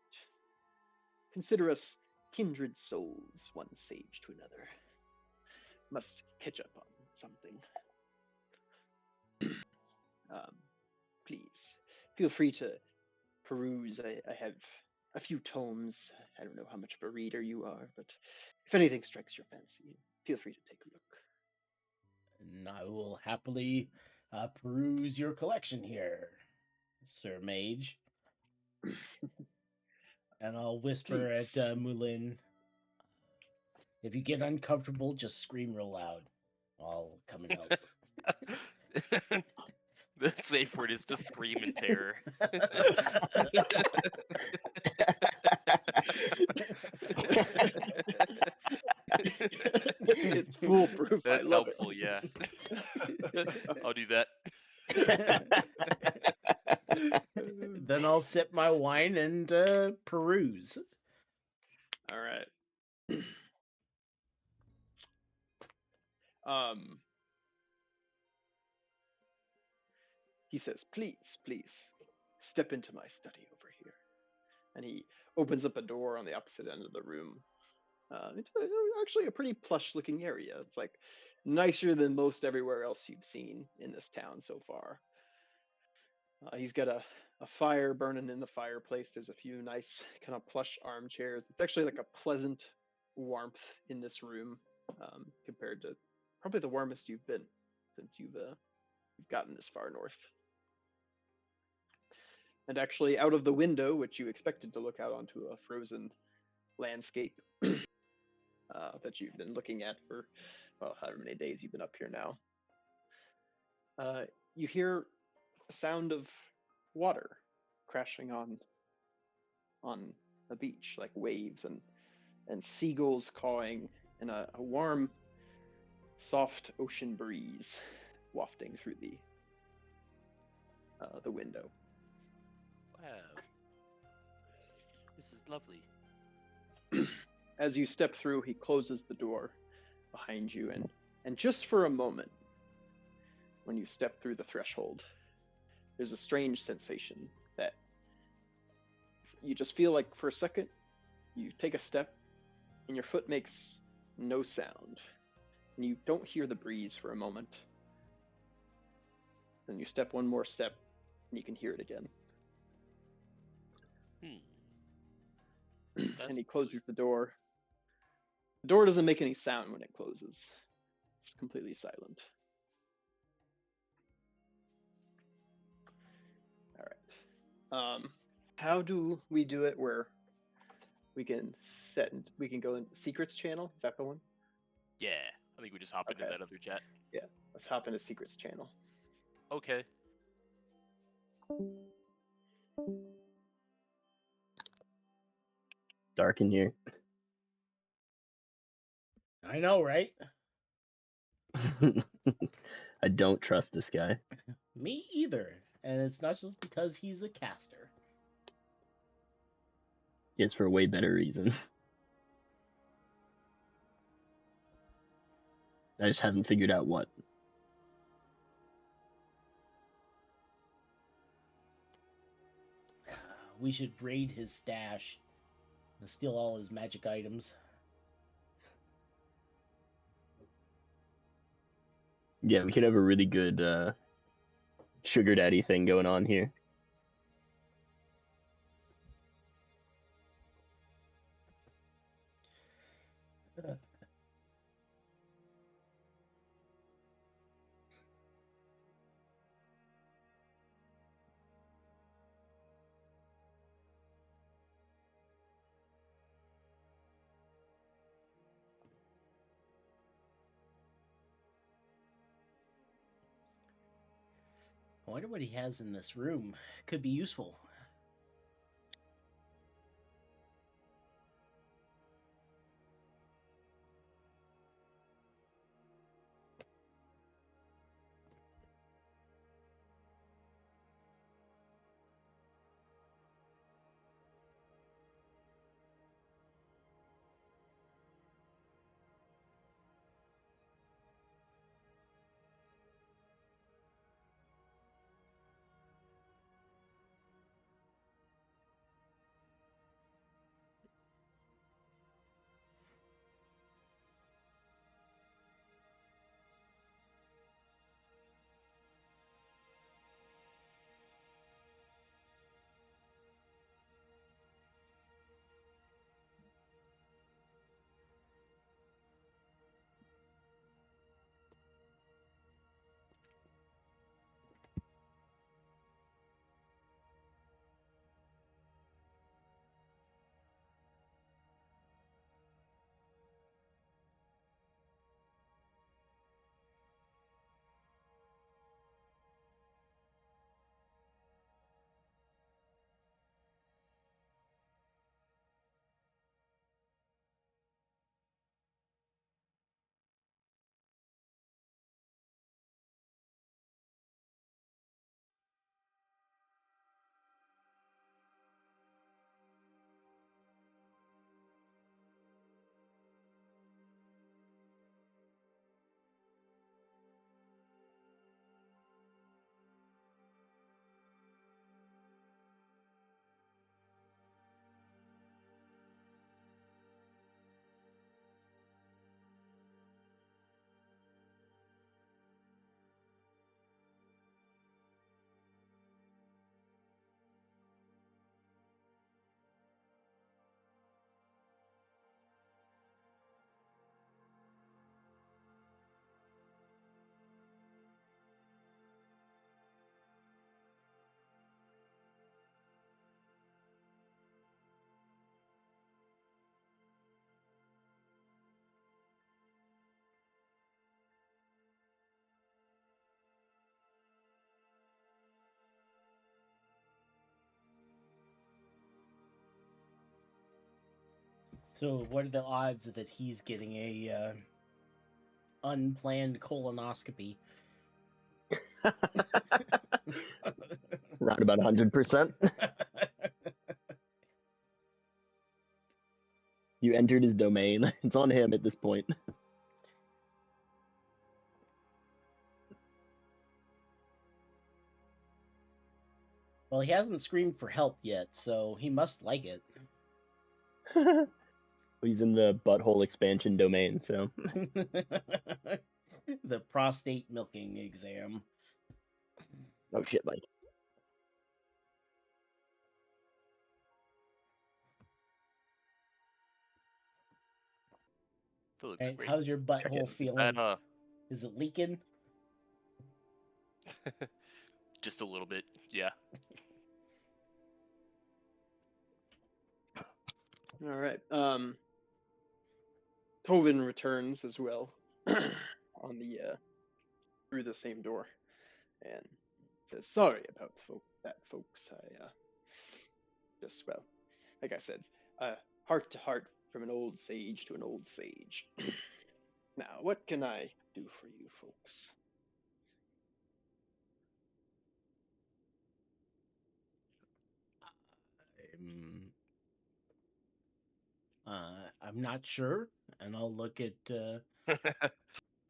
consider us kindred souls, one sage to another. Must catch up on something. Please, feel free to peruse. I have a few tomes. I don't know how much of a reader you are, but if anything strikes your fancy, feel free to take a look." And I will happily peruse your collection here, Sir Mage. And I'll whisper Please. at Moulin, if you get uncomfortable, just scream real loud. I'll come and help. The safe word is to scream in terror. It's foolproof. That's I love helpful, it. yeah. I'll do that. Then I'll sip my wine and peruse. All right. He says, "Please, please, step into my study over here." And he opens up a door on the opposite end of the room. It's actually a pretty plush-looking area. It's like nicer than most everywhere else you've seen in this town so far. He's got a fire burning in the fireplace. There's a few nice kind of plush armchairs. It's actually like a pleasant warmth in this room compared to probably the warmest you've been since you've gotten this far north. And actually, out of the window, which you expected to look out onto a frozen landscape that you've been looking at for, well, however many days you've been up here now, you hear a sound of water crashing on a beach, like waves and seagulls cawing, and a warm, soft ocean breeze wafting through the window. Wow. This is lovely. As you step through, he closes the door behind you, and just for a moment, when you step through the threshold, there's a strange sensation that you just feel like for a second, you take a step, and your foot makes no sound, and you don't hear the breeze for a moment. Then you step one more step, and you can hear it again. And he closes the door. The door doesn't make any sound when it closes. It's completely silent. All right. How do we do it where we can go in secrets channel. Is that the one? Yeah, I think we just hop into Okay. that other chat. Yeah, let's hop into secrets channel. Okay. Dark in here. I know, right? I don't trust this guy. Me either. And it's not just because he's a caster. It's for a way better reason. I just haven't figured out what. We should raid his stash and steal all his magic items. Yeah, we could have a really good sugar daddy thing going on here. I wonder what he has in this room. Could be useful. So, what are the odds that he's getting a unplanned colonoscopy? Around about 100%. You entered his domain. It's on him at this point. Well, he hasn't screamed for help yet, so he must like it. He's in the butthole expansion domain, so. The prostate milking exam. Oh shit, Mike. Looks Hey, great. how's your butthole it. feeling? That, Is it leaking? just a little bit, yeah. All right. Tovin returns as well on the through the same door and says, "Sorry about that, folks. I just well, like I said, heart to heart from an old sage to an old sage. Now, what can I do for you, folks?" I'm not sure, and I'll look at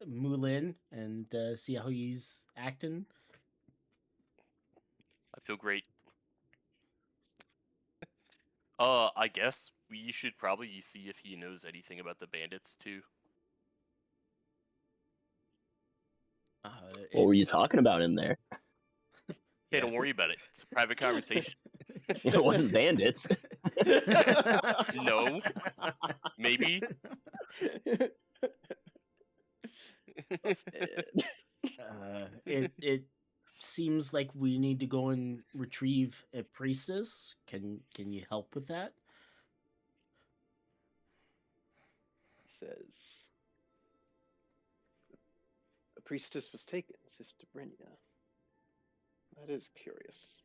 Mulin and see how he's acting. I feel great. I guess we should probably see if he knows anything about the bandits too. What were you talking about in there? Hey, don't worry about it. It's a private conversation. It wasn't bandits. No, maybe. It seems like we need to go and retrieve a priestess. Can you help with that? Says, "A priestess was taken, Sister Brynja. That is curious.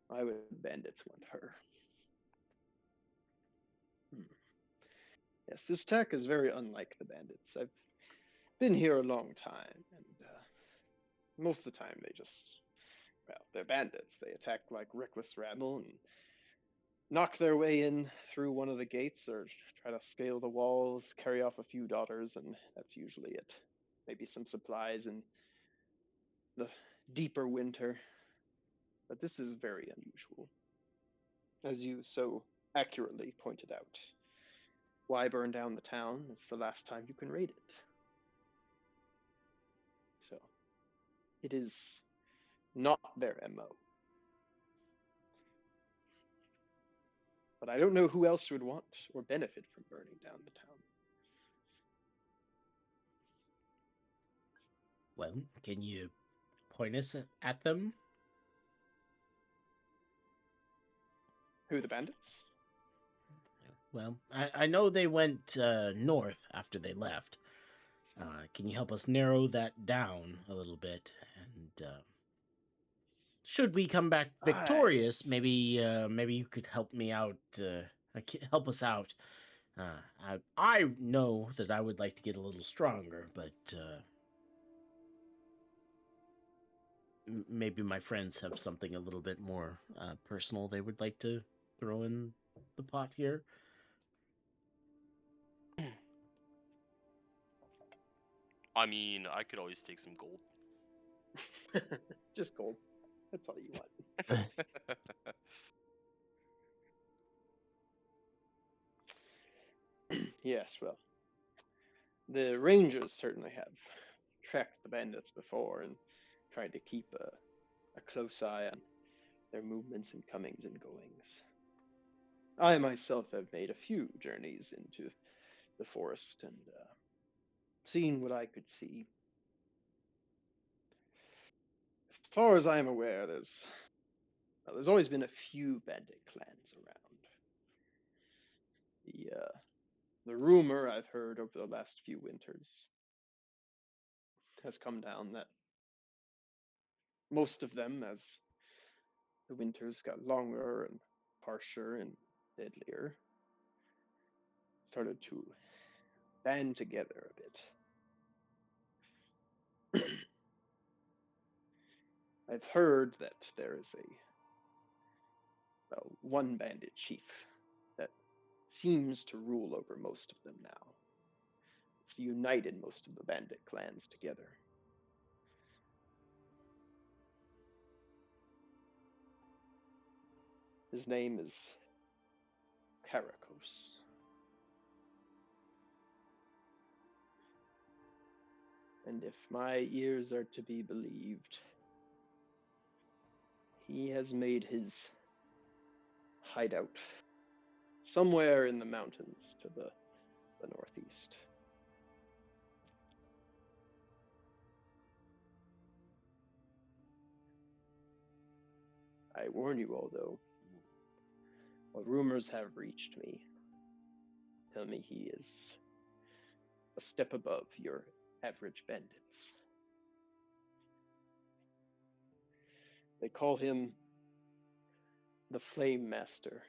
Why would bandits want her?" Yes, this attack is very unlike the bandits. I've been here a long time, and most of the time they just, well, they're bandits. They attack like reckless rabble and knock their way in through one of the gates or try to scale the walls, carry off a few daughters, and that's usually it. Maybe some supplies in the deeper winter. But this is very unusual. As you so accurately pointed out. Why burn down the town? It's the last time you can raid it. So, it is not their MO. But I don't know who else would want or benefit from burning down the town. Well, can you point us at them? Who, the bandits? Well, I know they went north after they left. Can you help us narrow that down a little bit? And should we come back victorious, maybe you could help me out. Help us out. I know that I would like to get a little stronger, but maybe my friends have something a little bit more personal they would like to throw in the pot here. I mean, I could always take some gold. Just gold. That's all you want. Yes, well, the Rangers certainly have tracked the bandits before and tried to keep a close eye on their movements and comings and goings. I myself have made a few journeys into the forest and seen what I could see. As far as I am aware, there's always been a few bandit clans around. The rumor I've heard over the last few winters has come down that most of them, as the winters got longer and harsher and deadlier, started to band together a bit. I've heard that there is one bandit chief that seems to rule over most of them now. It's united most of the bandit clans together. His name is Karakos. And if my ears are to be believed, he has made his hideout somewhere in the mountains to the northeast. I warn you all, though, what rumors have reached me tell me he is a step above your average bandits. They call him the Flame Master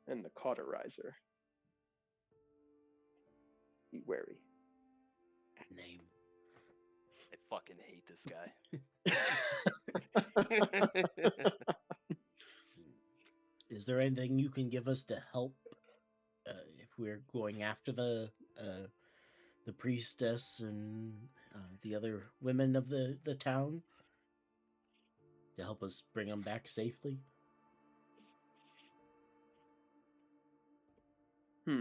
and the Cauterizer. Be wary. Name. I fucking hate this guy. Is there anything you can give us to help if we're going after the priestess and the other women of the town to help us bring them back safely? He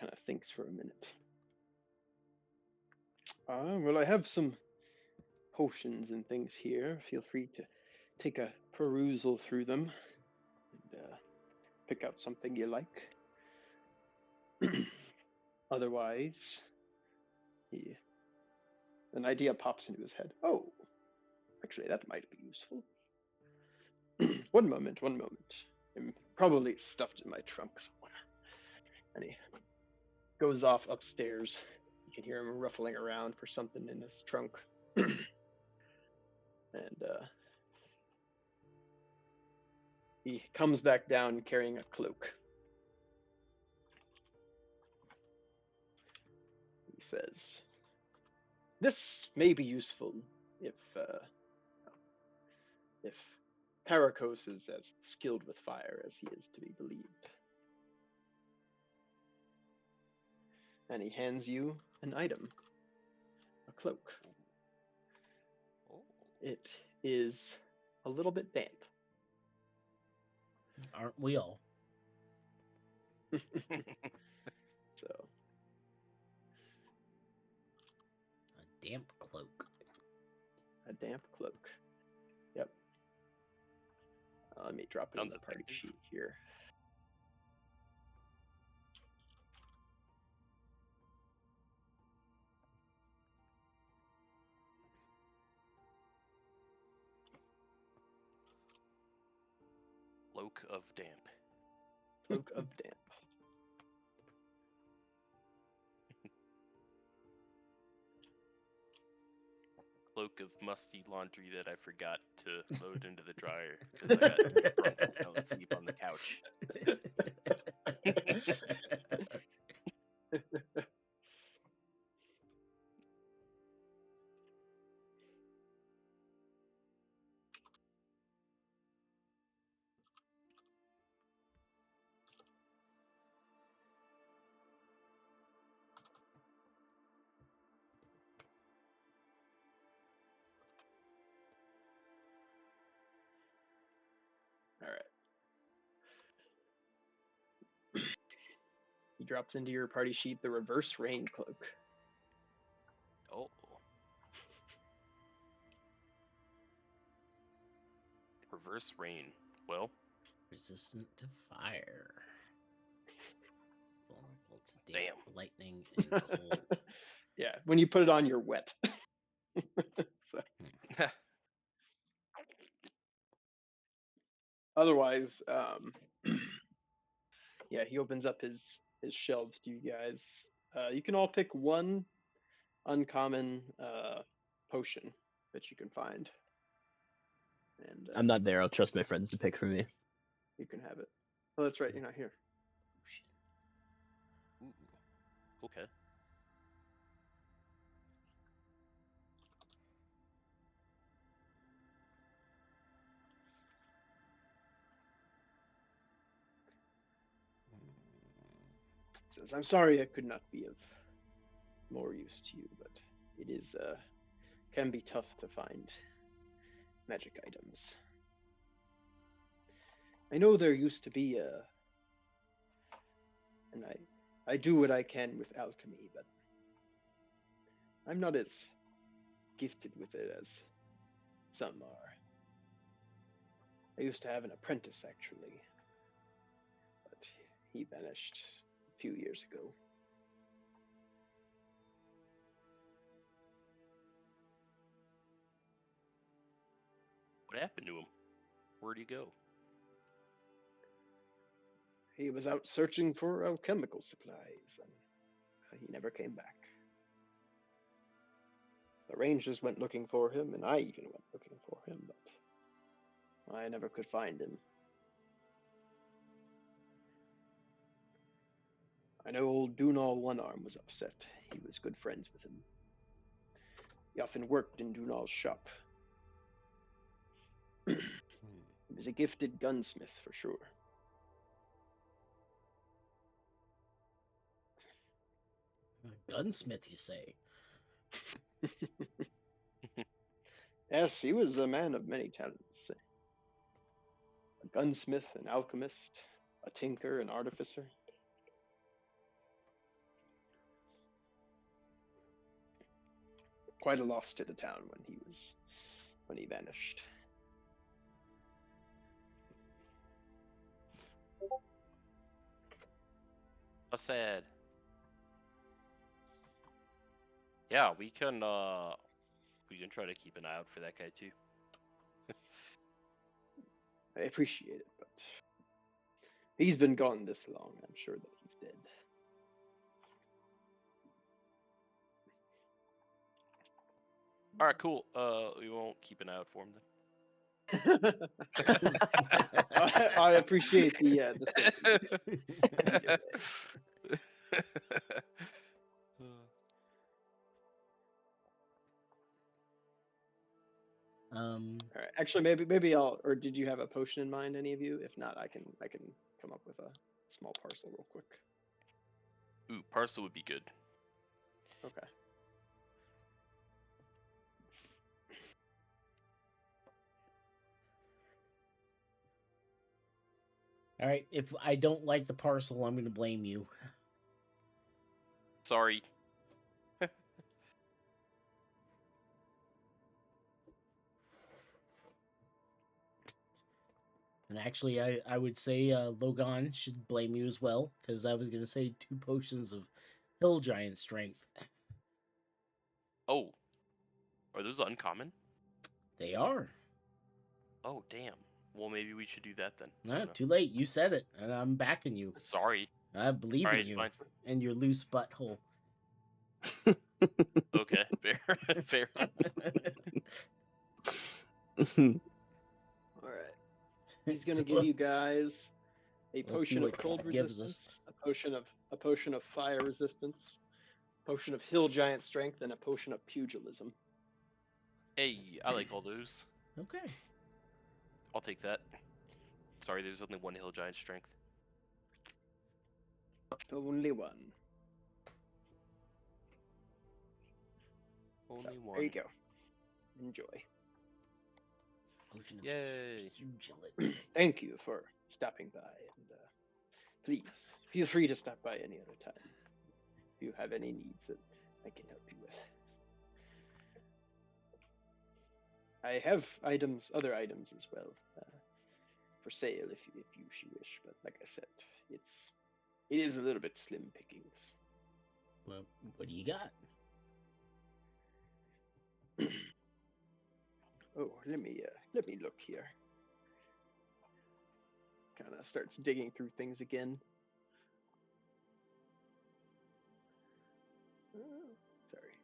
kind of thinks for a minute. Well, I have some potions and things here. Feel free to take a perusal through them and pick out something you like. Otherwise, an idea pops into his head. Oh, actually, that might be useful. One moment. I'm probably stuffed in my trunk somewhere. And he goes off upstairs. You can hear him ruffling around for something in his trunk. And he comes back down carrying a cloak. He says, "This may be useful if Karakos is as skilled with fire as he is to be believed." And he hands you an item, a cloak. Oh. It is a little bit damp. Aren't we all? So, A damp cloak. a damp cloak. Yep. Let me drop it in Sounds the party effective. sheet here. Cloak of damp. Cloak of damp. Cloak of musty laundry that I forgot to load into the dryer because I got drunk and fell asleep on the couch. All right. He drops into your party sheet the reverse rain cloak. Oh. Reverse rain. Well, Resistant to fire. Vulnerable to Damn. lightning, and cold. Yeah, when you put it on, you're wet. So, otherwise, yeah, he opens up his shelves to you guys. You can all pick one uncommon potion that you can find, and I'm not there. I'll trust my friends to pick for me. you can have it. Oh, that's right, you're not here. ooh, okay. Says, "I'm sorry I could not be of more use to you, but it is can be tough to find magic items. I know there used to be and I do what I can with alchemy, but I'm not as gifted with it as some are. I used to have an apprentice, actually, but he vanished a few years ago. What happened to him? Where'd he go? he was out searching for alchemical supplies, and he never came back. The Rangers went looking for him, and I even went looking for him, but I never could find him. I know old Dunal One Arm was upset. He was good friends with him. He often worked in Dunal's shop. He was a gifted gunsmith for sure. Gunsmith, you say? Yes, he was a man of many talents. A gunsmith, an alchemist, a tinker, an artificer. Quite a loss to the town when he vanished. How sad. Yeah, we can try to keep an eye out for that guy too. I appreciate it, but he's been gone this long. I'm sure that he's dead. All right, cool. We won't keep an eye out for him then. I appreciate the All right. Actually, maybe I'll. Or did you have a potion in mind, any of you? If not, I can come up with a small parcel real quick. Ooh, parcel would be good. Okay. All right. If I don't like the parcel, I'm going to blame you. Sorry. And actually, I would say Logan should blame you as well, because I was going to say 2 potions of Hill Giant Strength. Oh. Are those uncommon? They are. Oh, damn. Well, maybe we should do that then. Too late. You said it, and I'm backing you. Sorry. I believe in you fine. and your loose butthole. Okay, fair. Fair. All right. He's gonna give you guys a let's see potion of what cold God gives us. resistance, a potion of fire resistance, a potion of hill giant strength, and a potion of pugilism. Hey, I like all those. Okay. I'll take that. Sorry, there's only one hill giant strength. Only one. Only one. There you go. Enjoy. Potion of Yay. pugilism. Thank you for stopping by, and please feel free to stop by any other time if you have any needs that I can help you with. I have other items as well, for sale if you wish. But like I said, it is a little bit slim pickings. Well, what do you got? Oh, let me look here. Kind of starts digging through things again. Sorry.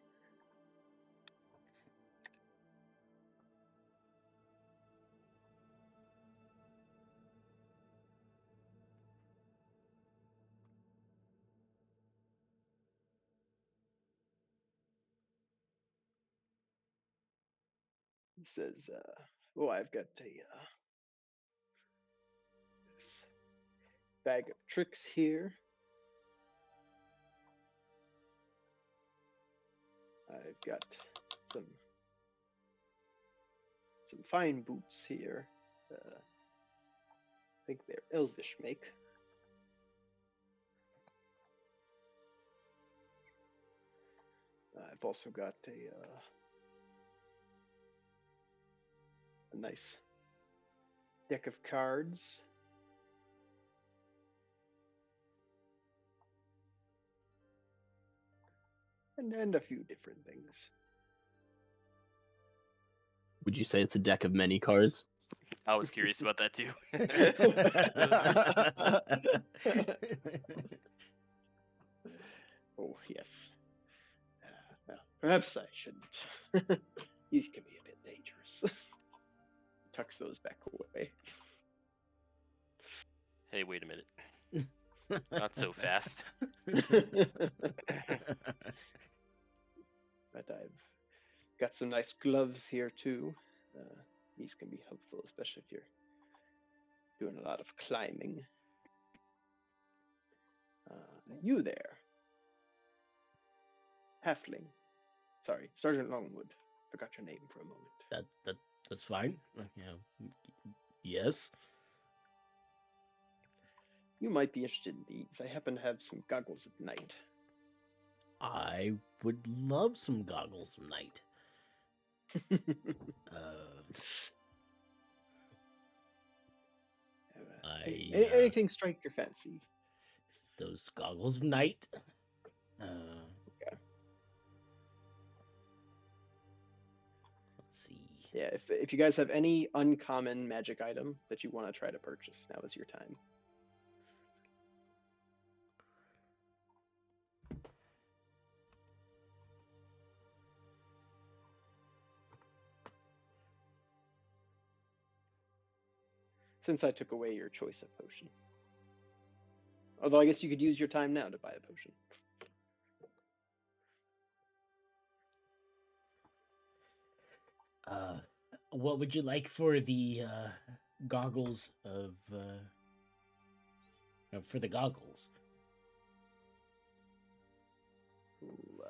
He says, "Oh, I've got this bag of tricks here. I've got some fine boots here. I think they're elvish make. I've also got a nice deck of cards. And a few different things." Would you say it's a deck of many cards? I was curious about that too. Oh, yes. Well, perhaps I shouldn't. These can be a bit dangerous. Tucks those back away. Hey, wait a minute. Not so fast. But I've got some nice gloves here too. These can be helpful, especially if you're doing a lot of climbing. You there, halfling. Sorry, Sergeant Longwood. Forgot your name for a moment. That's fine. Yeah. Yes. You might be interested in these. I happen to have some goggles at night. I would love some goggles of night. Anything strike your fancy? Those goggles of night. Okay. Let's see. Yeah, if you guys have any uncommon magic item that you want to try to purchase, now is your time. Since I took away your choice of potion. Although I guess you could use your time now to buy a potion. What would you like for the goggles of for the goggles? Ooh,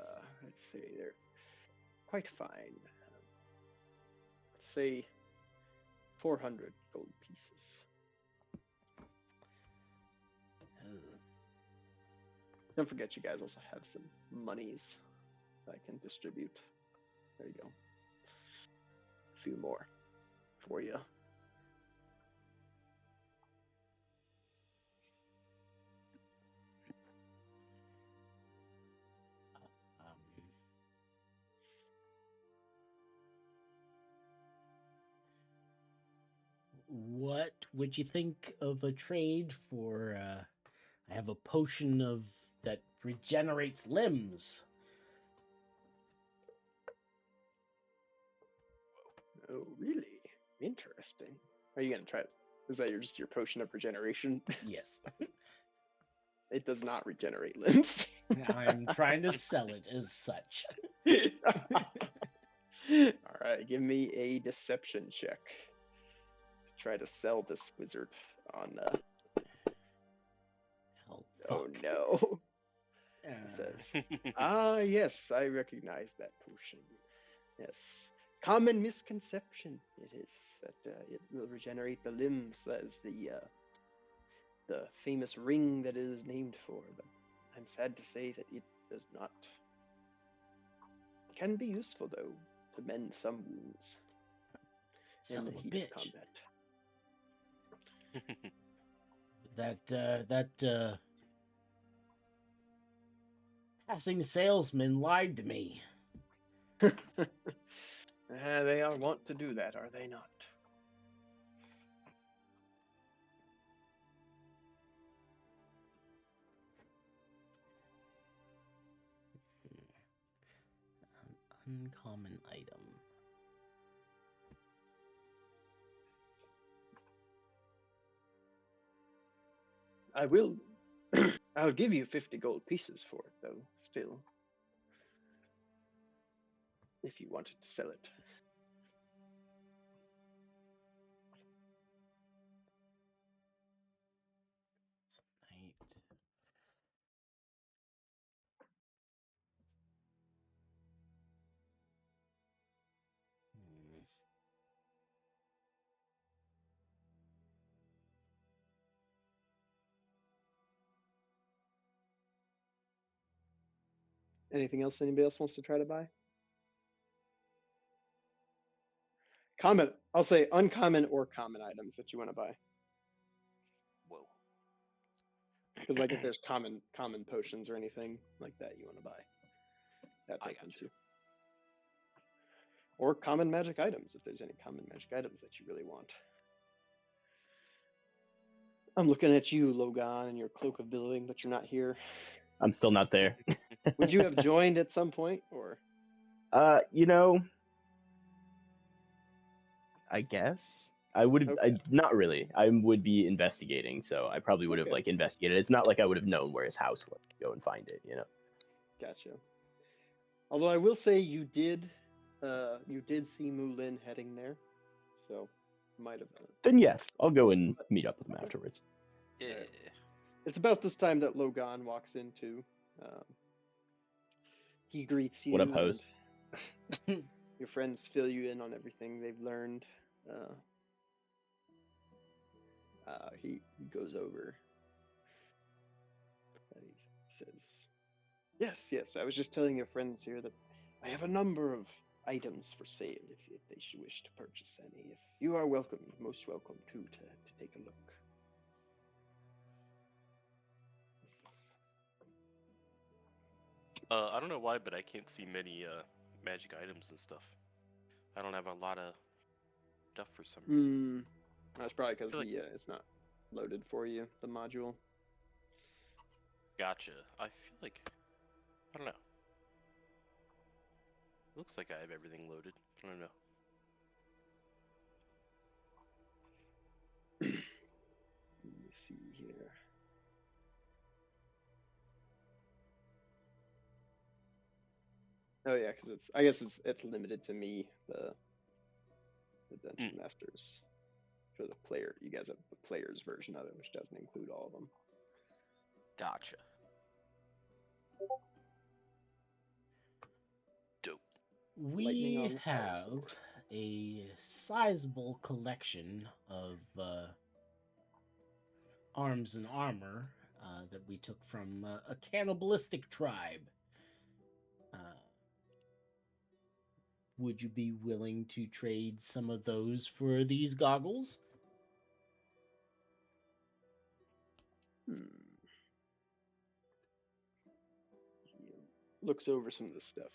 let's see, they're quite fine. Let's say 400 gold pieces. Don't forget, you guys also have some monies that I can distribute. There you go. A few more for you. What would you think of a trade for? I have a potion of that regenerates limbs. Oh, really? Interesting. Are you gonna try it? Is that just your potion of regeneration? Yes. It does not regenerate limbs. I'm trying to sell it as such. All right, give me a deception check. Try to sell this wizard on. Oh no. It says, yes, I recognize that potion. Yes. Common misconception it is that it will regenerate the limbs. That is the famous ring that it is named for. But I'm sad to say that it does not. It can be useful though to mend some wounds Son in of the a heat bitch. of combat. That passing salesman lied to me. They are wont to do that, are they not? An uncommon item. I will. I'll give you 50 gold pieces for it, though. Still, if you wanted to sell it. Right. Anything else anybody else wants to try to buy? Common. I'll say uncommon or common items that you want to buy. Whoa. Because like if there's common potions or anything like that you want to buy, that's I open gotcha. too. Or common magic items if there's any common magic items that you really want. I'm looking at you, Logan, and your cloak of billowing, but you're not here. I'm still not there. Would you have joined at some point, or? You know, I guess I would have. Okay. Not really. I would be investigating, so I probably would have Okay. like investigated. It's not like I would have known where his house was to go and find it. You know. Gotcha. Although I will say you did see Moulin heading there, so might have. Then yes, I'll go and meet up with him afterwards. Yeah. It's about this time that Logan walks in too. He greets you. What up, host? and your friends fill you in on everything they've learned. He goes over. And he says, "Yes. I was just telling your friends here that I have a number of items for sale if they should wish to purchase any. If you are welcome, most welcome too, to take a look." I don't know why, but I can't see many magic items and stuff. I don't have a lot of stuff for some reason. That's probably because feel like- it's not loaded for you, the module. Gotcha. I feel like I don't know. It looks like I have everything loaded. I don't know. Let me see here. Oh yeah, because I guess it's limited to me, the Dungeon Masters. For the player, you guys have the player's version of it, which doesn't include all of them. Gotcha. Dope. Lightning We on the power have sword. a sizable collection of arms and armor that we took from a cannibalistic tribe. Would you be willing to trade some of those for these goggles? He looks over some of the stuff.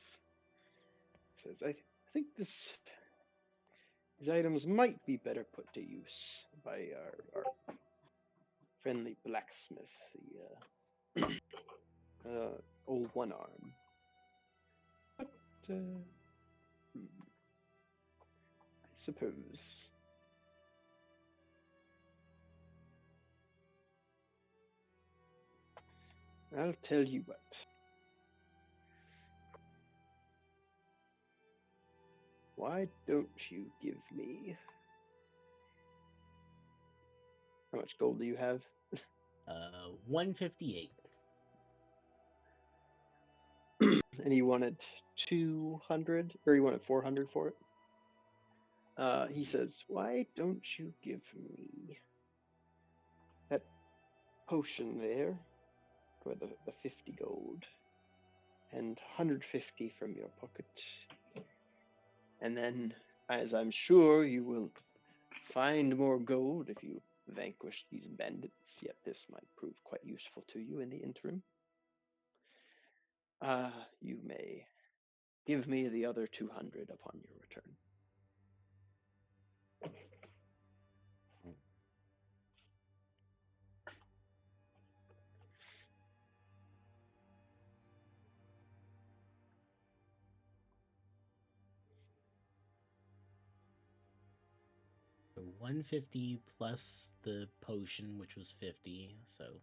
Says, "I think these items might be better put to use by our friendly blacksmith, the old one arm. But I suppose." I'll tell you what. Why don't you give me... How much gold do you have? 158. And he wanted 200, or he wanted 400 for it. He says, "Why don't you give me that potion there for the 50 gold and 150 from your pocket? And then, as I'm sure you will find more gold if you vanquish these bandits, yet this might prove quite useful to you in the interim. You may give me the other 200 upon your return." So 150 plus the potion, which was 50. So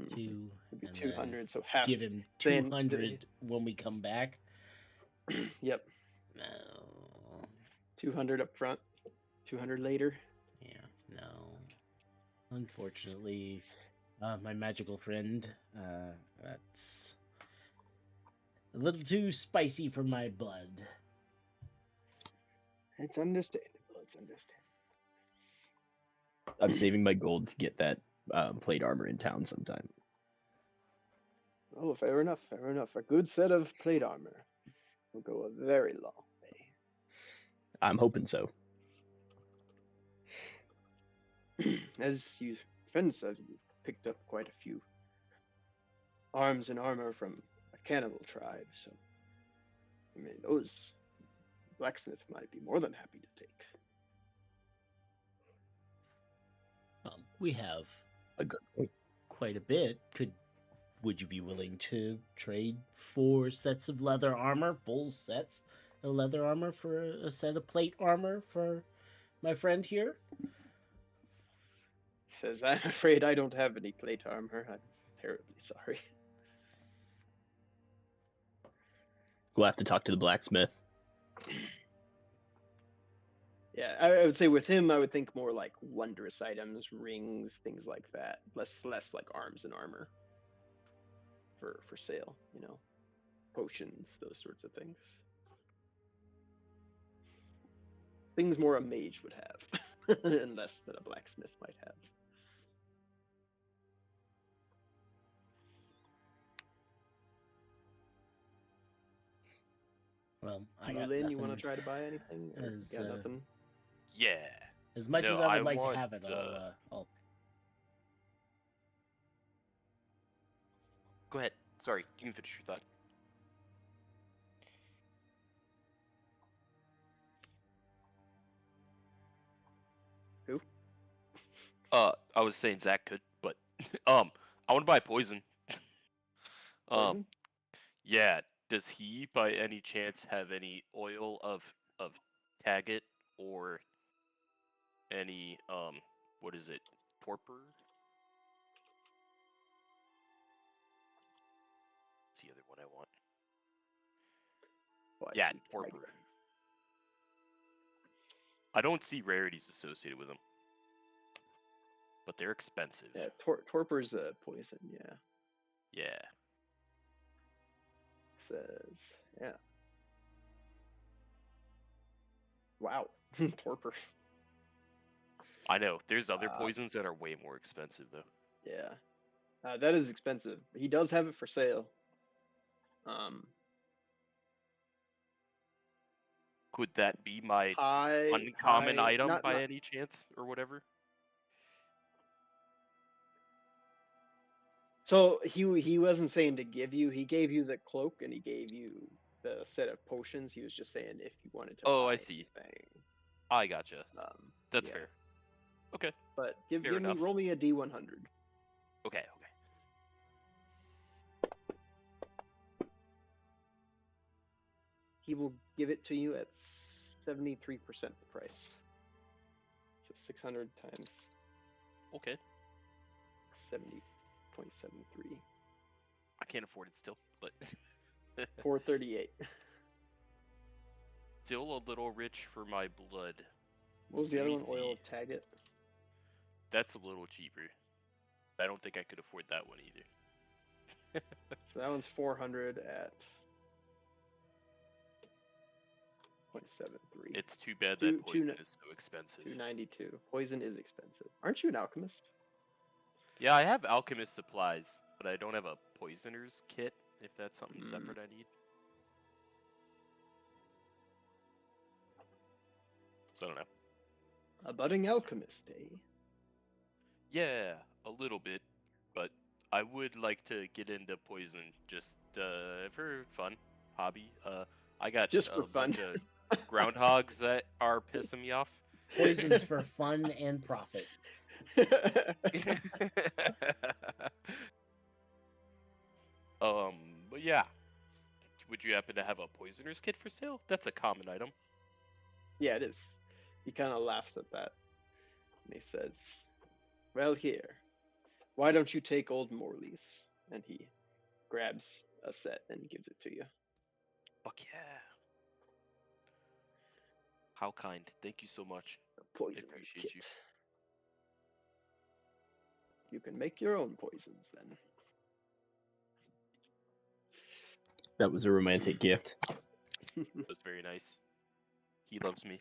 two. It'd be and 200, so half. Give him then 200 when we come back. Yep, No. 200 up front, 200 later. Yeah, no. Unfortunately, my magical friend, that's a little too spicy for my blood. It's understandable. It's understandable. I'm saving my gold to get that plate armor in town sometime. Oh, fair enough. Fair enough. A good set of plate armor will go a very long way. I'm hoping so. As you friends said, you picked up quite a few arms and armor from a cannibal tribe, so I mean, those blacksmith might be more than happy to take. We have A good point. quite a bit. Would you be willing to trade 4 sets of leather armor, full sets of leather armor, for a set of plate armor for my friend here? He says, I'm afraid I don't have any plate armor. I'm terribly sorry. We'll have to talk to the blacksmith. Yeah, I would say with him, I would think more like wondrous items, rings, things like that. Less like arms and armor for sale, you know, potions, those sorts of things. Things more a mage would have, and less than a blacksmith might have. Well, I got Lynn, you nothing. want to try to buy anything? Or As, got nothing? Yeah. As much No, as I would I like to want, have it, I'll Go ahead. Sorry, you can finish your thought. Who? I was saying Zach could, but I want to buy poison. Poison? Yeah. Does he, by any chance, have any oil of Taggart or any what is it, torpor? What's the other one I want? Oh, I Yeah, see. torpor. I don't see rarities associated with them, but they're expensive. Yeah, torpor's a poison. Yeah, Yeah. says yeah. Wow, torpor. I know. There's other Uh, poisons that are way more expensive though. Yeah, that is expensive. He does have it for sale. Could that be my uncommon high, item not by any chance, or whatever? So he wasn't saying to give you. He gave you the cloak and he gave you the set of potions. He was just saying if you wanted to. Oh, buy I see. anything. I gotcha. That's yeah. fair. Okay. But give Fair me enough. roll me a D100. Okay. He will give it to you at 73% the price. So 600 times Okay. 70.73. I can't afford it still, but 438. still a little rich for my blood. What was the Let other me one? Oil see. of Taggart. That's a little cheaper. I don't think I could afford that one either. So that one's 400 at 0.73. It's too bad Two- that poison two- is so expensive. 292. Poison is expensive. Aren't you an alchemist? Yeah, I have alchemist supplies, but I don't have a poisoner's kit, if that's something separate I need. So I don't know. A budding alchemist, eh? Yeah, a little bit, but I would like to get into poison just for fun, hobby. I got Just a for fun. bunch of groundhogs that are pissing me off. poisons for fun and profit. But yeah. Would you happen to have a poisoner's kit for sale? That's a common item. Yeah, it is. He kind of laughs at that. And he says, well, here. Why don't you take old Morley's? And he grabs a set and gives it to you. Fuck yeah. How kind. Thank you so much. A poisoner's appreciate kit. you. You can make your own poisons then. That was a romantic gift. That was very nice. He loves me.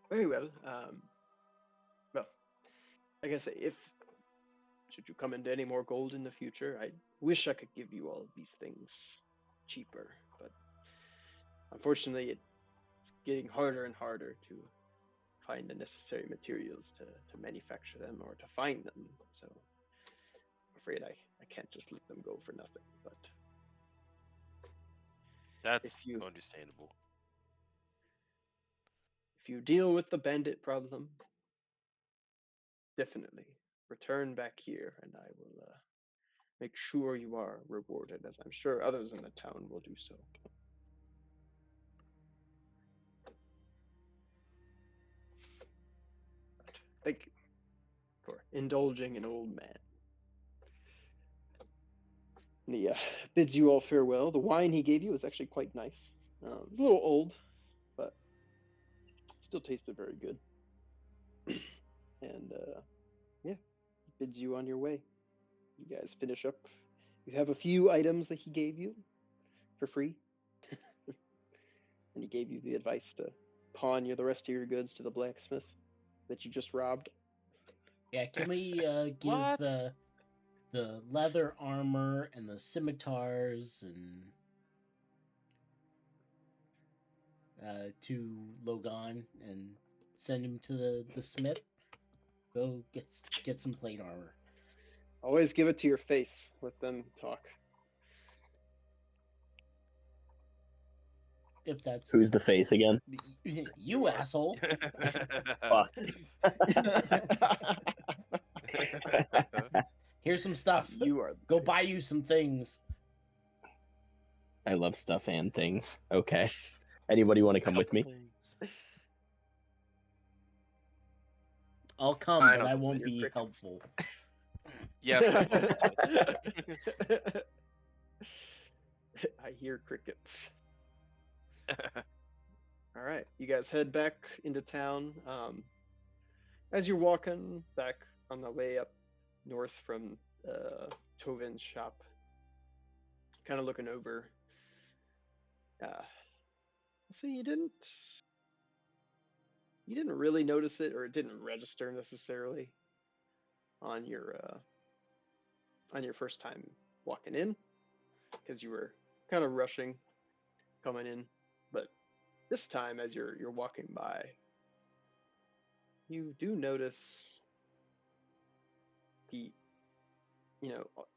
Very well. Well, like I say, if should you come into any more gold in the future, I wish I could give you all of these things cheaper, but unfortunately, it's getting harder and harder to find the necessary materials to manufacture them or to find them. So I'm afraid I can't just let them go for nothing. But That's if you understandable. If you deal with the bandit problem, definitely return back here, and I will make sure you are rewarded, as I'm sure others in the town will do so. Thank you for indulging an old man. And he bids you all farewell. The wine he gave you was actually quite nice. It's a little old, but still tasted very good. And yeah, bids you on your way. You guys finish up. You have a few items that he gave you for free. And he gave you the advice to pawn the rest of your goods to the blacksmith that you just robbed. Yeah, can we give What? the leather armor and the scimitars and to Logan and send him to the smith? Go get some plate armor. Always give it to your face. Let them talk. If that's Who's the face again? you asshole. Fuck. Here's some stuff. You are. Go buy you some things. I love stuff and things. Okay. Anybody want to come with me? I'll come, I but don't I know, won't you're be crickets. helpful. Yes. I hear crickets. All right, you guys head back into town. As you're walking back on the way up north from Tovin's shop, kind of looking over. So you didn't really notice it, or it didn't register necessarily on your first time walking in, because you were kind of rushing coming in. But this time, as you're walking by, you do notice a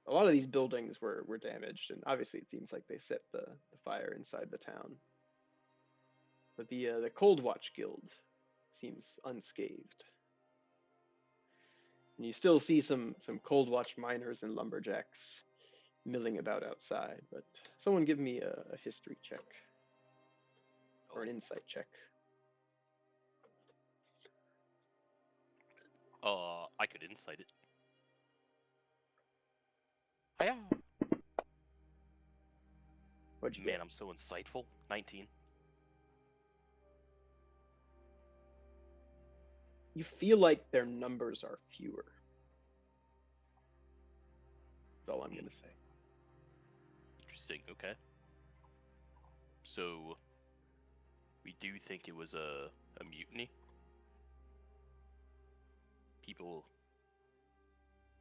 lot of these buildings were damaged, and obviously it seems like they set the fire inside the town. But the Cold Watch Guild seems unscathed. And you still see some Cold Watch miners and lumberjacks milling about outside. But someone give me a history check or an insight check. I could insight it. Hiya. What'd you Man, get? I'm so insightful. 19. You feel like their numbers are fewer. That's all I'm gonna say. Interesting. Okay. So we do think it was a mutiny. People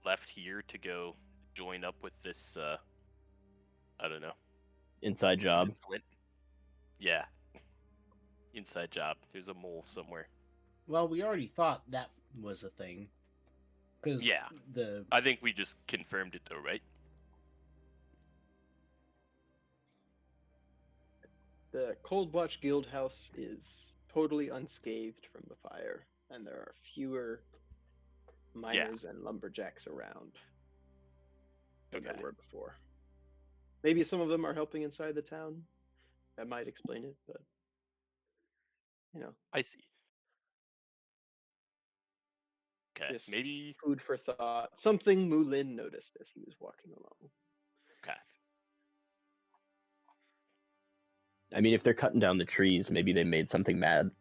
left here to go join up with this. I don't know. Inside job. Flint. Yeah. Inside job. There's a mole somewhere. Well, we already thought that was a thing. Because Yeah. I think we just confirmed it though, right? The Cold Watch Guild House is totally unscathed from the fire, and there are fewer miners and lumberjacks around than there Okay. were before. Maybe some of them are helping inside the town. That might explain it, but I see. Okay. just Maybe. food for thought. Something Moulin noticed as he was walking along. Okay. I mean, if they're cutting down the trees, maybe they made something mad.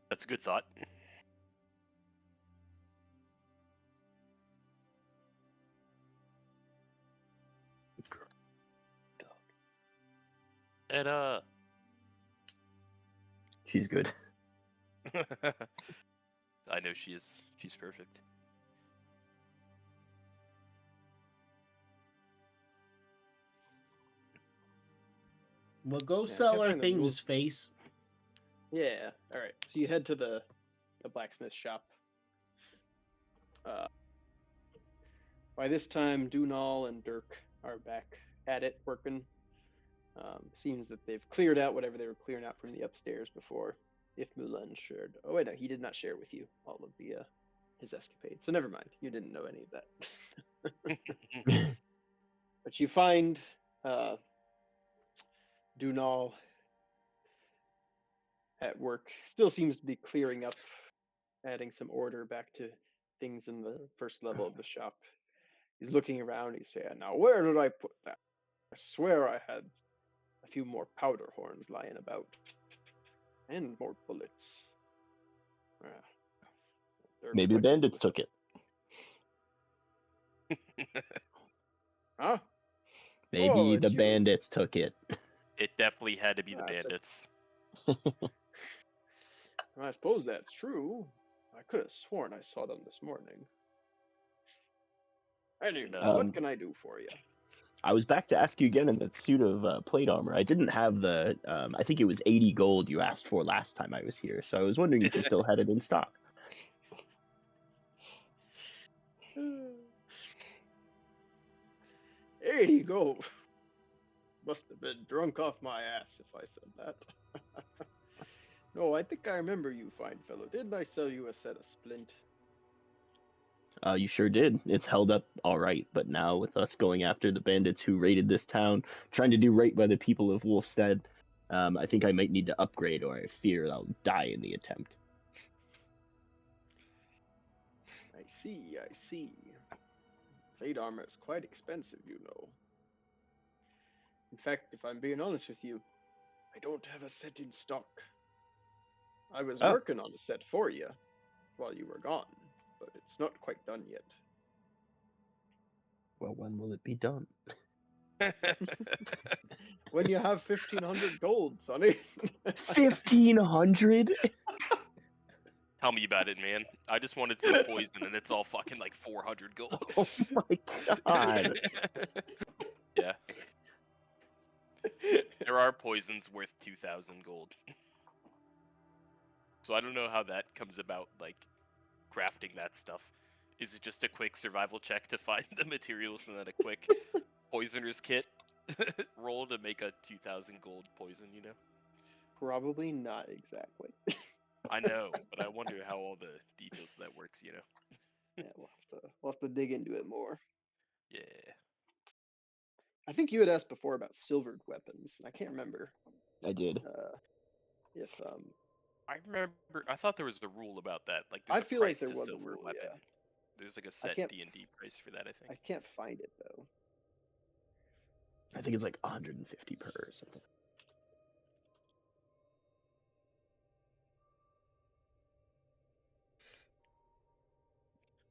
That's a good thought. And She's good. I know she is. She's perfect. we'll go Yeah, sell can't our find the things, rules. face. Yeah. All right. So you head to the blacksmith shop. By this time, Dunal and Dirk are back at it working. Seems that they've cleared out whatever they were clearing out from the upstairs before. If Mulan shared, oh wait, no, he did not share with you all of the his escapade. So never mind, you didn't know any of that. But you find Dunal at work. Still seems to be clearing up, adding some order back to things in the first level of the shop. He's looking around. He's saying, "Now where did I put that? I swear I had a few more powder horns lying about, and more bullets." Ah, they're Maybe the quite bandits took it. Huh? Maybe it's the you. bandits took it. It definitely had to be the Ah, it's a- bandits. I suppose that's true. I could have sworn I saw them this morning. Anyway, No. what can I do for you? I was back to ask you again in the suit of plate armor. I didn't have the, I think it was 80 gold you asked for last time I was here, so I was wondering if you still had it in stock. 80 gold. Must have been drunk off my ass if I said that. No, I think I remember you, fine fellow. Didn't I sell you a set of splint? You sure did. It's held up all right, but now with us going after the bandits who raided this town, trying to do right by the people of Wolfstead, I think I might need to upgrade, or I fear I'll die in the attempt. I see, I see. Plate armor is quite expensive, you know. In fact, if I'm being honest with you, I don't have a set in stock. I was Oh. working on a set for you while you were gone, but it's not quite done yet. Well, when will it be done? When you have 1,500 gold, Sonny. 1,500? Tell me about it, man. I just wanted some poison, and it's all fucking like 400 gold. Oh my god. Yeah. There are poisons worth 2,000 gold. So I don't know how that comes about, like, crafting that stuff. Is it just a quick survival check to find the materials and then a quick poisoner's kit roll to make a 2,000 gold poison, you know? Probably not exactly. I know, but I wonder how all the details of that works, you know? Yeah, we'll have to dig into it more. Yeah. I think you had asked before about silvered weapons. And I can't remember I did. if I remember, I thought there was a rule about that. Like, I there's a feel like price there to was a silver rule, weapon. yeah. There's like a set can't- D&D price for that, I I think. can't find it though. I think it's like 150 per or something.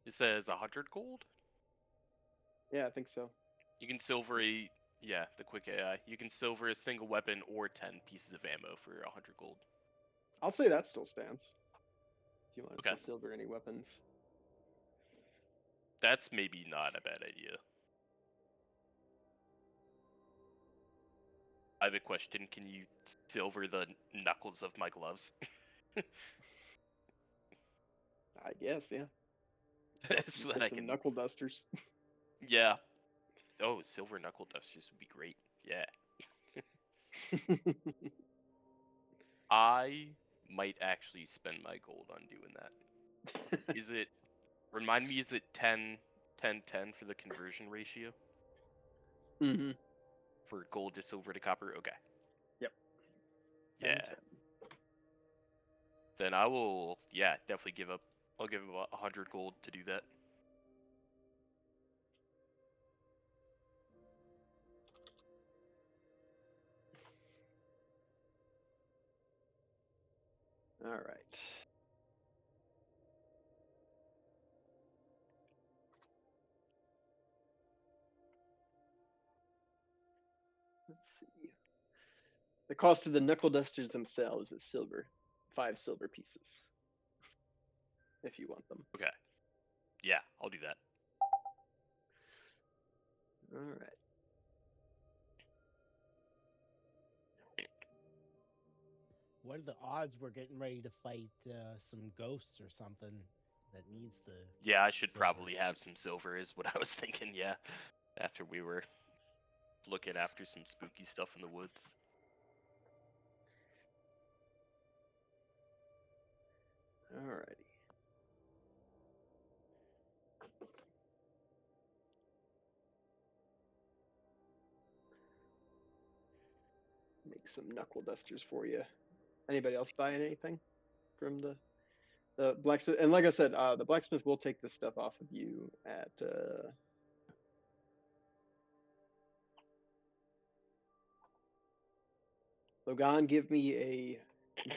It says 100 gold? Yeah, I think so. You can silver a, yeah, the quick AI. You can silver a single weapon or 10 pieces of ammo for 100 gold. I'll say that still stands. If you want Okay. to silver any weapons. That's maybe not a bad idea. I have a question. Can you silver the knuckles of my gloves? I guess, yeah. So that Get I some can... knuckle dusters. Yeah. Oh, silver knuckle dusters would be great. Yeah. I might actually spend my gold on doing that. Is it... Remind me, is it 10, 10, 10 for the conversion ratio? Mm-hmm. For gold to silver to copper? Okay. Yep. Yeah. 10. Then I will, yeah, definitely give up. I'll give about 100 gold to do that. All right. Let's see. The cost of the knuckle dusters themselves is silver. 5 silver pieces. If you want them. Okay. Yeah, I'll do that. All right. What are the odds we're getting ready to fight some ghosts or something that needs the... Yeah, I should silver? probably have some silver is what I was thinking, yeah. After we were looking after some spooky stuff in the woods. Alrighty. Make some knuckle dusters for you. Anybody else buying anything from the blacksmith? And like I said, the blacksmith will take this stuff off of you at Logan, give me a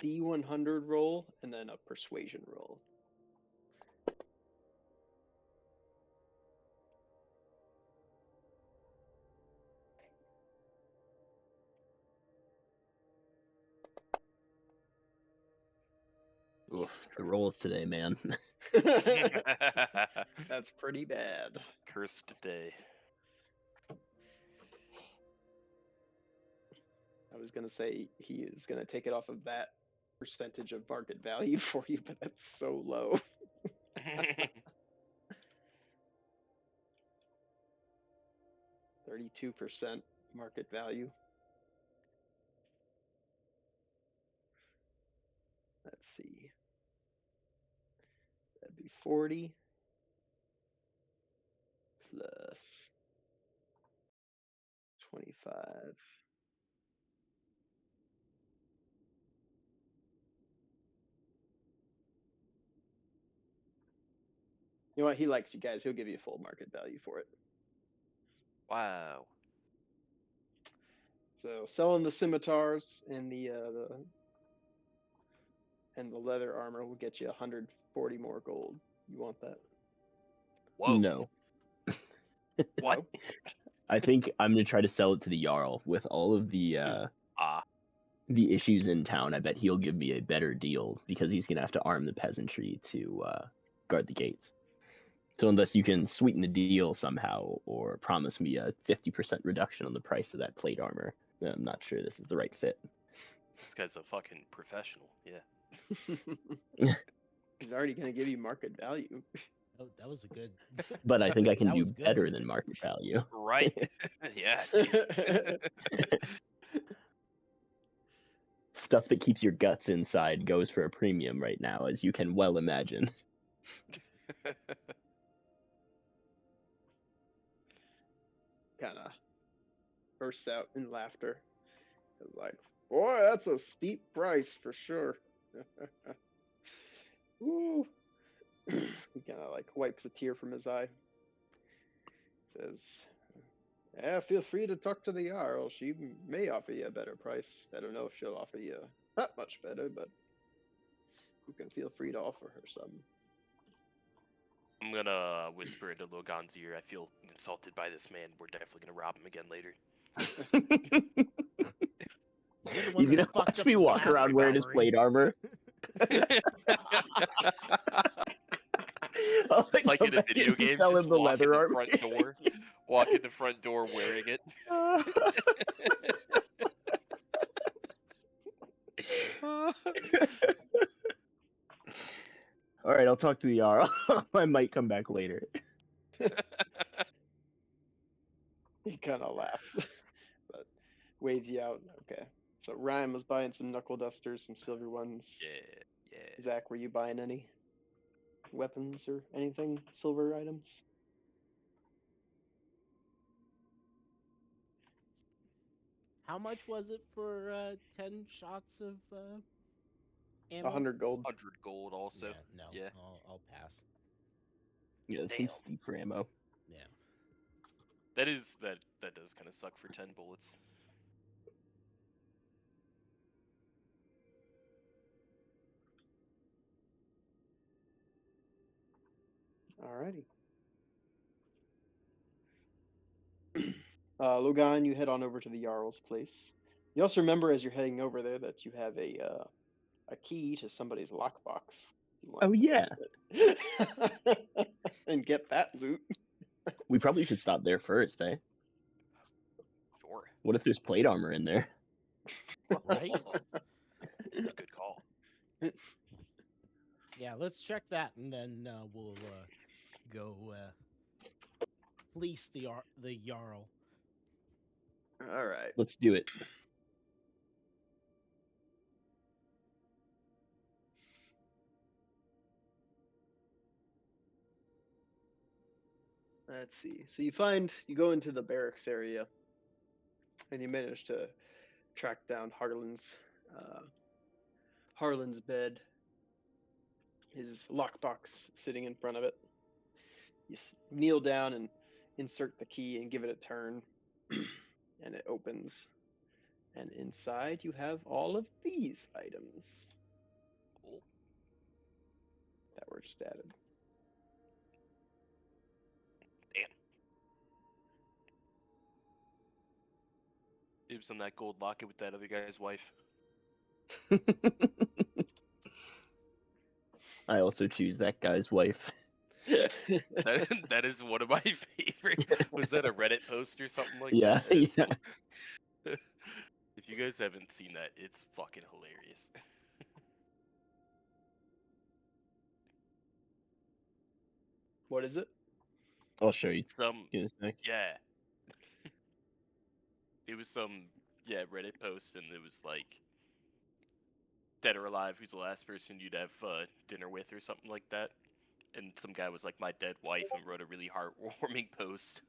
D100 roll and then a persuasion roll. Oof, the rolls today, man. That's pretty bad. Cursed day. I was gonna say he is gonna take it off of that percentage of market value for you, but that's so low. 32% market value. Let's see. That'd be 40 plus 25. You know what? He likes you guys. He'll give you full market value for it. Wow. So selling the scimitars and the leather armor will get you 140 more gold. You want that? Whoa. No. What? No? I think I'm gonna try to sell it to the Jarl with all of the issues in town. I bet he'll give me a better deal because he's gonna have to arm the peasantry to guard the gates. So unless you can sweeten the deal somehow or promise me a 50% reduction on the price of that plate armor, then I'm not sure this is the right fit. This guy's a fucking professional. Yeah. He's already gonna give you market value. Oh, that was a good. But I think I can That do was good. better than market value. Right. Yeah. Stuff that keeps your guts inside goes for a premium right now, as you can well imagine. Kind of bursts out in laughter. It's like, boy, that's a steep price for sure. Woo. He kind of like wipes a tear from his eye. Says, "Yeah, feel free to talk to the Jarl. She may offer you a better price. I don't know if she'll offer you not much better, but you can feel free to offer her some." I'm gonna whisper into Logan's ear. I feel insulted by this man. We're definitely gonna rob him again later. You're the one He's that gonna fucked watch up me the walk last around wearing his robbery. plate armor. It's like in a video game, Sell just him the walk in leather the armor. front door. Walk in the front door wearing it. All right, I'll talk to the Jarl. I might come back later. He kind of laughs, but waves you out. Okay. So Ryan was buying some knuckle dusters, some silver ones. Yeah. Zach, were you buying any weapons or anything, silver items? How much was it for 10 shots of ammo? 100 gold. 100 gold also. Yeah, no. Yeah. I'll pass. Yeah, it Damn. seems steep for ammo. Yeah. That does kind of suck for 10 bullets. Alrighty. Logan, you head on over to the Jarl's place. You also remember as you're heading over there that you have a key to somebody's lockbox. You want Oh yeah, and get that loot. we probably should stop there first, eh? Sure. What if there's plate armor in there? Right? That's a good call. Yeah, let's check that, and then we'll go fleece the Jarl. All right. Let's do it. Let's see. So you go into the barracks area, and you manage to track down uh, Harlan's bed, his lockbox sitting in front of it. You kneel down and insert the key and give it a turn, and it opens. And inside you have all of these items Cool. that were just added. Damn. Dibs on that gold locket with that other guy's wife. I also choose that guy's wife. That is one of my favorite. Was that a Reddit post or something like Yeah, that? yeah. If you guys haven't seen that, it's fucking hilarious. What is it? I'll show you It's some in a sec. yeah. It was some Reddit post, and it was like dead or alive, who's the last person you'd have dinner with or something like that. And some guy was like my dead wife and wrote a really heartwarming post.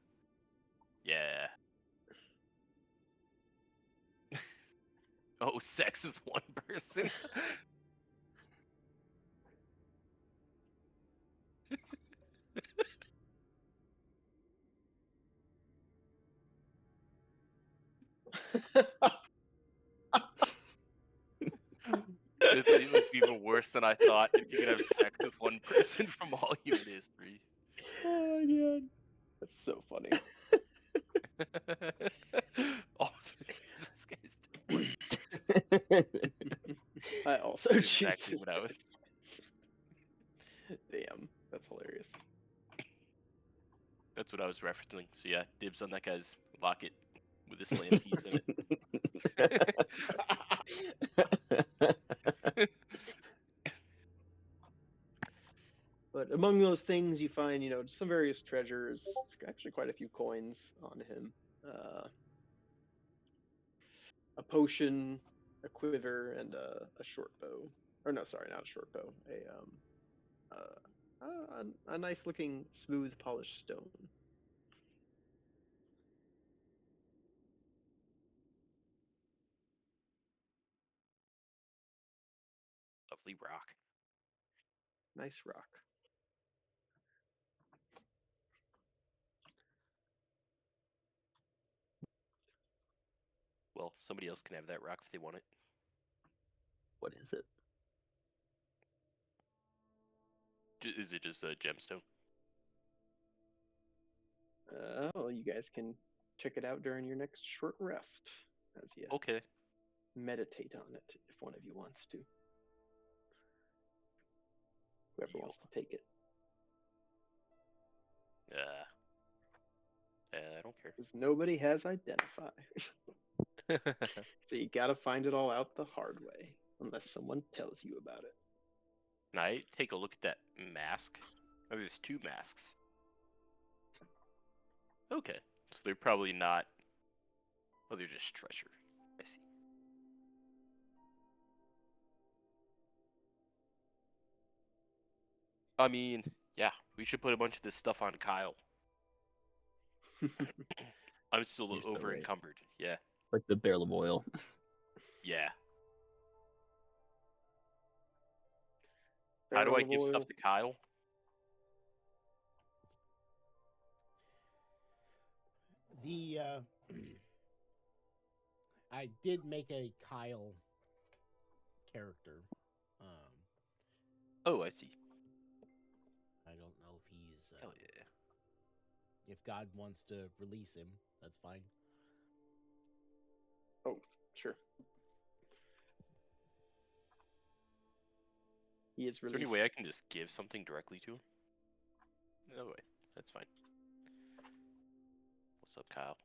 Yeah. Oh, sex with one person. It seemed like even worse than I thought. If you could have sex with one person from all human history. Oh my god. That's so funny. Also, this guy's dead wife. I also That's choose exactly this what I was. Damn, that's hilarious. That's what I was referencing. So yeah, dibs on that guy's locket with a slam piece in it. But among those things, you find, some various treasures. Actually, quite a few coins on him. A potion, a quiver, and a short bow. Or no, sorry, not a short bow. A nice looking, smooth, polished stone. Lovely rock. Nice rock. Well, somebody else can have that rock if they want it. What is it? Is it just a gemstone? Well, you guys can check it out during your next short rest as you Okay. meditate on it if one of you wants to. Whoever wants to take it. I don't care. Because nobody has identify. So you gotta find it all out the hard way, unless someone tells you about it. Can I take a look at that mask? Oh, there's two masks. Okay. So they're probably not... Oh, they're just treasure. I see. I mean, yeah, we should put a bunch of this stuff on Kyle. I'm still You're so over right. encumbered. Yeah. Like the barrel of oil. Yeah. How do I give stuff to Kyle? The I did make a Kyle character. Oh, I see. I don't know if he's Hell yeah. if God wants to release him, that's fine. Oh, sure. He is Is there released. any way I can just give something directly to him? No way. That's fine. What's up, Kyle?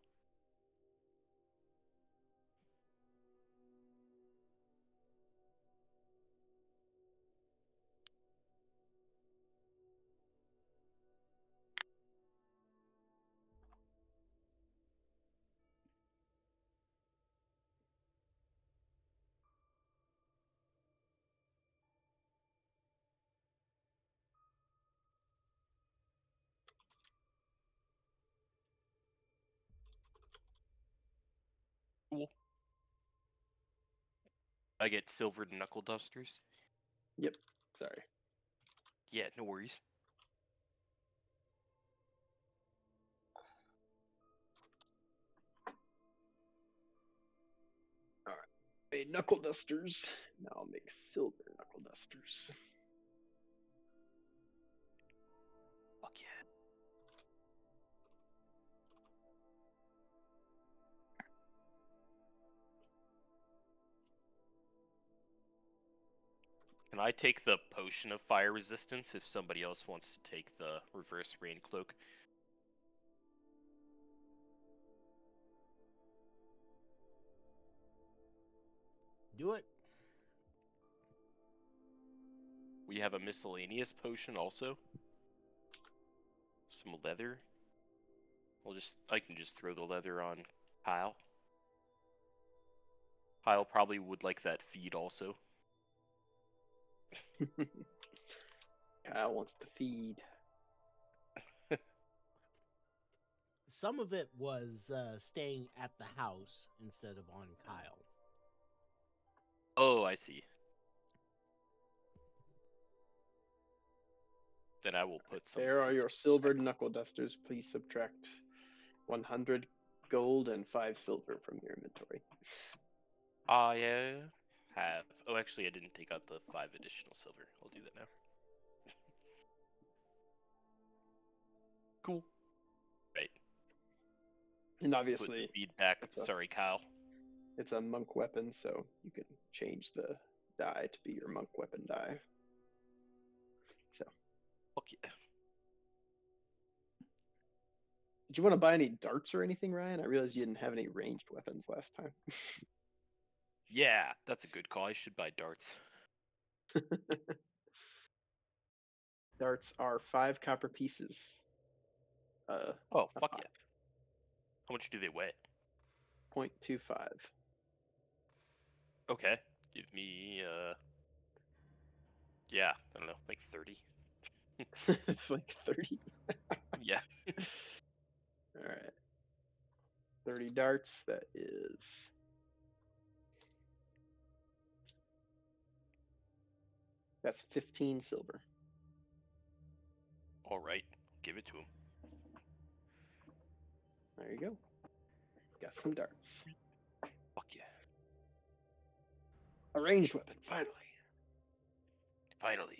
I get silvered knuckle dusters. Yep. Sorry. Yeah, no worries. Made knuckle dusters. Now I'll make silver knuckle dusters. Fuck yeah. Can I take the potion of fire resistance if somebody else wants to take the reverse rain cloak? Do it. We have a miscellaneous potion also. Some leather. I can just throw the leather on Kyle. Kyle probably would like that feed also. Kyle wants to feed. Some of it was staying at the house instead of on Kyle. Oh, I see. Then I will put some. There of are his your silvered knuckle dusters. Please subtract 100 gold and 5 silver from your inventory. I have. Oh, actually, I didn't take out the 5 additional silver. I'll do that now. Cool. Right. And Put obviously, feedback. That's a- Sorry, Kyle. it's a monk weapon, so you can change the die to be your monk weapon die. So, Fuck yeah. did you want to buy any darts or anything, Ryan? I realized you didn't have any ranged weapons last time. Yeah, that's a good call. I should buy darts. Darts are 5 copper pieces. Oh, a fuck pop. yeah. How much do they weigh? 0.25. Okay. Give me, yeah, I don't know, like 30. It's like 30. Yeah. All right. 30 darts. That is. That's 15 silver. All right. Give it to him. There you go. Got some darts. Fuck yeah. A ranged weapon, finally. Finally.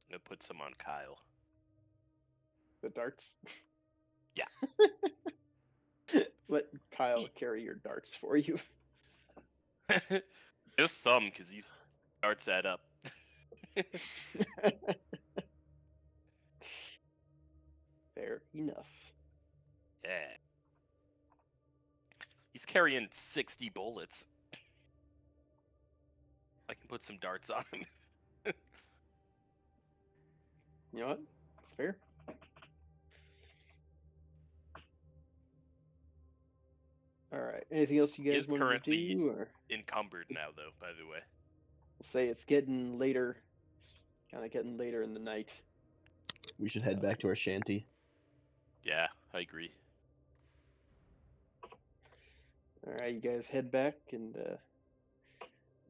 I'm gonna put some on Kyle. The darts. Yeah. Let Kyle carry your darts for you. Just some, because these darts add up. Fair enough. Yeah. He's carrying 60 bullets. I can put some darts on him. You know what? It's fair. All right. Anything else you He guys is want to currently do, or encumbered now, though, by the way. we'll say it's getting later. It's kind of getting later in the night. We should head back to our shanty. Yeah, I agree. All right, you guys head back and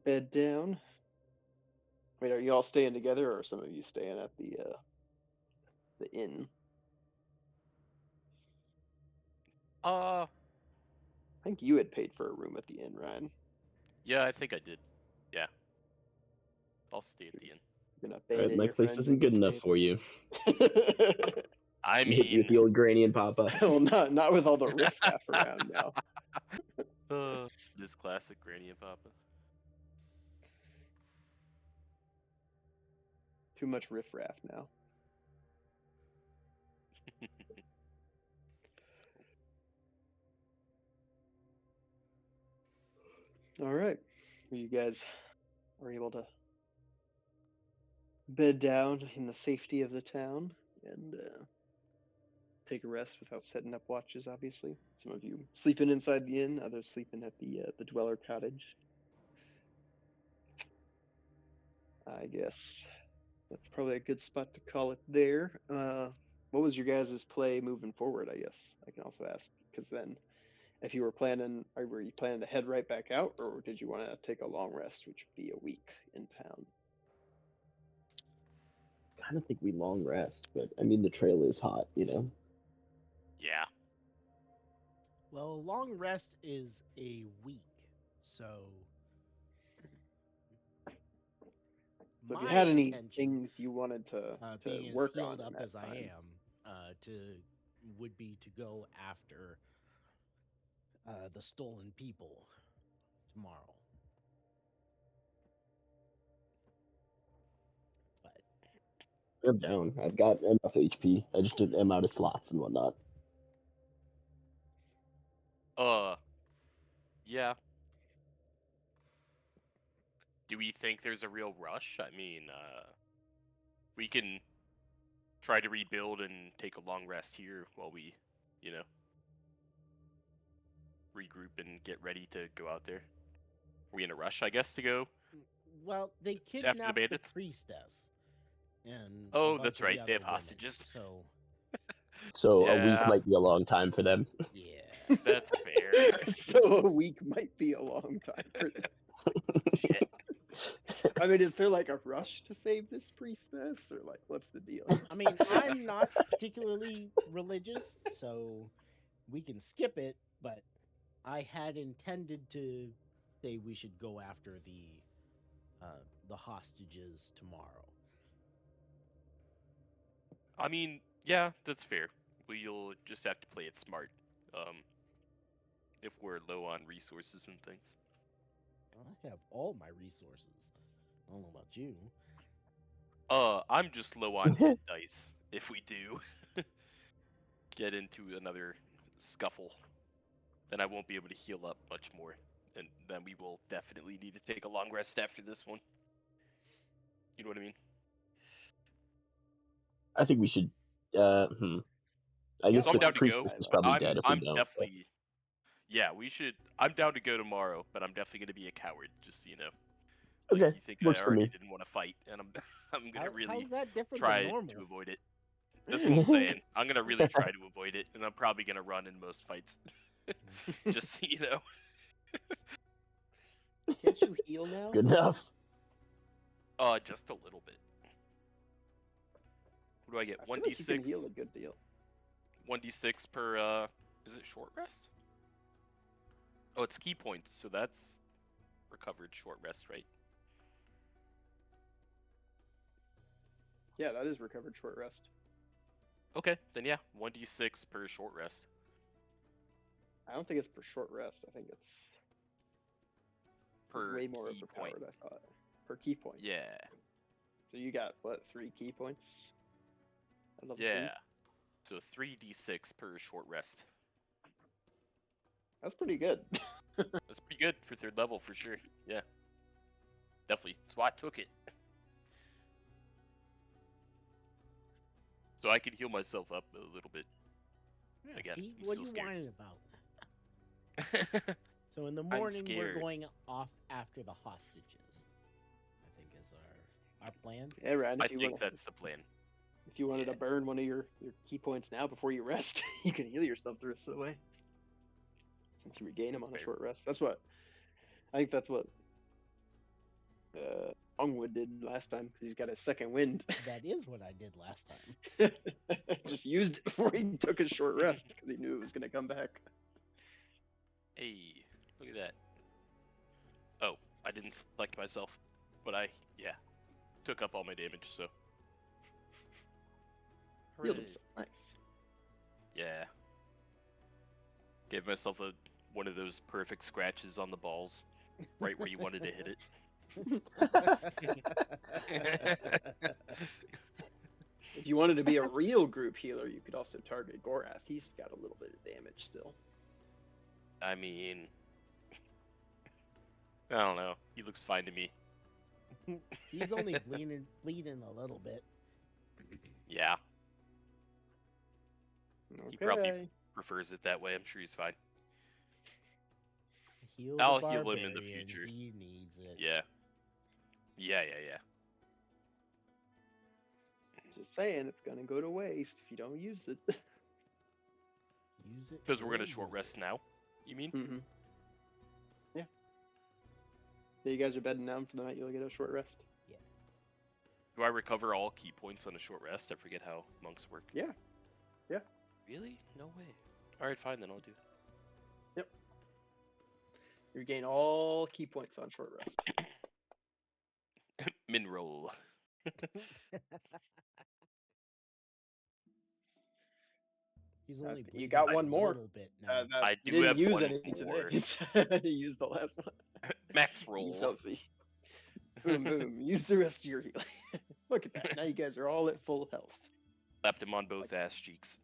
bed down. Wait, are you all staying together, or are some of you staying at the inn? Uh, I think you had paid for a room at the inn, Ryan. yeah, I think I did. Yeah. I'll stay at the inn. You're not All right, abandoning my your place friends isn't in good good enough for you. state. I You hit me with mean, the old granny and papa. Well, not with all the riffraff around now. this classic Granny and Papa. Too much riffraff now. All right, you guys are able to bed down in the safety of the town and take a rest without setting up watches. Obviously, some of you sleeping inside the inn, others sleeping at the dweller cottage. I guess that's probably a good spot to call it there. What was your guys' play moving forward? I guess I can also ask Because then, if you were you planning to head right back out, or did you want to take a long rest, which would be a week in town? I don't think we long rest, but I mean the trail is hot, you know. Yeah. Well, a long rest is a week, so. So if you My had any intention, things you wanted to being as work on healed in up that as I time. am, would be to go after the stolen people tomorrow. But I'm down. I've got enough HP. I just am out of slots and whatnot. Yeah. Do we think there's a real rush? I mean, we can try to rebuild and take a long rest here while we, you know, regroup and get ready to go out there. Are we in a rush, I guess, to go? well, they After the kidnapped the bandits? priestess and Oh, a bunch that's of the right. They other have women, hostages. So So a week Yeah. might be a long time for them. yeah, That's fair. So a week might be a long time for them. Shit. I mean, is there like a rush to save this priestess, or like what's the deal? I mean, I'm not particularly religious, so we can skip it. But I had intended to say we should go after the hostages tomorrow. I mean, yeah, that's fair. We'll just have to play it smart. If we're low on resources and things. I have all my resources. I don't know about you. I'm just low on hit dice. If we do get into another scuffle, then I won't be able to heal up much more, and then we will definitely need to take a long rest after this one. You know what I mean? I think we should. I guess So I'm the down to go. priestess is probably dead if we I'm don't. definitely. Yeah, we should. I'm down to go tomorrow, but I'm definitely gonna be a coward, just so you know. Like, Okay, you think works I for already me. didn't want to fight, and I'm gonna really How's that different try than normal? to avoid it. That's what I'm saying. I'm gonna really try to avoid it, and I'm probably gonna run in most fights. Just so you know. Can't you heal now? Good enough. Just a little bit. What do I get? I feel like you can 1d6? heal a good deal. 1d6 per, is it short rest? Oh, it's key points, so that's recovered short rest, right? Yeah, that is recovered short rest. Okay, then yeah, 1d6 per short rest. I don't think it's per short rest. I think it's Per way more key point. overpowered. I thought per key point. Yeah, So you got what, 3 key points? At level 3? yeah. So 3d6 per short rest. That's pretty good. That's pretty good for 3rd level for sure. Yeah. Definitely. That's why I took it. So I can heal myself up a little bit. Yeah, Again, see I'm what still you scared. whining about. So in the morning we're scared. going off after the hostages. I think is our plan. Yeah, Ryan, I if you think wanna- that's the plan. If you wanted yeah. to burn one of your key points now before you rest, you can heal yourself the rest of the way. Since you regain them on a Fair. short rest. That's what I think that's what Longwood did last time because he's got a second wind. That is what I did last time. Just used it before he took a short rest because he knew it was going to come back. Hey, look at that. Oh, I didn't select myself, but yeah, took up all my damage, so. Healed Hooray. himself. Nice. Yeah. Gave myself one of those perfect scratches on the balls, right where you wanted to hit it. If you wanted to be a real group healer, you could also target Gorath. He's got a little bit of damage still. I mean, I don't know. He looks fine to me. He's only bleeding a little bit. Yeah, Okay. He probably prefers it that way. I'm sure he's fine. Heal I'll the heal him in the barbarian, future. He needs it. Yeah. Yeah. Just saying, it's gonna go to waste if you don't use it. Use it. Because we're or gonna short use rest it. now. You mean? Mm-hmm. Yeah. So you guys are bedding down for the night. You'll get a short rest. Do I recover all key points on a short rest? I forget how monks work. Yeah. Yeah. Really? No way. All right, fine then. I'll do it. You gain all key points on short rest. Min roll. He's only You bleeding got a one more. little bit now. I you do didn't have use one any more. today. You used the last one. Max He's roll. healthy. Boom, boom. Use the rest of your healing. Look at that. Now you guys are all at full health. Slapped him on both ass cheeks.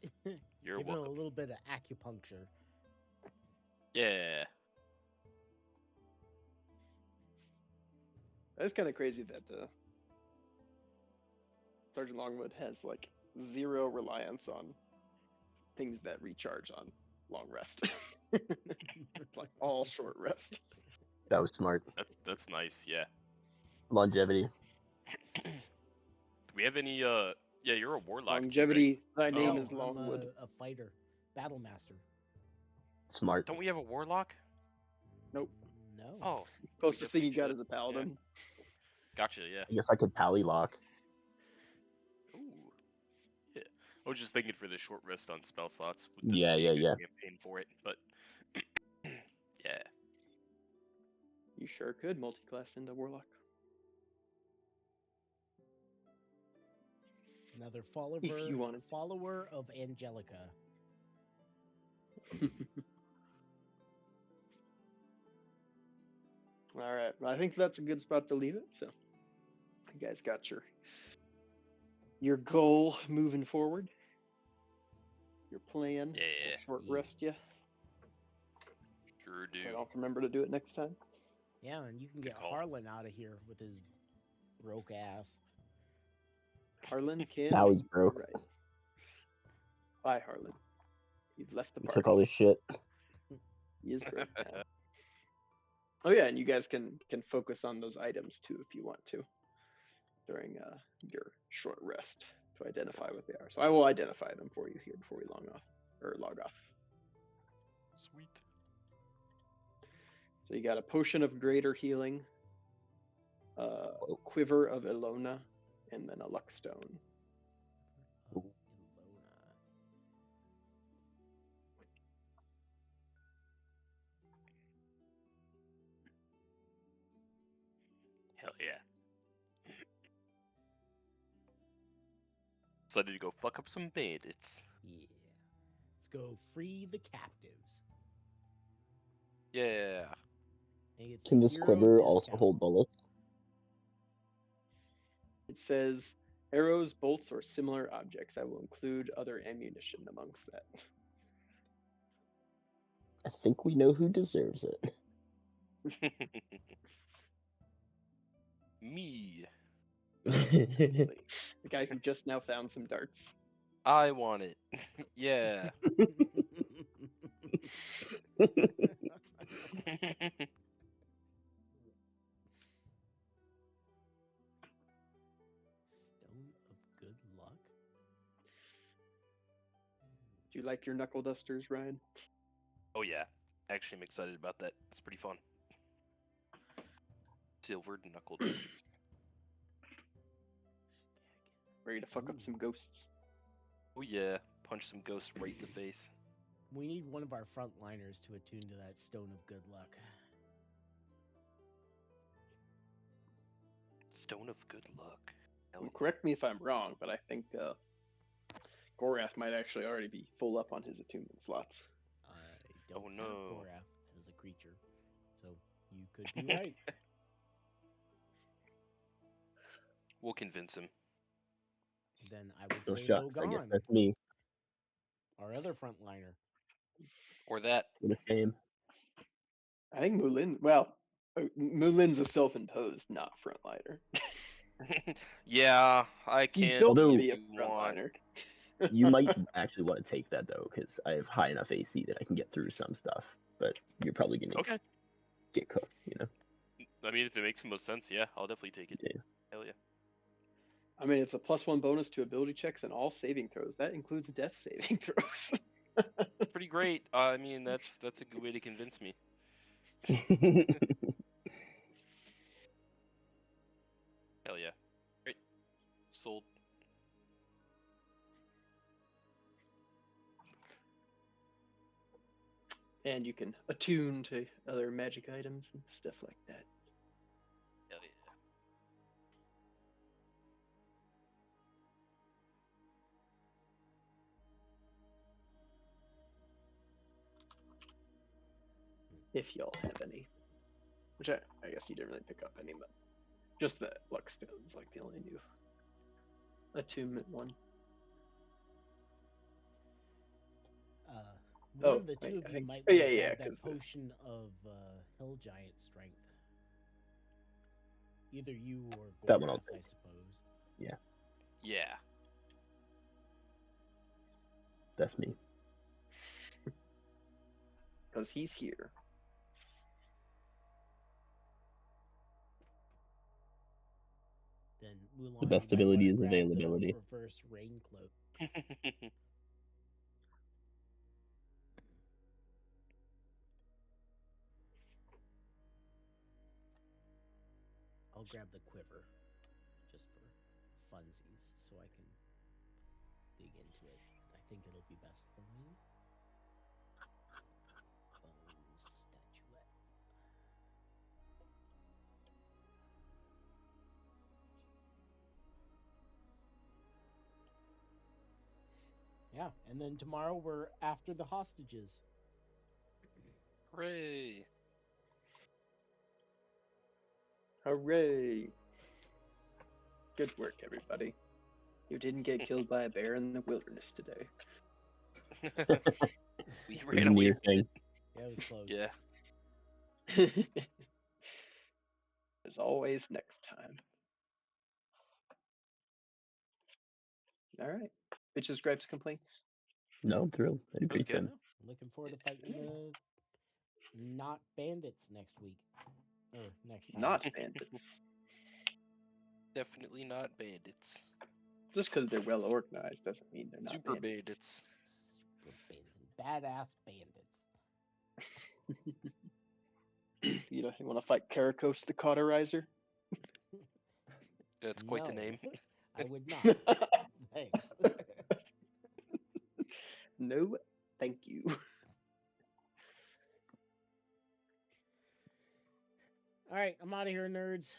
You're Give him a welcome. little bit of acupuncture. Yeah. It's kind of crazy that Sergeant Longwood has like 0 reliance on things that recharge on long rest. It's like all short rest. That was smart. That's nice. Yeah. Longevity. Do we have any? Yeah, you're a warlock. too, Longevity. Thy Oh. name No, is I'm Longwood. a fighter, battle master. Smart. right? Don't we have a warlock? Nope. No. Oh, Closest thing you definitely got should. is a paladin. gotcha. Yeah. I guess I could pally lock. Ooh. Yeah. I was just thinking for the short rest on spell slots. With this Yeah, being yeah, a yeah. campaign for it, but yeah. You sure could multi-class into warlock. Another you wanted to. follower of Angelica. All right. Well, I think that's a good spot to leave it. So, you guys got your goal moving forward. Your plan. Yeah. We'll short Yeah. rest you. Sure do. So I don't remember to do it next time. Yeah, and you can Good get call. Harlan out of here with his broke ass. Harlan can. Now he's broke. Right. Bye, Harlan. You've left the He party. took all his shit. He is broke now. Oh yeah, and you guys can focus on those items too if you want to during your short rest to identify what they are. So I will identify them for you here before we log off. Sweet. So you got a potion of greater healing, a quiver of Ilona, and then a luck stone. Ilona. Hell yeah. Decided to go fuck up some bandits. Yeah. Let's go free the captives. Yeah. And get the Can this hero quiver also discount. hold bullets? It says arrows, bolts, or similar objects. I will include other ammunition amongst that. I think we know who deserves it. Me. The guy who just now found some darts. I want it. Yeah. Stone of good luck. Do you like your knuckle dusters, Ryan? Oh yeah. Actually, I'm excited about that. It's pretty fun. Silvered knuckle dusters. Ready to fuck up some ghosts? Oh yeah. Punch some ghosts right in the face. We need one of our frontliners to attune to that stone of good luck. Stone of good luck. Hell Well, yeah. correct me if I'm wrong, but I think Gorath might actually already be full up on his attunement slots. I don't Oh, have no. Gorath as a creature, so you could be right. We'll convince him. Then I would No say shucks. I guess Logan, that's me. our other frontliner. Or that. What a shame. I think Mulin's a self-imposed, not frontliner. Yeah, I He's can't. built to Although- be a want- frontliner. You might actually want to take that though, because I have high enough AC that I can get through some stuff. But you're probably gonna Okay. get cooked, you know. I mean, if it makes the most sense, yeah, I'll definitely take it. Yeah. Hell yeah. I mean, it's a +1 bonus to ability checks and all saving throws. That includes death saving throws. Pretty great. I mean, that's a good way to convince me. Hell yeah. Great. Sold. And you can attune to other magic items and stuff like that. Hell yeah. If y'all have any. Which I guess you didn't really pick up any, but just the luck stone's like the only new attunement one. One Oh, of the two wait, of I you think- might oh, want yeah, to yeah, grab that 'cause the- potion of Hill Giant strength. Either you or That one I'll Gorath, I suppose. Yeah. That's me. Because he's here. Then Mulan, The you best might ability wanna is grab the availability. reverse rain cloak. I'll grab the quiver, just for funsies, so I can dig into it. I think it'll be best for me. Bone statuette. Yeah, and then tomorrow we're after the hostages. Hooray. Hooray! Good work, everybody. You didn't get killed by a bear in the wilderness today. We It was ran a away. near thing. Yeah, it was close. Yeah. There's always next time. All right. Bitches, gripes, complaints. No, I'm thrilled. I had a That was great good. time. I'm looking forward to fighting the not bandits next week. Or next time. Not bandits. Definitely not bandits. Just because they're well organized doesn't mean they're not Super bandits. bandits. Super bandits. Badass bandits. You want to fight Karakos the Cauterizer? That's quite the No, name. I would not. Thanks. No, thank you. All right, I'm out of here, nerds.